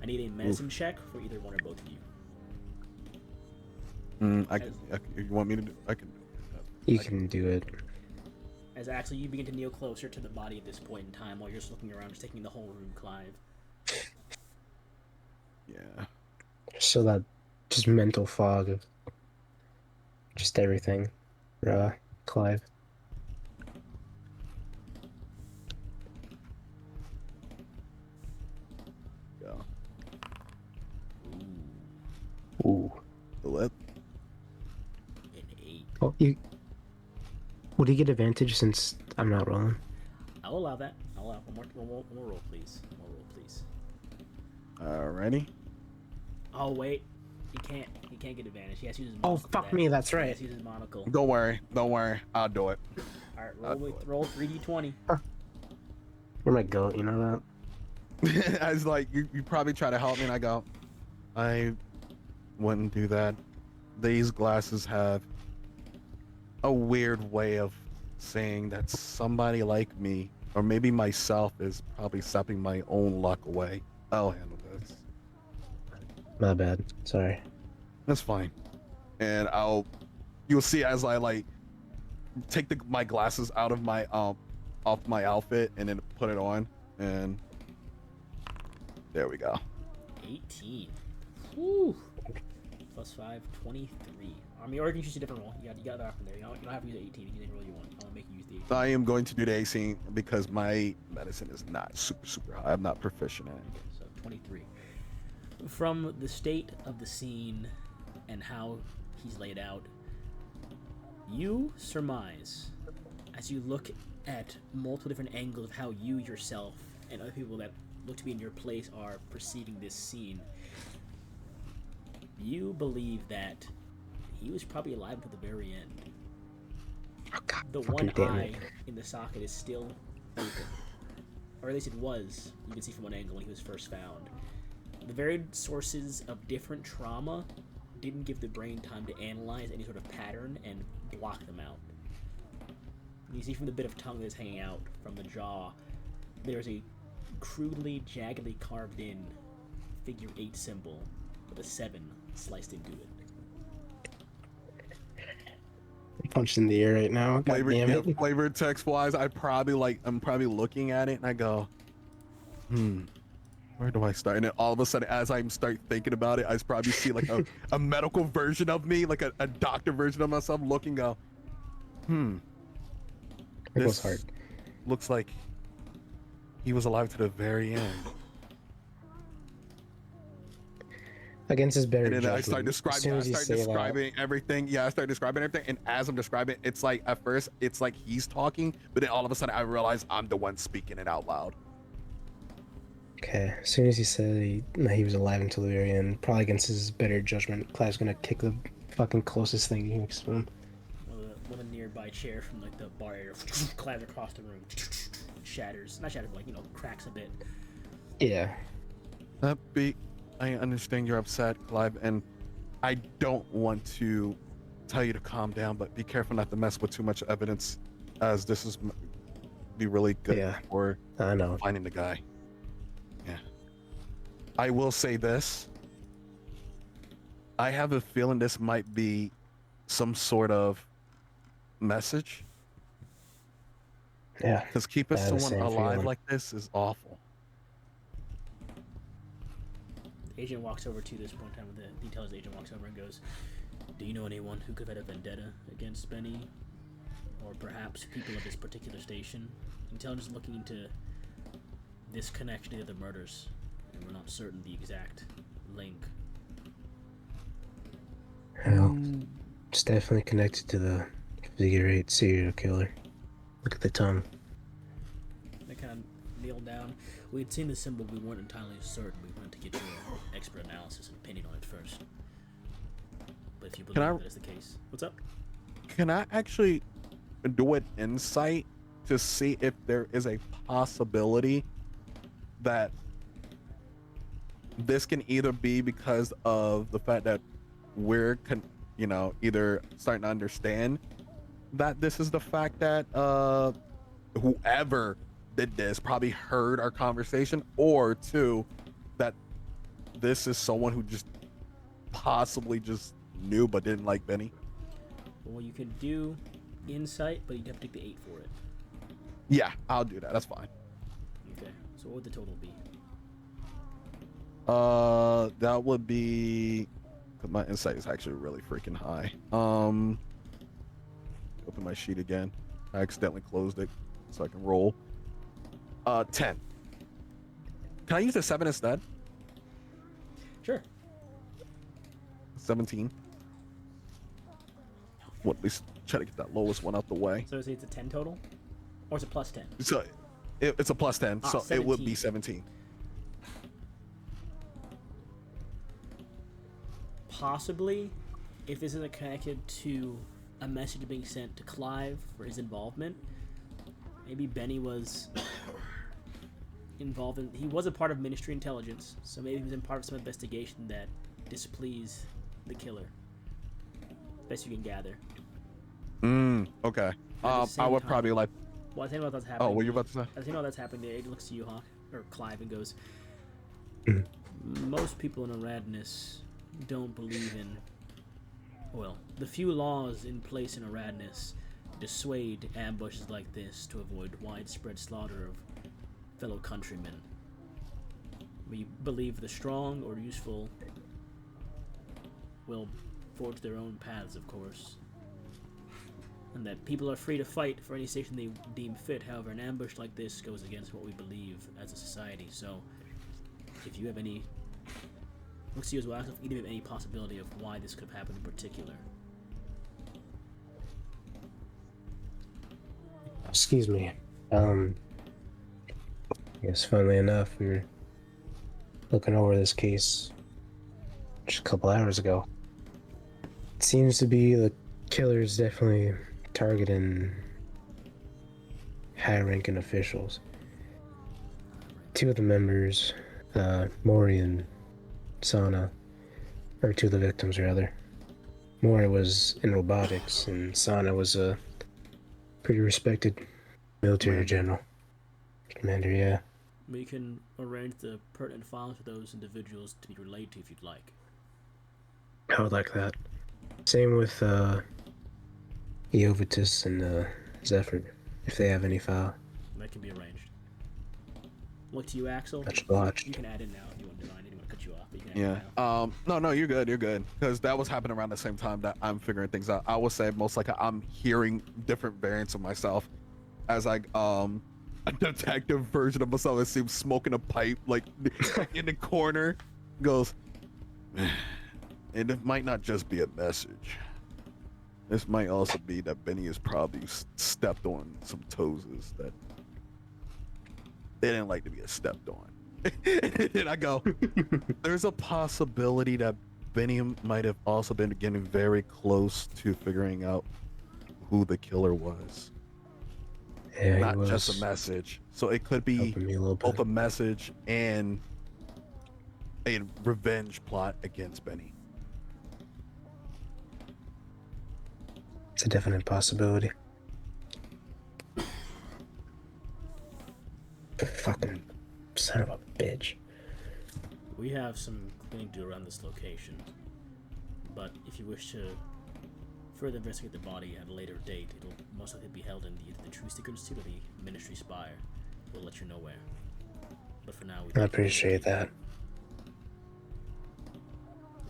I need a medicine check for either one or both of you. You want me to do? I can do it. You can do it. As actually you begin to kneel closer to the body at this point in time while you're just looking around, just taking the whole room, Clive. Yeah. So that just mental fog of just everything. Clive. Yeah. Ooh. The lip. An 8. Oh, you. Would he get advantage since I'm not rolling? I'll allow that. I'll allow one more roll, please. One more roll, please. Alrighty. Oh wait, he can't get advantage. He has to use his Oh, monocle. fuck for that. me, that's He right. has to use his monocle. Don't worry. I'll do it. Alright, roll 3d20. You're my goat, you know that? I was like, you probably try to help me, and I go, I wouldn't do that. These glasses have a weird way of saying that somebody like me, or maybe myself, is probably sucking my own luck away. I'll handle this. My bad. Sorry. That's fine. And you'll see as I like take my glasses out of my off my outfit and then put it on, and There we go. 18. Woo. Plus 5, 23. I mean, or you can use a different roll. You got that from there. You don't have to use 18. You can use any roll you want. I'll make you use the 18. I am going to do the AC because my medicine is not super high. I'm not proficient at it. So 23. From the state of the scene and how he's laid out, you surmise, as you look at multiple different angles of how you yourself and other people that look to be in your place are perceiving this scene, you believe that he was probably alive to the very end. Oh, God, The fucking one damn eye it. in the socket is still open. Or at least it was. You can see from one angle when he was first found. The varied sources of different trauma didn't give the brain time to analyze any sort of pattern and block them out. You see from the bit of tongue that's hanging out from the jaw, there's a crudely, jaggedly carved in figure 8 symbol with a 7 sliced into it. I'm punched in the ear right now. God Flavor, damn it. flavor text wise, I'm probably looking at it and I go, where do I start? And then all of a sudden, as I start thinking about it, I probably see like a medical version of me, like a doctor version of myself looking, go, It goes this hard. looks like he was alive to the very end. Against his better And then judgment. I start as describing, soon as you say describing everything. Yeah, I start describing everything. And as I'm describing, it's like at first it's like he's talking, but then all of a sudden I realize I'm the one speaking it out loud. that, okay, as soon as he said he was alive until the very end, probably against his better judgment, Clive's gonna kick the fucking closest thing next to him. One of the nearby chair from like the bar area clatters across the room, shatters. Not shatters, but like, cracks a bit. Yeah. I understand you're upset, Clive, and I don't want to tell you to calm down, but be careful not to mess with too much evidence, as this is be really good Yeah. for I know. finding the guy. Yeah. I will say this. I have a feeling this might be some sort of message, Yeah. because keeping I have the someone same alive feeling. like this is awful. The agent walks over to this point in time with the details. The agent walks over and goes, "Do you know anyone who could have had a vendetta against Benny, or perhaps people of this particular station?" Intelligence looking into this connection to the other murders, and we're not certain the exact link. Well, it's definitely connected to the figure 8 serial killer. Look at the tongue. They kind of kneel down. We had seen the symbol. We weren't entirely certain. We wanted to get your expert analysis and opinion on it first. But if you believe that is the case, what's up? Can I actually do an insight to see if there is a possibility that this can either be because of the fact that we're either starting to understand that this is the fact that whoever did this probably heard our conversation, or two, that this is someone who just possibly just knew but didn't like Benny. Well, you can do insight, but you'd have to take the 8 for it. Yeah, I'll do that. That's fine. Okay, so what would the total be? That would be, 'cause my insight is actually really freaking high. Open my sheet again. I accidentally closed it so I can roll. 10. Can I use the 7 instead? Sure. 17. Well, at least try to get that lowest one out the way. So it's a 10 total? Or is it plus 10? So it's a plus 10, so it would be 17. Possibly, if this isn't connected to a message being sent to Clive for his involvement, maybe Benny was involved in... He was a part of Ministry Intelligence, so maybe he was in part of some investigation that displeased the killer. Best you can gather. Okay. At the I same would time- probably like... Well, I think about that's happening. Oh, what you about to say? I think all that's happening. The agent looks to you, Hawk, or Clive, and goes, Mhm. most people in Aradness don't believe in... Well, the few laws in place in Aradness dissuade ambushes like this to avoid widespread slaughter of fellow countrymen. We believe the strong or useful will forge their own paths, of course. And that people are free to fight for any station they deem fit. However, an ambush like this goes against what we believe as a society. So, if you have any... Looks to you as well, if you have any possibility of why this could have happened in particular. Excuse me. I guess funnily enough, we were looking over this case just a couple hours ago. It seems to be the killer's definitely targeting high-ranking officials. Two of the members, Mori and Sana, or two of the victims rather. Mori was in robotics, and Sana was a pretty respected military general. Commander, yeah. We can arrange the pertinent files for those individuals to be relayed to if you'd like. I would like that. Same with Iovitus and Zephyr, if they have any file. That can be arranged. Look to you, Axel. Much obliged. You can add in now if you want to deny. I didn't want to cut you off, but you can add Yeah. No, you're good. You're good. Because that was happening around the same time that I'm figuring things out. I would say most likely I'm hearing different variants of myself as I a detective version of myself. It seems smoking a pipe like in the corner. Goes, and it might not just be a message. This might also be that Benny has probably stepped on some toes that they didn't like to be stepped on. And I go, there's a possibility that Benny might have also been getting very close to figuring out who the killer was. Yeah, Not just a message. So it could be both a message and a revenge plot against Benny. It's a definite possibility. Fucking son of a bitch. We have some cleaning to do around this location, but if you wish to further investigate the body at a later date, it'll most likely be held in either the True Secret Institute or the Ministry Spire. We'll let you know where. But for now, I appreciate that.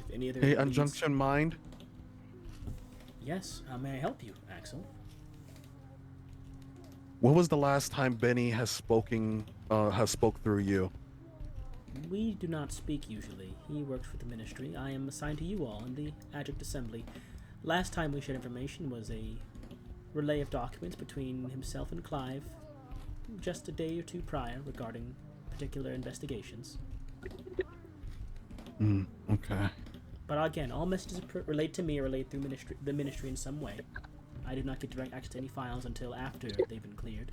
If any other Hey, Unjunction Mind? Yes, how may I help you, Axel? When was the last time Benny has spoke through you? We do not speak usually. He works for the Ministry. I am assigned to you all in the Adjunct Assembly. Last time we shared information was a relay of documents between himself and Clive just a day or two prior regarding particular investigations. Okay. But again, all messages relate to me or relate through the Ministry in some way. I did not get direct access to any files until after they've been cleared.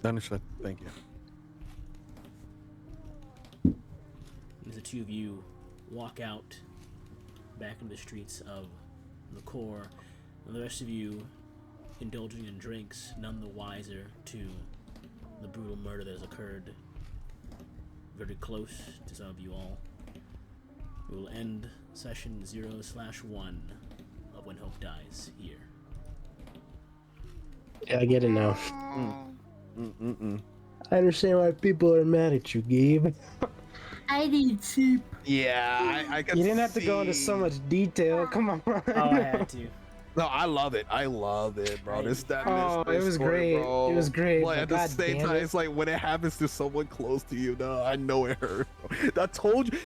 Understood. Thank you. As the two of you walk out back into the streets of the core, and the rest of you indulging in drinks, none the wiser to the brutal murder that has occurred very close to some of you all. We will end session 0/1 of When Hope Dies here. Yeah, I get it now. I understand why people are mad at you, Gabe. I need soup. Yeah, I can You didn't have to go into so much detail. Come on. Oh, I had to. No, I love it. I love it, bro. Right. It was great. Bro. It was great. But but at the God same damn time, it. it's like when it happens to someone close to you, no, I know it hurt. I told you.